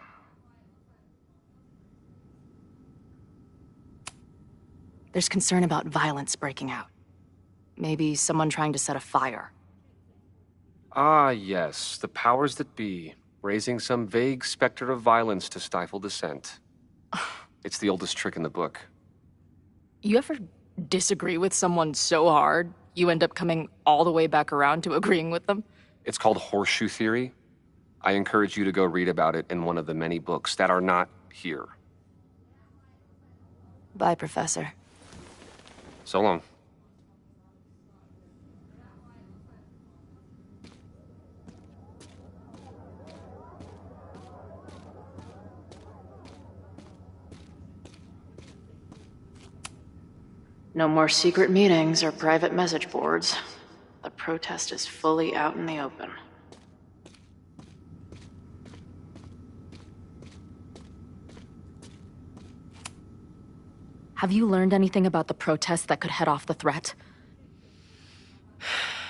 There's concern about violence breaking out. Maybe someone trying to set a fire. Ah, yes, the powers that be, raising some vague specter of violence to stifle dissent. It's the oldest trick in the book. You ever disagree with someone so hard, you end up coming all the way back around to agreeing with them? It's called horseshoe theory. I encourage you to go read about it in one of the many books that are not here. Bye, Professor. So long. No more secret meetings or private message boards. The protest is fully out in the open. Have you learned anything about the protest that could head off the threat?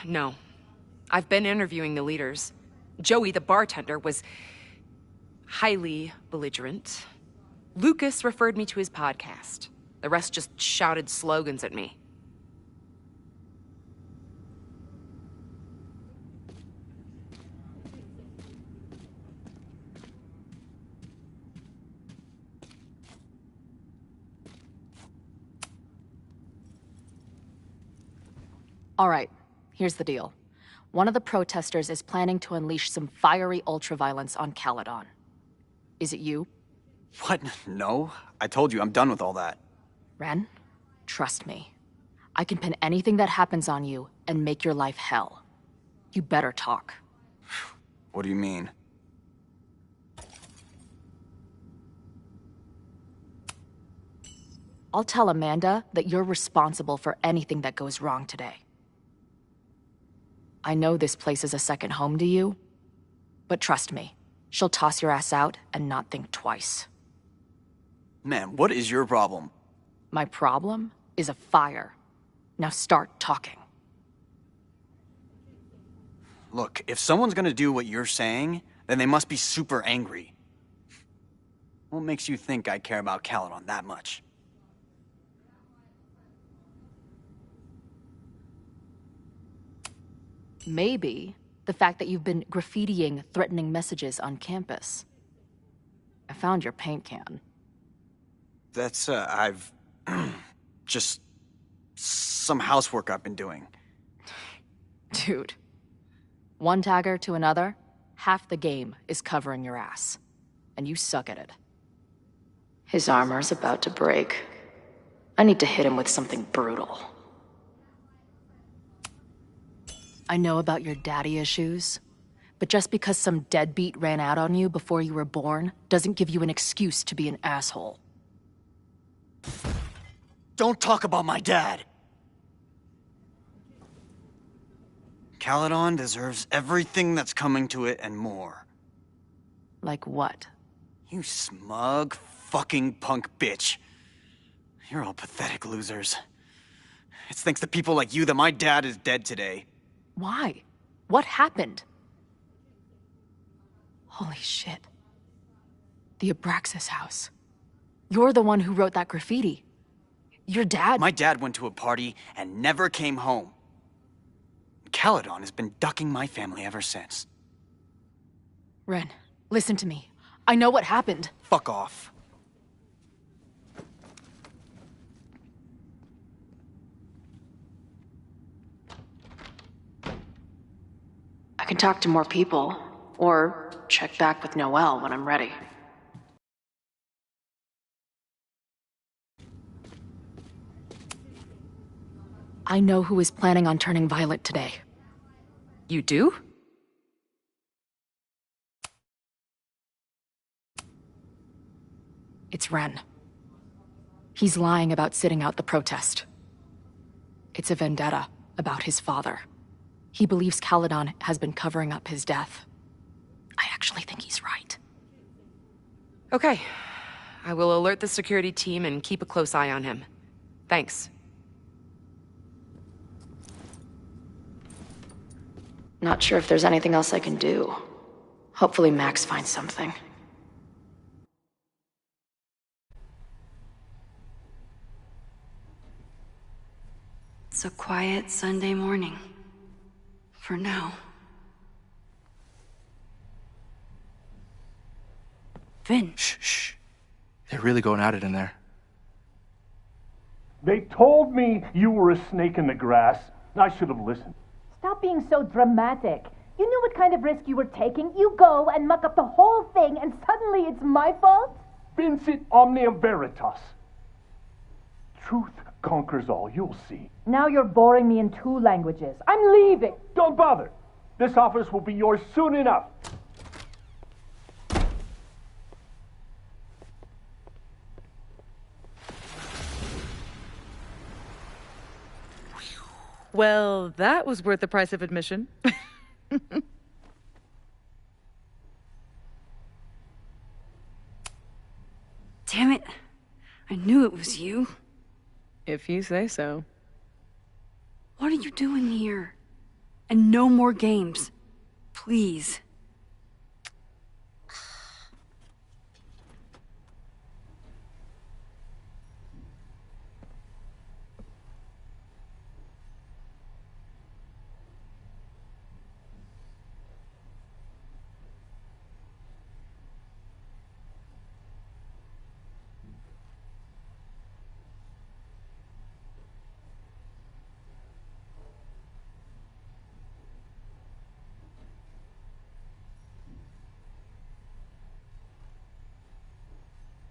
No. I've been interviewing the leaders. Joey, the bartender, was highly belligerent. Lucas referred me to his podcast. The rest just shouted slogans at me. All right, here's the deal. One of the protesters is planning to unleash some fiery ultraviolence on Caledon. Is it you? What? No. I told you, I'm done with all that. Ren, trust me. I can pin anything that happens on you and make your life hell. You better talk. What do you mean? I'll tell Amanda that you're responsible for anything that goes wrong today. I know this place is a second home to you, but trust me, she'll toss your ass out and not think twice. Man, what is your problem? My problem is a fire. Now start talking. Look, if someone's gonna do what you're saying, then they must be super angry. What makes you think I care about Caledon that much? Maybe the fact that you've been graffitiing threatening messages on campus. I found your paint can. That's, I've... just... some housework I've been doing. Dude. One tagger to another, half the game is covering your ass. And you suck at it. His armor's about to break. I need to hit him with something brutal. I know about your daddy issues, but just because some deadbeat ran out on you before you were born doesn't give you an excuse to be an asshole. Don't talk about my dad! Caledon deserves everything that's coming to it and more. Like what? You smug, fucking punk bitch. You're all pathetic losers. It's thanks to people like you that my dad is dead today. Why? What happened? Holy shit. The Abraxas house. You're the one who wrote that graffiti. Your dad— My dad went to a party and never came home. Caledon has been ducking my family ever since. Ren, listen to me. I know what happened. Fuck off. I can talk to more people, or check back with Noelle when I'm ready. I know who is planning on turning violent today. You do? It's Ren. He's lying about sitting out the protest. It's a vendetta about his father. He believes Caledon has been covering up his death. I actually think he's right. Okay. I will alert the security team and keep a close eye on him. Thanks. Not sure if there's anything else I can do. Hopefully Max finds something. It's a quiet Sunday morning. For now. Vin. Shh. They're really going at it in there. They told me you were a snake in the grass. I should have listened. Stop being so dramatic. You knew what kind of risk you were taking. You go and muck up the whole thing, and suddenly it's my fault? Vincit omnia veritas. truth conquers all, you'll see. Now you're boring me in 2 languages. I'm leaving. Don't bother. This office will be yours soon enough. Well, that was worth the price of admission. Damn it. I knew it was you. If you say so. What are you doing here? And no more games. Please.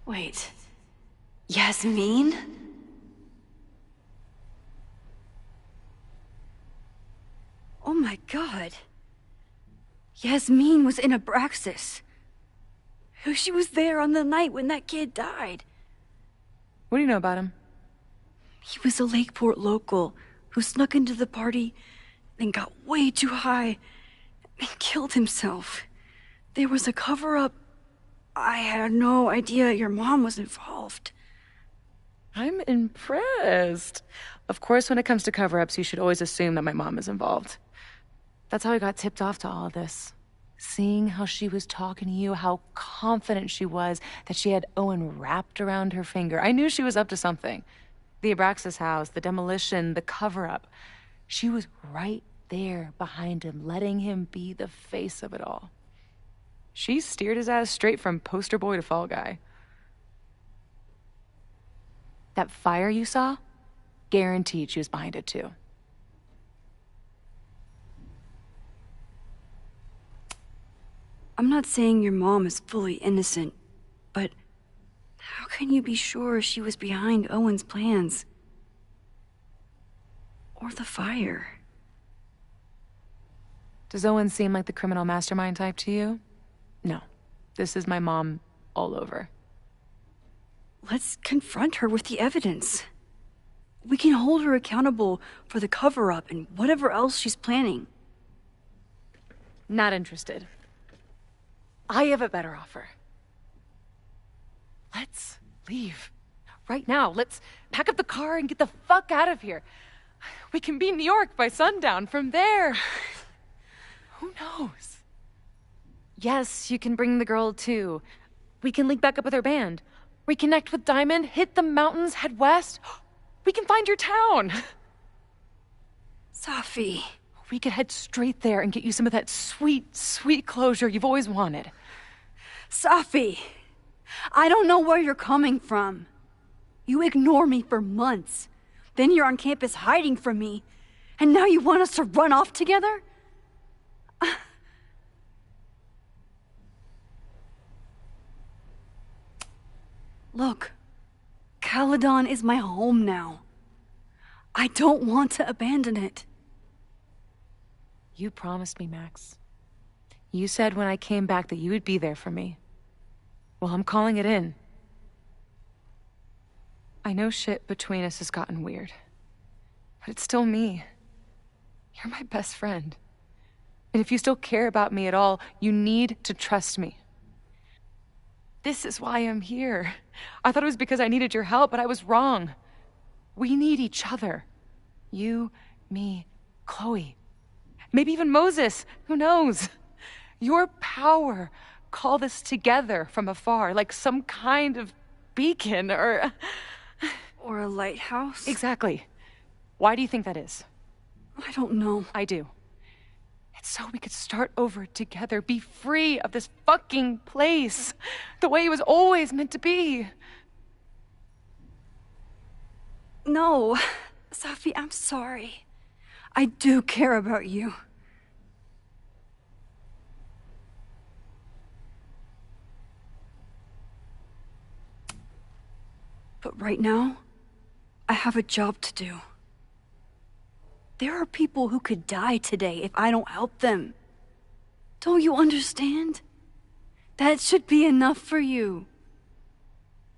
Wait. Yasmin? Oh my god. Yasmin was in Abraxas. She was there on the night when that kid died. What do you know about him? He was a Lakeport local who snuck into the party, then got way too high and killed himself. There was a cover-up. I had no idea your mom was involved. I'm impressed. Of course, when it comes to cover-ups, you should always assume that my mom is involved. That's how I got tipped off to all of this. Seeing how she was talking to you, how confident she was that she had Owen wrapped around her finger. I knew she was up to something. The Abraxas house, the demolition, the cover-up. She was right there behind him, letting him be the face of it all. She steered his ass straight from poster boy to fall guy. That fire you saw? Guaranteed she was behind it too. I'm not saying your mom is fully innocent, but how can you be sure she was behind Owen's plans? Or the fire? Does Owen seem like the criminal mastermind type to you? No. This is my mom all over. Let's confront her with the evidence. We can hold her accountable for the cover-up and whatever else she's planning. Not interested. I have a better offer. Let's leave. Right now. Let's pack up the car and get the fuck out of here. We can be in New York by sundown. From there, who knows? Yes, you can bring the girl too. We can link back up with our band. Reconnect with Diamond, hit the mountains, head west. We can find your town. Safi. We could head straight there and get you some of that sweet, sweet closure you've always wanted. Safi, I don't know where you're coming from. You ignore me for months. Then you're on campus hiding from me. And now you want us to run off together? Look, Caledon is my home now. I don't want to abandon it. You promised me, Max. You said when I came back that you would be there for me. Well, I'm calling it in. I know shit between us has gotten weird. But it's still me. You're my best friend. And if you still care about me at all, you need to trust me. This is why I'm here. I thought it was because I needed your help, but I was wrong. We need each other. You, me, Chloe. Maybe even Moses. Who knows? Your power called us together from afar, like some kind of beacon or... Or a lighthouse? Exactly. Why do you think that is? I don't know. I do. It's so we could start over together, be free of this fucking place, the way it was always meant to be. No, Safi, I'm sorry. I do care about you. But right now, I have a job to do. There are people who could die today if I don't help them. Don't you understand? That should be enough for you.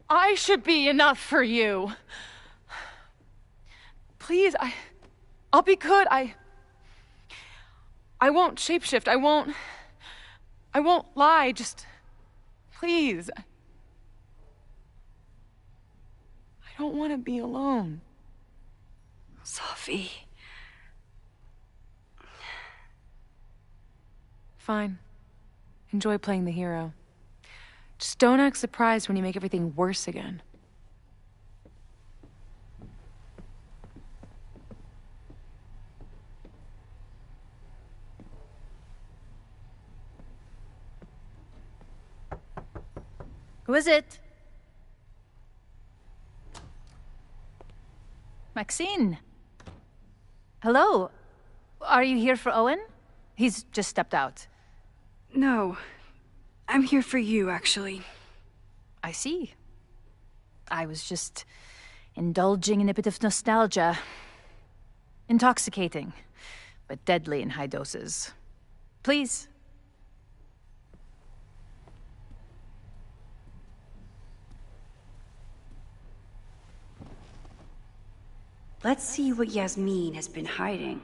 I should be enough for you. Please, I'll be good. I won't shapeshift. I won't lie. Just, please. I don't want to be alone. Sophie. Fine. Enjoy playing the hero. Just don't act surprised when you make everything worse again. Who is it? Maxine. Hello. Are you here for Owen? He's just stepped out. No. I'm here for you, actually. I see. I was just indulging in a bit of nostalgia. Intoxicating, but deadly in high doses. Please. Let's see what Yasmin has been hiding.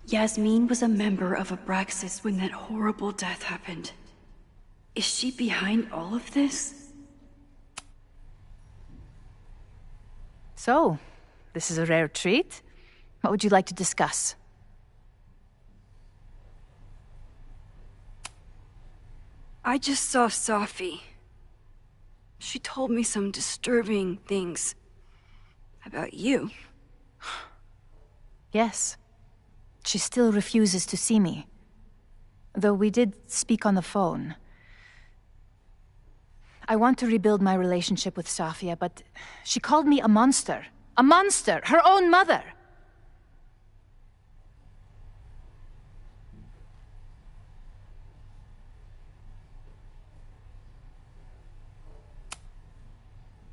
Yasmin was a member of Abraxas when that horrible death happened. Is she behind all of this? So, this is a rare treat. What would you like to discuss? I just saw Safi. She told me some disturbing things about you. Yes. She still refuses to see me. Though we did speak on the phone. I want to rebuild my relationship with Safia, but she called me a monster. A monster! Her own mother!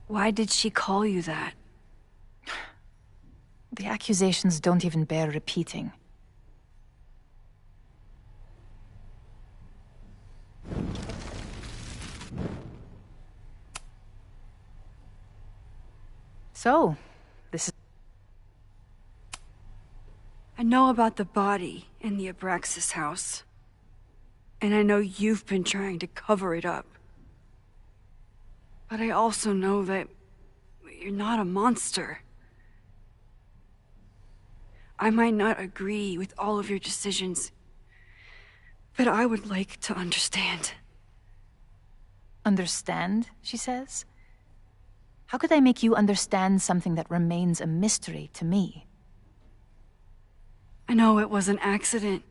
Why did she call you that? The accusations don't even bear repeating. So, this is... I know about the body in the Abraxas house. And I know you've been trying to cover it up. But I also know that you're not a monster. I might not agree with all of your decisions, but I would like to understand. Understand, she says? How could I make you understand something that remains a mystery to me? I know it was an accident,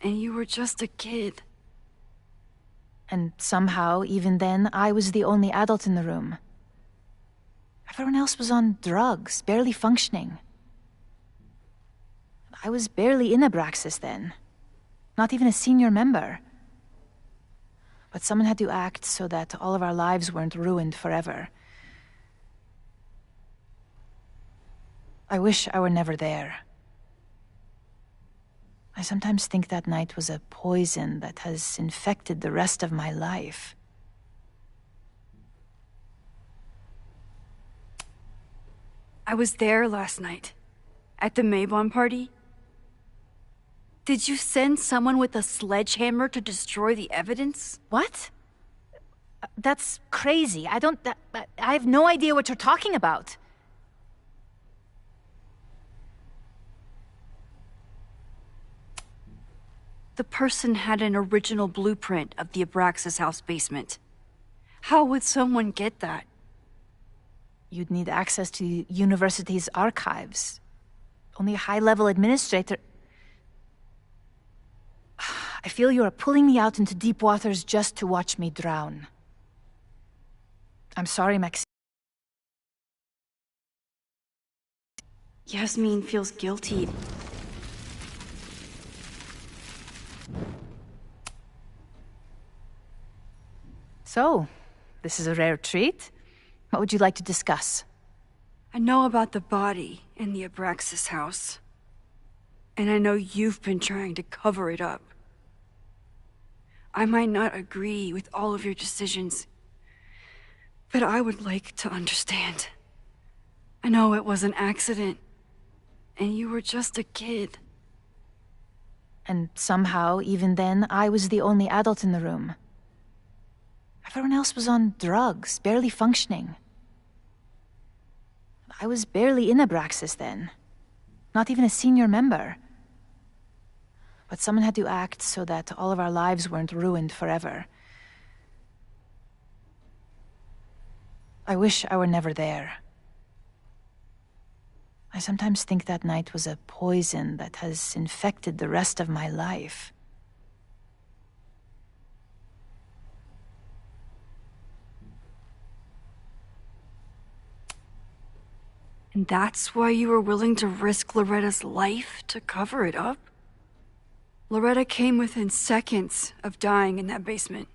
and you were just a kid. And somehow, even then, I was the only adult in the room. Everyone else was on drugs, barely functioning. I was barely in Abraxas then. Not even a senior member. But someone had to act so that all of our lives weren't ruined forever. I wish I were never there. sometimes think that night was a poison that has infected the rest of my life. I was there last night, at the Maybon party. Did you send someone with a sledgehammer to destroy the evidence? What? That's crazy. I have no idea what you're talking about. The person had an original blueprint of the Abraxas house basement. How would someone get that? You'd need access to the university's archives. Only a high-level administrator... I feel you are pulling me out into deep waters just to watch me drown. I'm sorry, Maxine. Yasmin feels guilty. So, this is a rare treat. What would you like to discuss? I know about the body in the Abraxas house. And I know you've been trying to cover it up. I might not agree with all of your decisions, but I would like to understand. I know it was an accident, and you were just a kid. And somehow, even then, I was the only adult in the room. Everyone else was on drugs, barely functioning. I was barely in Abraxas then. Not even a senior member. But someone had to act so that all of our lives weren't ruined forever. I wish I were never there. I sometimes think that night was a poison that has infected the rest of my life. And that's why you were willing to risk Loretta's life to cover it up? Loretta came within seconds of dying in that basement.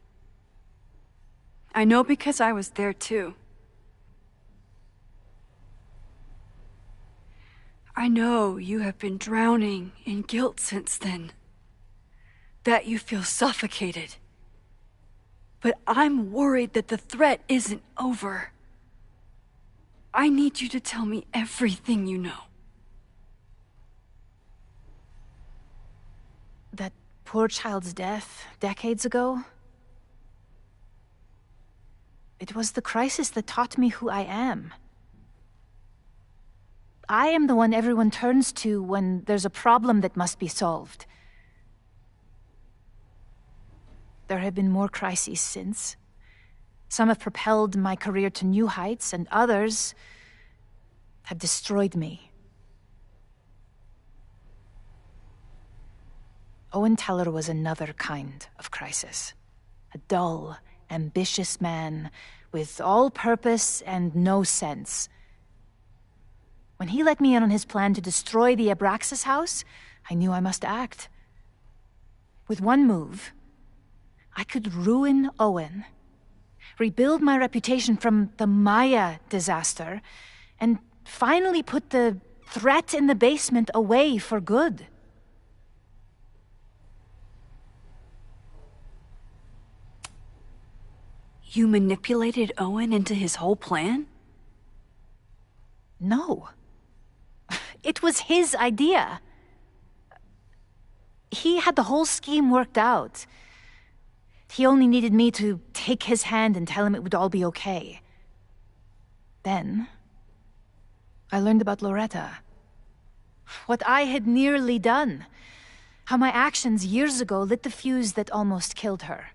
I know because I was there too. I know you have been drowning in guilt since then. That you feel suffocated. But I'm worried that the threat isn't over. I need you to tell me everything you know. That poor child's death, decades ago? It was the crisis that taught me who I am. I am the one everyone turns to when there's a problem that must be solved. There have been more crises since. Some have propelled my career to new heights, and others have destroyed me. Owen Teller was another kind of crisis. A dull, ambitious man with all purpose and no sense. When he let me in on his plan to destroy the Abraxas house, I knew I must act. With one move, I could ruin Owen, rebuild my reputation from the Maya disaster, and finally put the threat in the basement away for good. You manipulated Owen into his whole plan? No. It was his idea. He had the whole scheme worked out. He only needed me to take his hand and tell him it would all be okay. Then, I learned about Loretta. What I had nearly done. How my actions years ago lit the fuse that almost killed her.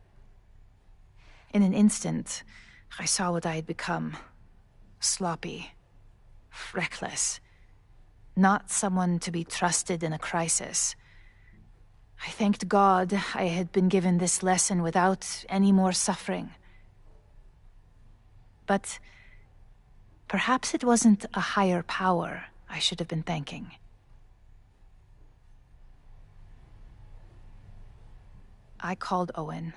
In an instant, I saw what I had become. Sloppy. Reckless. Not someone to be trusted in a crisis. I thanked God I had been given this lesson without any more suffering. But perhaps it wasn't a higher power I should have been thanking. I called Owen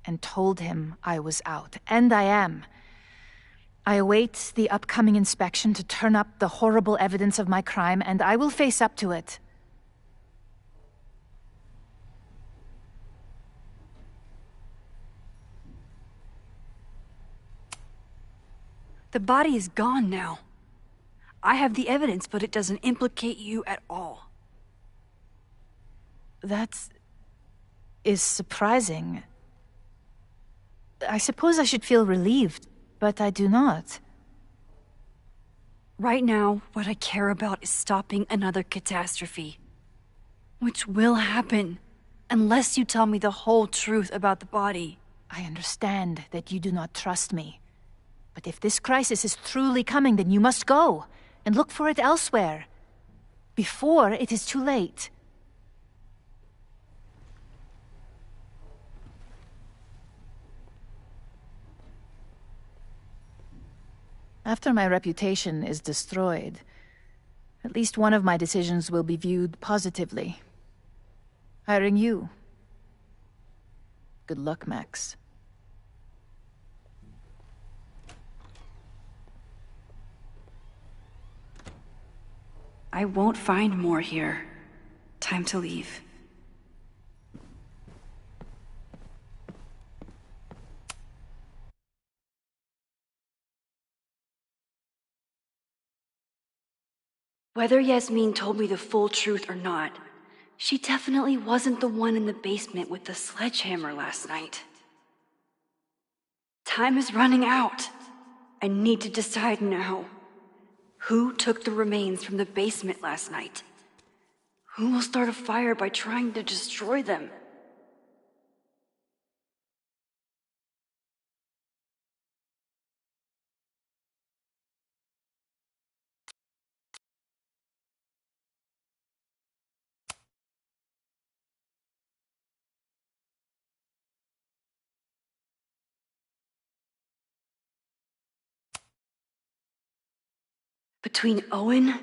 and told him I was out, and I am. I await the upcoming inspection to turn up the horrible evidence of my crime, and I will face up to it. The body is gone now. I have the evidence, but it doesn't implicate you at all. That is surprising. I suppose I should feel relieved, but I do not. Right now, what I care about is stopping another catastrophe. Which will happen, unless you tell me the whole truth about the body. I understand that you do not trust me. But if this crisis is truly coming, then you must go, and look for it elsewhere. Before it is too late. After my reputation is destroyed, at least one of my decisions will be viewed positively. Hiring you. Good luck, Max. I won't find more here. Time to leave. Whether Yasmin told me the full truth or not, she definitely wasn't the one in the basement with the sledgehammer last night. Time is running out. I need to decide now. Who took the remains from the basement last night? Who will start a fire by trying to destroy them? Between Owen,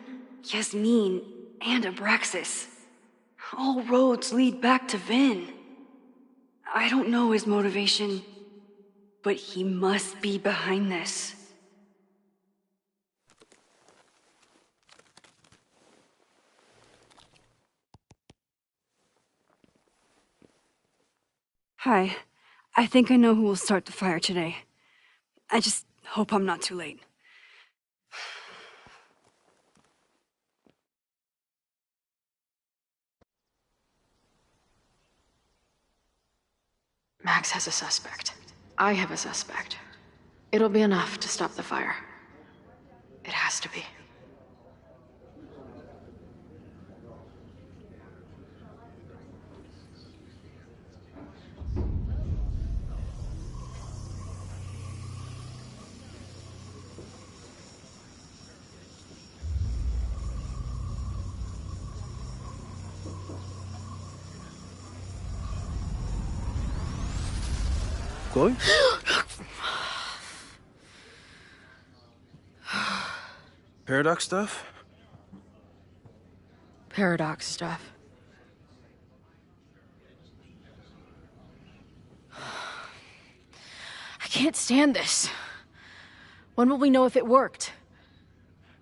Yasmin, and Abraxas, all roads lead back to Vin. I don't know his motivation, but he must be behind this. Hi. I think I know who will start the fire today. I just hope I'm not too late. Max has a suspect. I have a suspect. It'll be enough to stop the fire. It has to be. Chloe? Paradox stuff? Paradox stuff. I can't stand this. When will we know if it worked?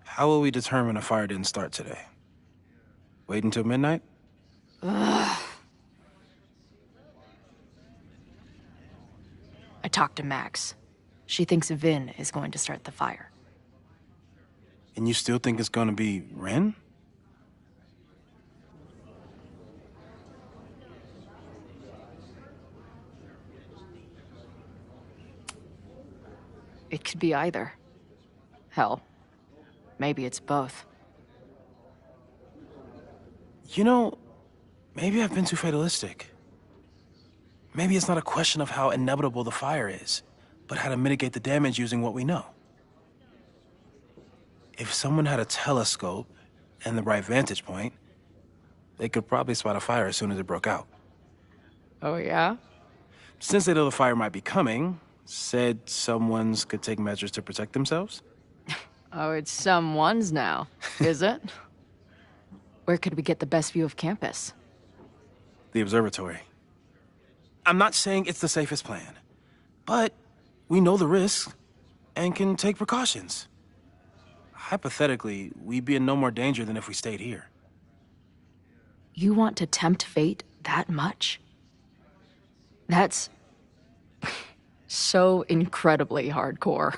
How will we determine a fire didn't start today? Wait until midnight? Ugh. I talked to Max. She thinks Vin is going to start the fire. And you still think it's gonna be Ren? It could be either. Hell, maybe it's both. You know, maybe I've been too fatalistic. Maybe it's not a question of how inevitable the fire is, but how to mitigate the damage using what we know. If someone had a telescope and the right vantage point, they could probably spot a fire as soon as it broke out. Oh, yeah? Since they know the fire might be coming, said someone's could take measures to protect themselves? Oh, it's someone's now, is it? Where could we get the best view of campus? The observatory. I'm not saying it's the safest plan, but we know the risks and can take precautions. Hypothetically, we'd be in no more danger than if we stayed here. You want to tempt fate that much? That's so incredibly hardcore.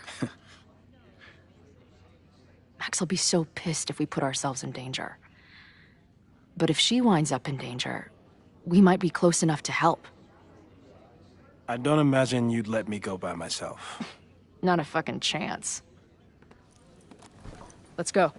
Max will be so pissed if we put ourselves in danger. But if she winds up in danger, we might be close enough to help. I don't imagine you'd let me go by myself. Not a fucking chance. Let's go.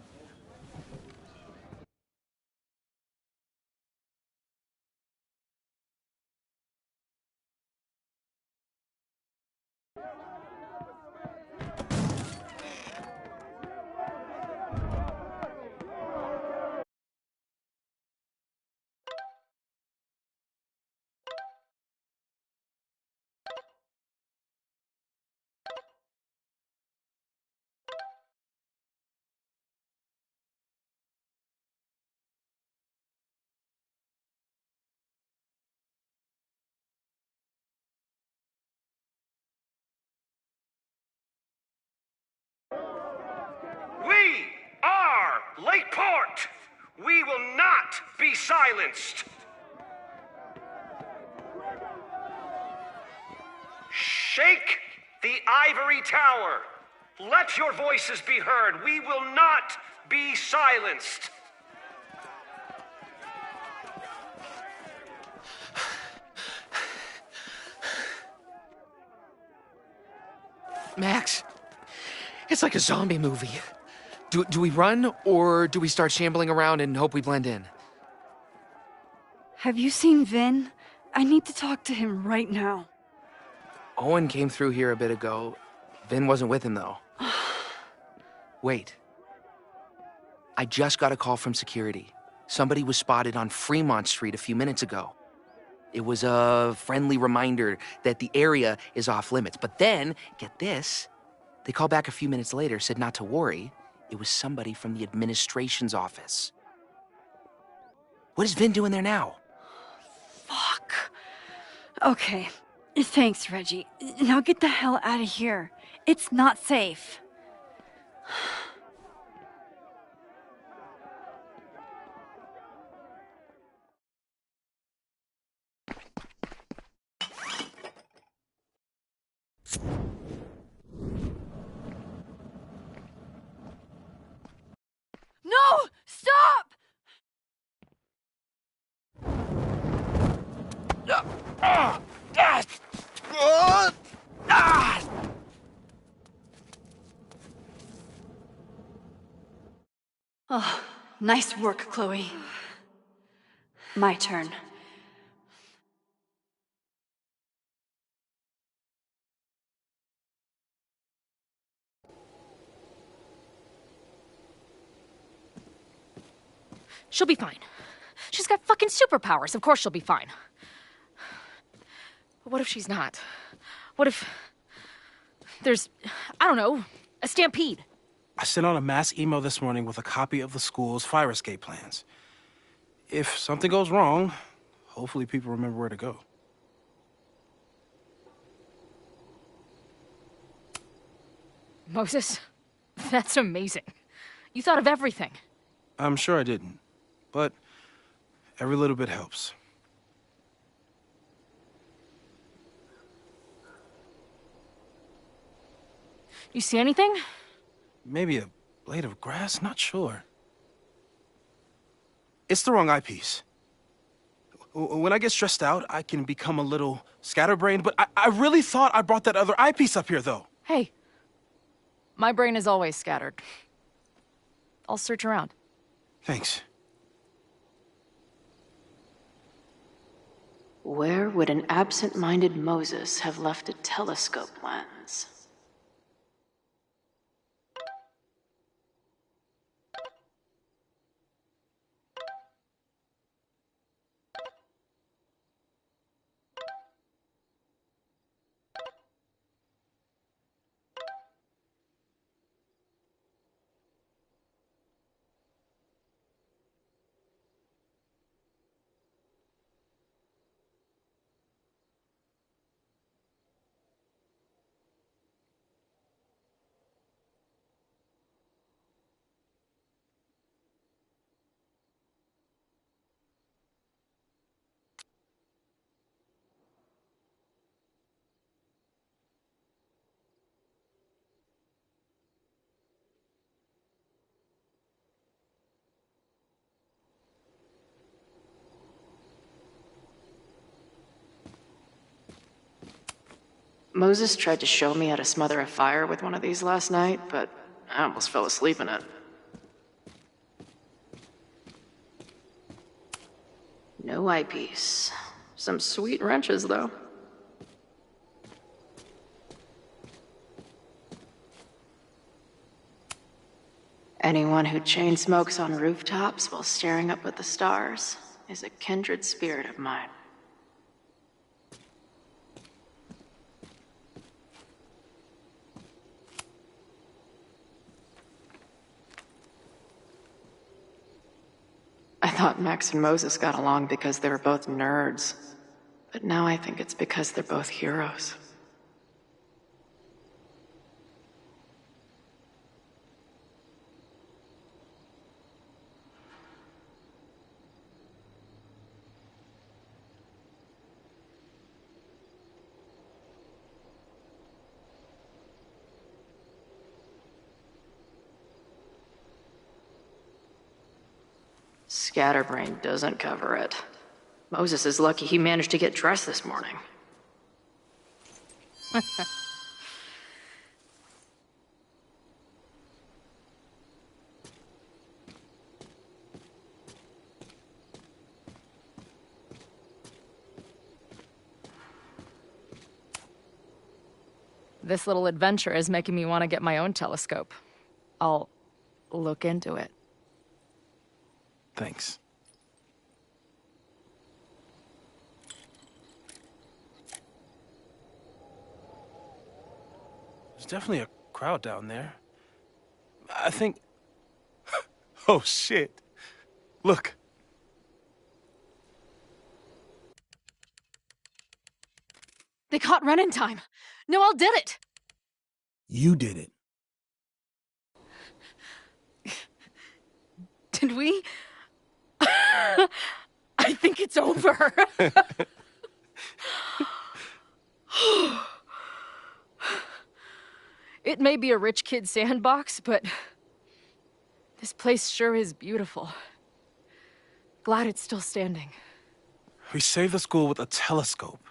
We are Lakeport! We will not be silenced! Shake the ivory tower! Let your voices be heard! We will not be silenced! Max, it's like a zombie movie. Do we run, or do we start shambling around and hope we blend in? Have you seen Vin? I need to talk to him right now. Owen came through here a bit ago. Vin wasn't with him, though. Wait. I just got a call from security. Somebody was spotted on Fremont Street a few minutes ago. It was a friendly reminder that the area is off limits. But then, get this, they called back a few minutes later, said not to worry. It was somebody from the administration's office. What is Vin doing there now? Fuck. Okay. Thanks, Reggie. Now get the hell out of here. It's not safe. No! Stop! Oh, nice work, Chloe. My turn. She'll be fine. She's got fucking superpowers. Of course she'll be fine. But what if she's not? What if there's, I don't know, a stampede? I sent out a mass email this morning with a copy of the school's fire escape plans. If something goes wrong, hopefully people remember where to go. Moses, that's amazing. You thought of everything. I'm sure I didn't, but every little bit helps. You see anything? Maybe a blade of grass, not sure. It's the wrong eyepiece. When I get stressed out, I can become a little scatterbrained, but I really thought I brought that other eyepiece up here, though. Hey, my brain is always scattered. I'll search around. Thanks. Where would an absent-minded Moses have left a telescope lens? Moses tried to show me how to smother a fire with one of these last night, but I almost fell asleep in it. No eyepiece. Some sweet wrenches, though. Anyone who chain smokes on rooftops while staring up at the stars is a kindred spirit of mine. I thought Max and Moses got along because they were both nerds, but now I think it's because they're both heroes. Scatterbrain doesn't cover it. Moses is lucky he managed to get dressed this morning. This little adventure is making me want to get my own telescope. I'll look into it. Thanks. There's definitely a crowd down there. I think... Oh, shit. Look. They caught Ren in time. Noel did it. You did it. Did we? I think it's over. It may be a rich kid sandbox, but this place sure is beautiful. Glad it's still standing. We saved the school with a telescope.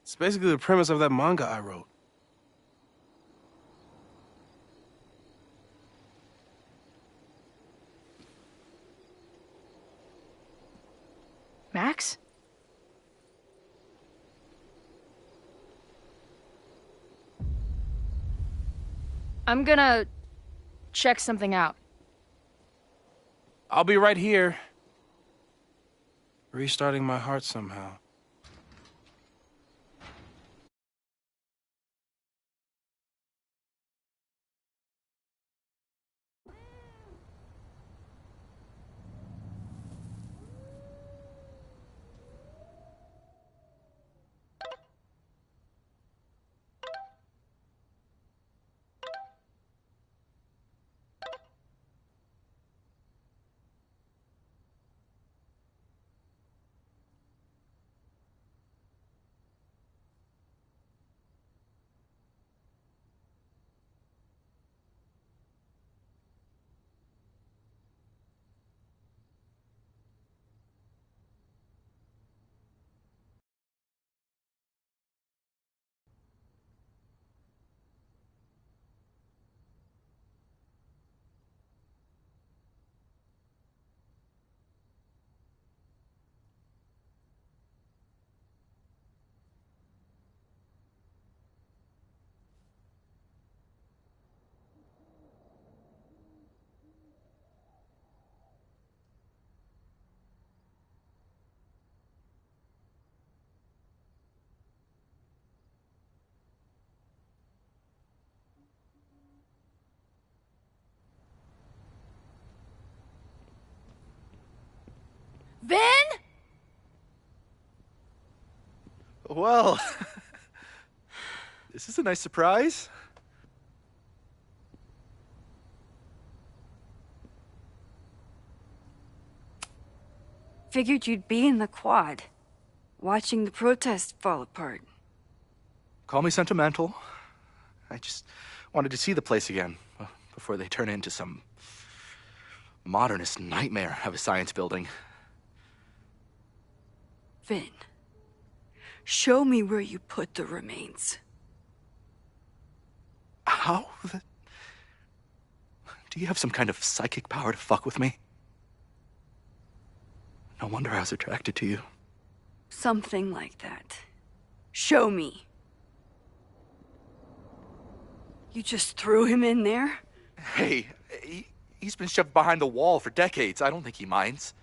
It's basically the premise of that manga I wrote. Max? I'm gonna check something out. I'll be right here. Restarting my heart somehow. Vin? Well, this is a nice surprise. Figured you'd be in the quad, watching the protests fall apart. Call me sentimental. I just wanted to see the place again before they turn into some modernist nightmare of a science building. Vin, Show me where you put the remains. How the... Do you have some kind of psychic power to fuck with me? No wonder I was attracted to you. Something like that. Show me. You just threw him in there? Hey, he's been shoved behind the wall for decades. I don't think he minds.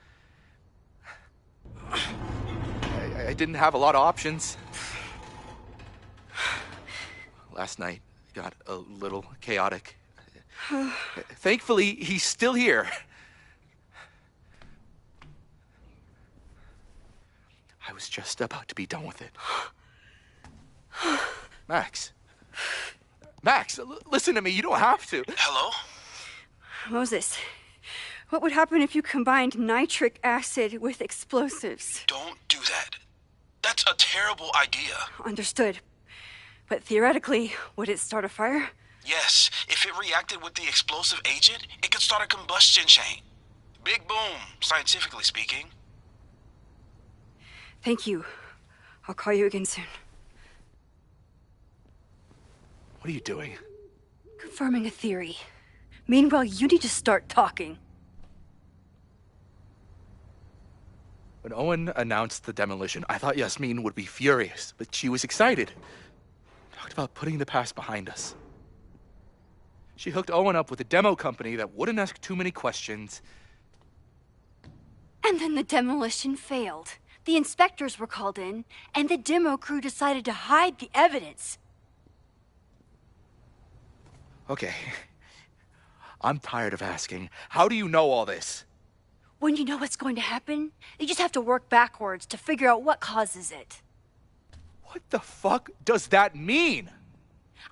I didn't have a lot of options. Last night got a little chaotic. Thankfully, he's still here. I was just about to be done with it. Max. Max, listen to me. You don't have to. Hello? Moses, what would happen if you combined nitric acid with explosives? Don't do that. That's a terrible idea. Understood. But theoretically, would it start a fire? Yes, if it reacted with the explosive agent, it could start a combustion chain. Big boom, scientifically speaking. Thank you. I'll call you again soon. What are you doing? Confirming a theory. Meanwhile, you need to start talking. When Owen announced the demolition, I thought Yasmin would be furious, but she was excited. Talked about putting the past behind us. She hooked Owen up with a demo company that wouldn't ask too many questions. And then the demolition failed. The inspectors were called in, and the demo crew decided to hide the evidence. Okay. I'm tired of asking. How do you know all this? When you know what's going to happen, you just have to work backwards to figure out what causes it. What the fuck does that mean?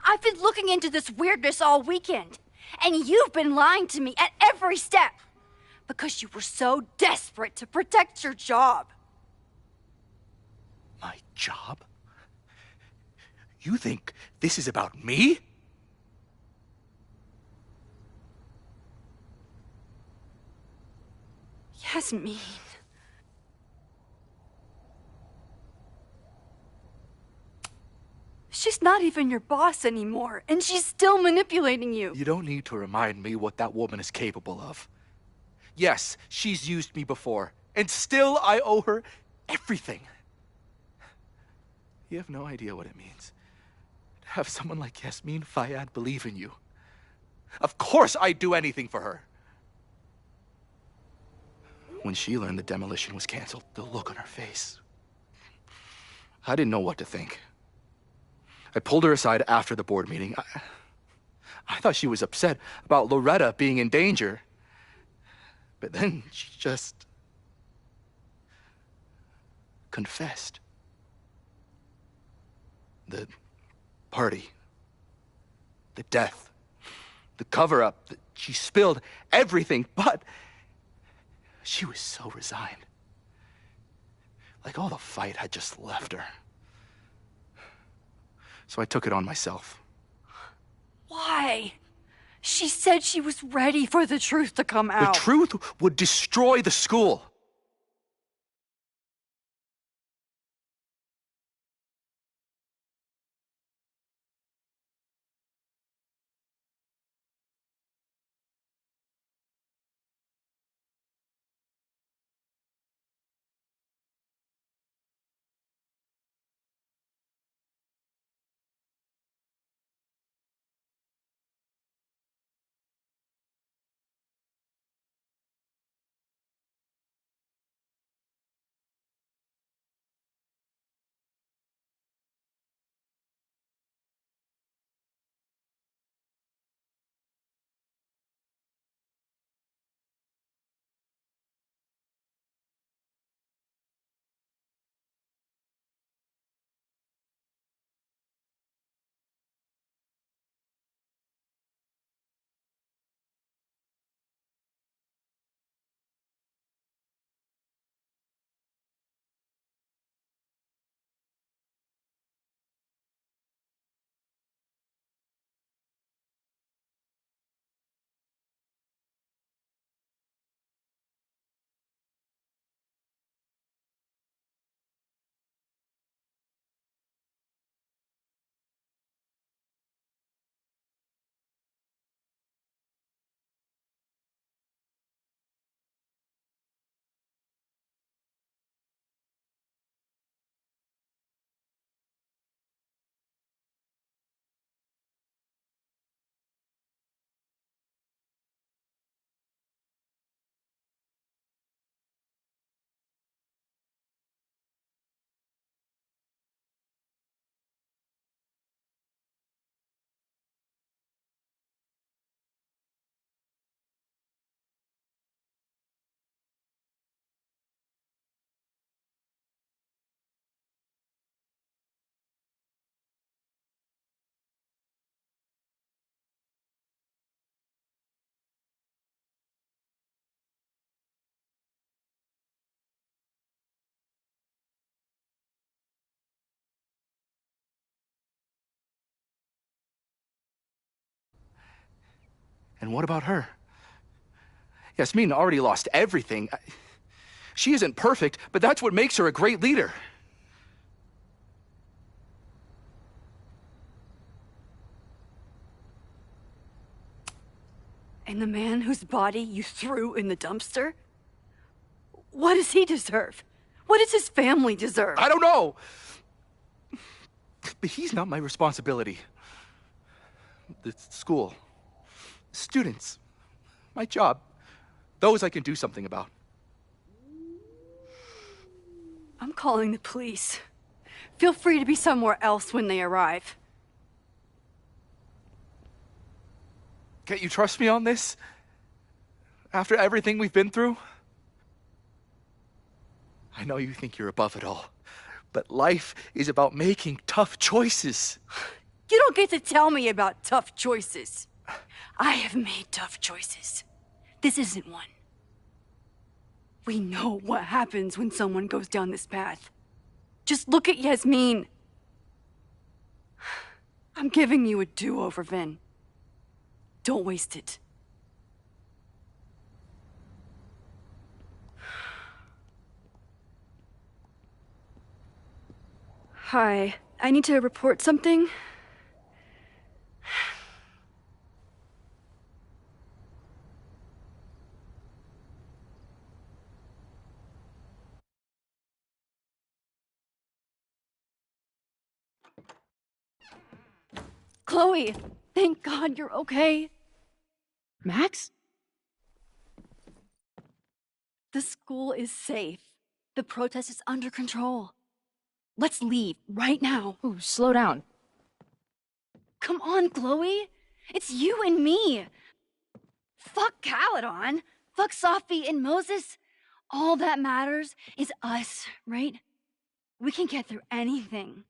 I've been looking into this weirdness all weekend, and you've been lying to me at every step because you were so desperate to protect your job. My job? You think this is about me? Yasmin. She's not even your boss anymore, and she's still manipulating you. You don't need to remind me what that woman is capable of. Yes, she's used me before, and still I owe her everything. You have no idea what it means to have someone like Yasmin Fayyad believe in you. Of course I'd do anything for her. When she learned the demolition was canceled, the look on her face. I didn't know what to think. I pulled her aside after the board meeting. I thought she was upset about Loretta being in danger. But then she just confessed. The party, the death, the cover-up, she spilled everything, but she was so resigned. Like all the fight had just left her. So I took it on myself. Why? She said she was ready for the truth to come out. The truth would destroy the school. And what about her? Yasmin already lost everything. She isn't perfect, but that's what makes her a great leader. And the man whose body you threw in the dumpster? What does he deserve? What does his family deserve? I don't know! But he's not my responsibility. The school, students, my job, those I can do something about. I'm calling the police. Feel free to be somewhere else when they arrive. Can't you trust me on this? After everything we've been through? I know you think you're above it all, but life is about making tough choices. You don't get to tell me about tough choices. I have made tough choices. This isn't one. We know what happens when someone goes down this path. Just look at Yasmin. I'm giving you a do-over, Vin. Don't waste it. Hi, I need to report something. Chloe, thank God you're okay. Max? The school is safe. The protest is under control. Let's leave right now. Ooh, slow down. Come on, Chloe. It's you and me. Fuck Caledon. Fuck Sophie and Moses. All that matters is us, right? We can get through anything.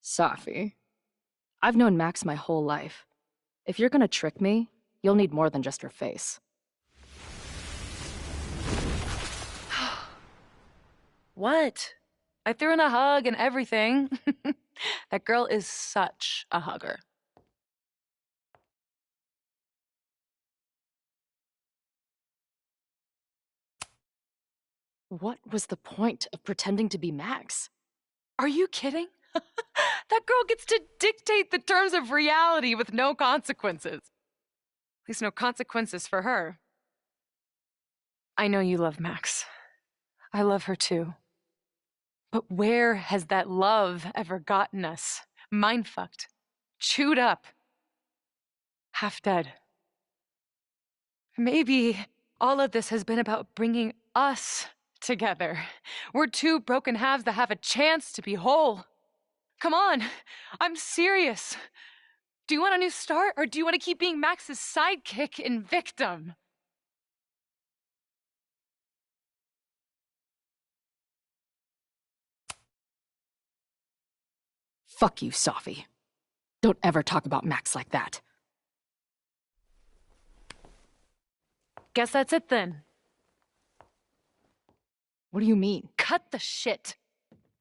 Sophie, I've known Max my whole life. If you're gonna trick me, you'll need more than just her face. What? I threw in a hug and everything. That girl is such a hugger. What was the point of pretending to be Max? Are you kidding? That girl gets to dictate the terms of reality with no consequences. At least no consequences for her. I know you love Max. I love her too. But where has that love ever gotten us? Mind-fucked. Chewed up. Half dead. Maybe all of this has been about bringing us together. We're two broken halves that have a chance to be whole. Come on, I'm serious. Do you want a new start, or do you want to keep being Max's sidekick and victim? Fuck you, Sophie. Don't ever talk about Max like that. Guess that's it then. What do you mean? Cut the shit.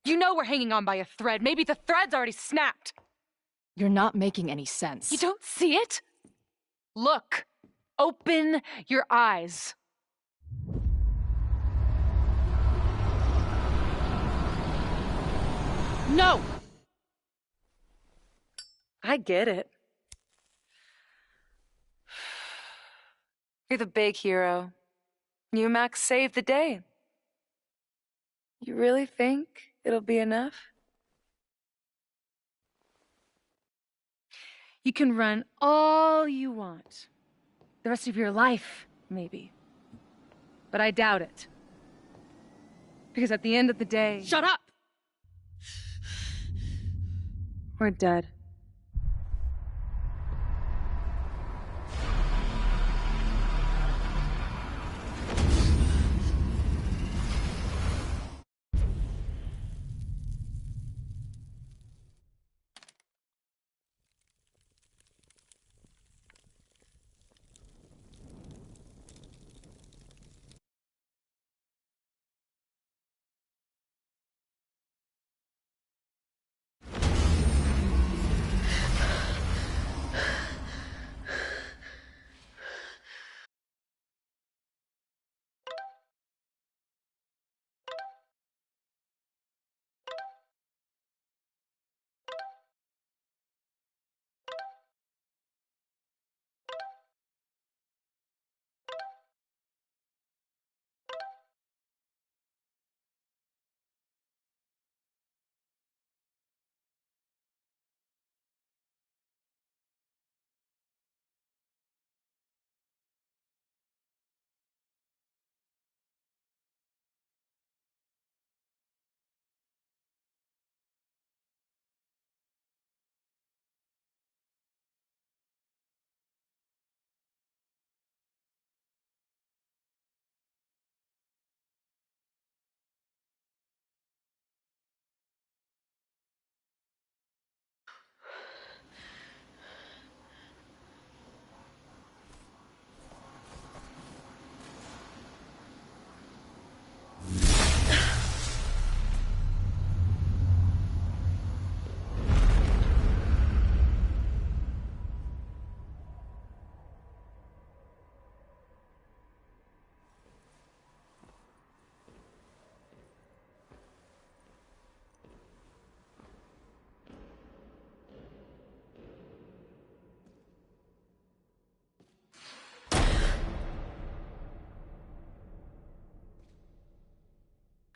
You know we're hanging on by a thread. Maybe the thread's already snapped. You're not making any sense. You don't see it? Look. Open your eyes. No! I get it. You're the big hero. You and Max saved the day. You really think it'll be enough? You can run all you want. The rest of your life, maybe. But I doubt it. Because at the end of the day... Shut up! We're dead.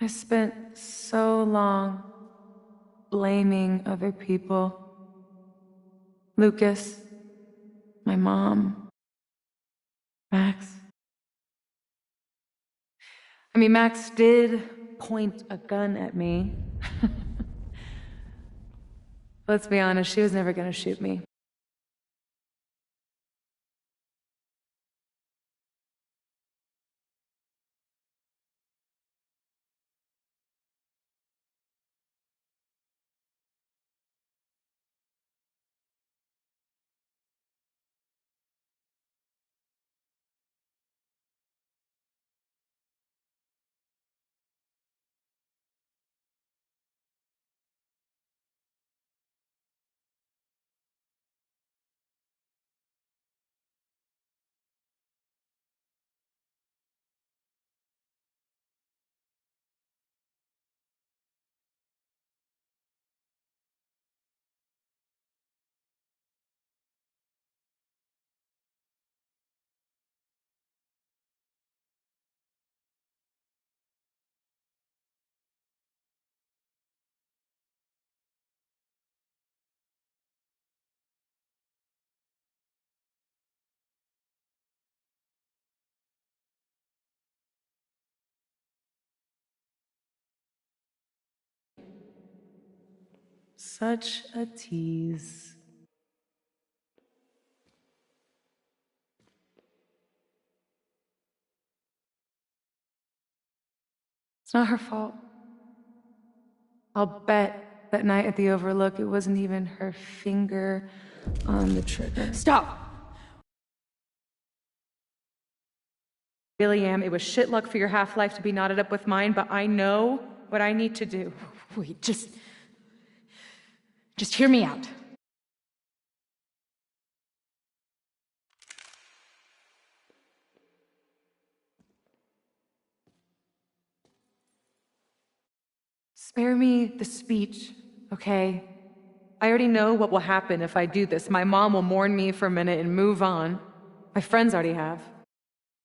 I spent so long blaming other people. Lucas, my mom, Max. I mean, Max did point a gun at me. Let's be honest, she was never gonna shoot me. Such a tease. It's not her fault. I'll bet that night at the Overlook it wasn't even her finger on the trigger. Stop! Really am. It was shit luck for your half-life to be knotted up with mine, but I know what I need to do. Wait, just hear me out. Spare me the speech, okay? I already know what will happen if I do this. My mom will mourn me for a minute and move on. My friends already have.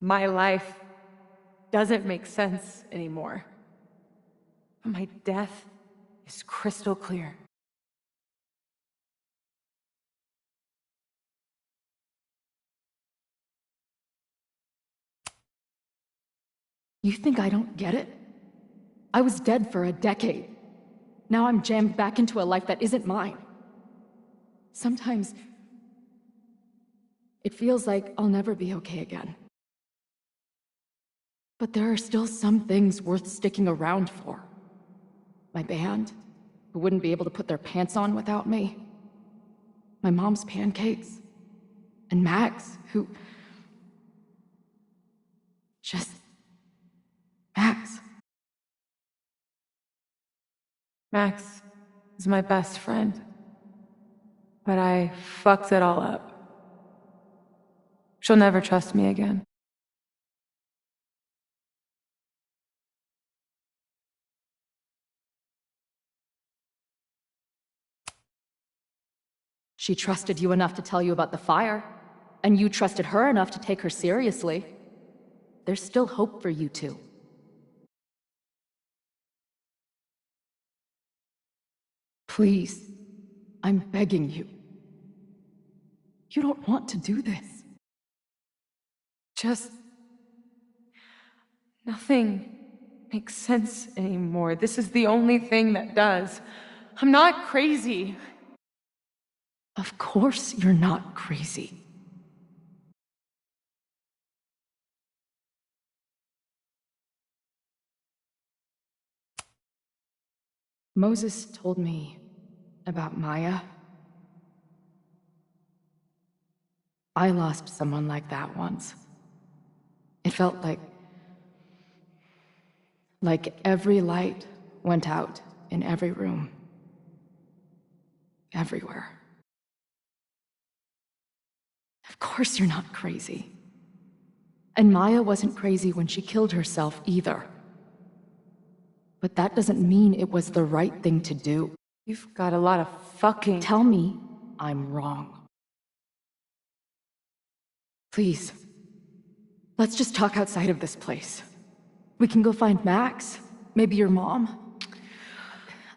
My life doesn't make sense anymore. But my death is crystal clear. You think I don't get it? I was dead for a decade. Now I'm jammed back into a life that isn't mine. Sometimes it feels like I'll never be okay again. But there are still some things worth sticking around for. My band, who wouldn't be able to put their pants on without me. My mom's pancakes. And Max, who... just... Max. Max is my best friend. But I fucked it all up. She'll never trust me again. She trusted you enough to tell you about the fire, and you trusted her enough to take her seriously. There's still hope for you two. Please, I'm begging you. You don't want to do this. Just... nothing makes sense anymore. This is the only thing that does. I'm not crazy. Of course you're not crazy. Moses told me about Maya. I lost someone like that once. It felt like every light went out in every room. Everywhere. Of course you're not crazy. And Maya wasn't crazy when she killed herself either. But that doesn't mean it was the right thing to do. You've got a lot of fucking... Tell me I'm wrong. Please, let's just talk outside of this place. We can go find Max, Maybe your mom?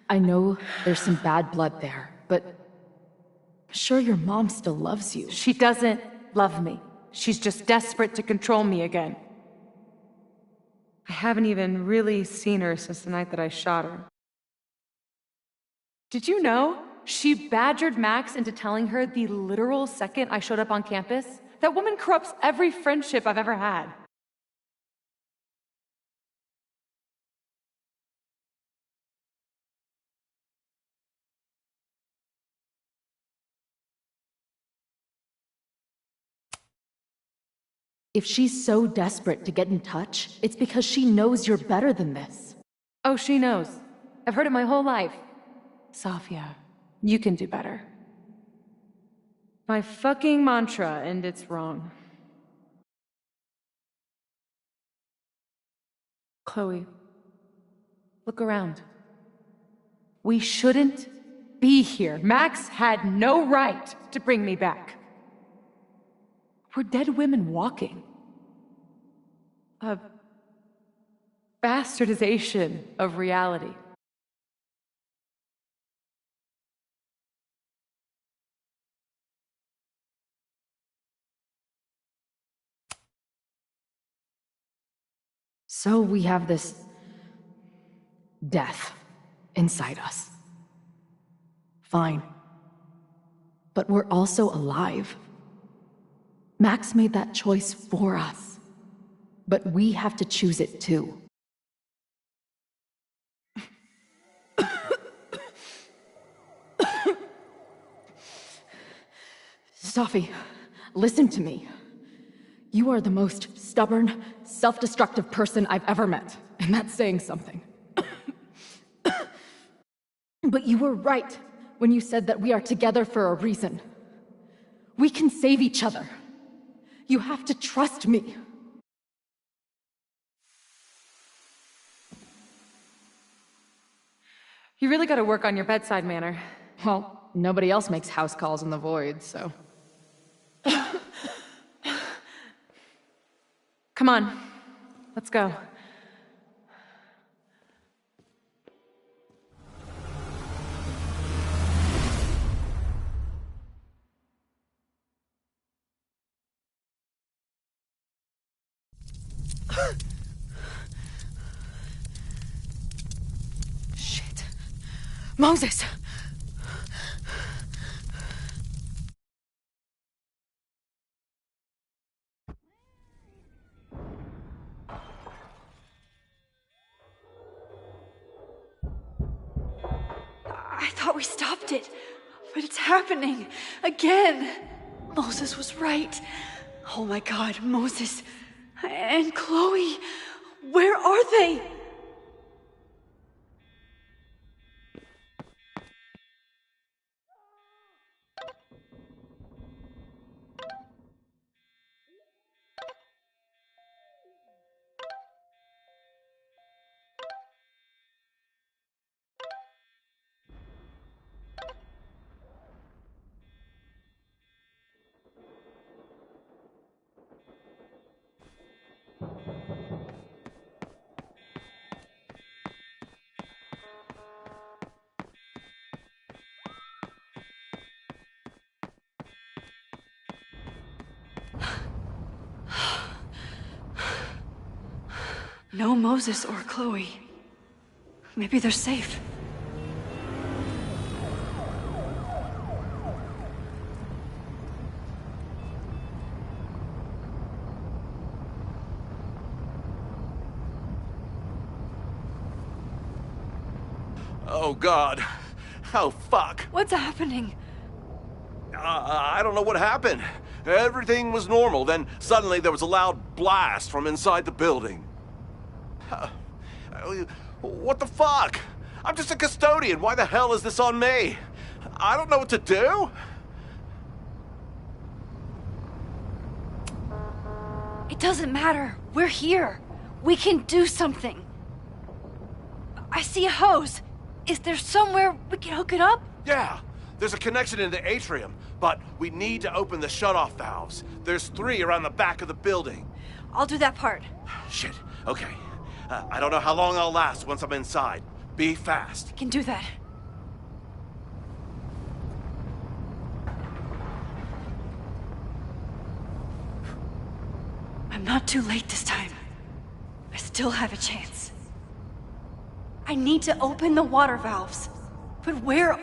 I know there's some bad blood there, but I'm sure your mom still loves you. She doesn't love me. She's just desperate to control me again. I haven't even really seen her since the night that I shot her. Did you know? She badgered Max into telling her the literal second I showed up on campus. That woman corrupts every friendship I've ever had. If she's so desperate to get in touch, it's because she knows you're better than this. Oh, she knows. I've heard it my whole life. Sophia, you can do better. My fucking mantra, and it's wrong. Chloe, look around. We shouldn't be here. Max had no right to bring me back. We're dead women walking. A bastardization of reality. So we have this death inside us. Fine. But we're also alive. Max made that choice for us. But we have to choose it too. Sophie, listen to me. You are the most stubborn, self-destructive person I've ever met, and that's saying something. But you were right when you said that we are together for a reason. We can save each other. You have to trust me. You really gotta work on your bedside manner. Well, nobody else makes house calls in the void, so... Come on, let's go. Shit. Moses! I thought we stopped it, but it's happening again. Moses was right. Oh my God, Moses and Chloe, where are they? No Moses or Chloe. Maybe they're safe. Oh, God. Oh, fuck. What's happening? I don't know what happened. Everything was normal, then suddenly there was a loud blast from inside the building. What the fuck? I'm just a custodian. Why the hell is this on me? I don't know what to do. It doesn't matter. We're here. We can do something. I see a hose. Is there somewhere we can hook it up? Yeah, there's a connection in the atrium, but we need to open the shutoff valves. There's 3 around the back of the building. I'll do that part. Shit, okay. I don't know how long I'll last once I'm inside. Be fast. I can do that. I'm not too late this time. I still have a chance. I need to open the water valves. But where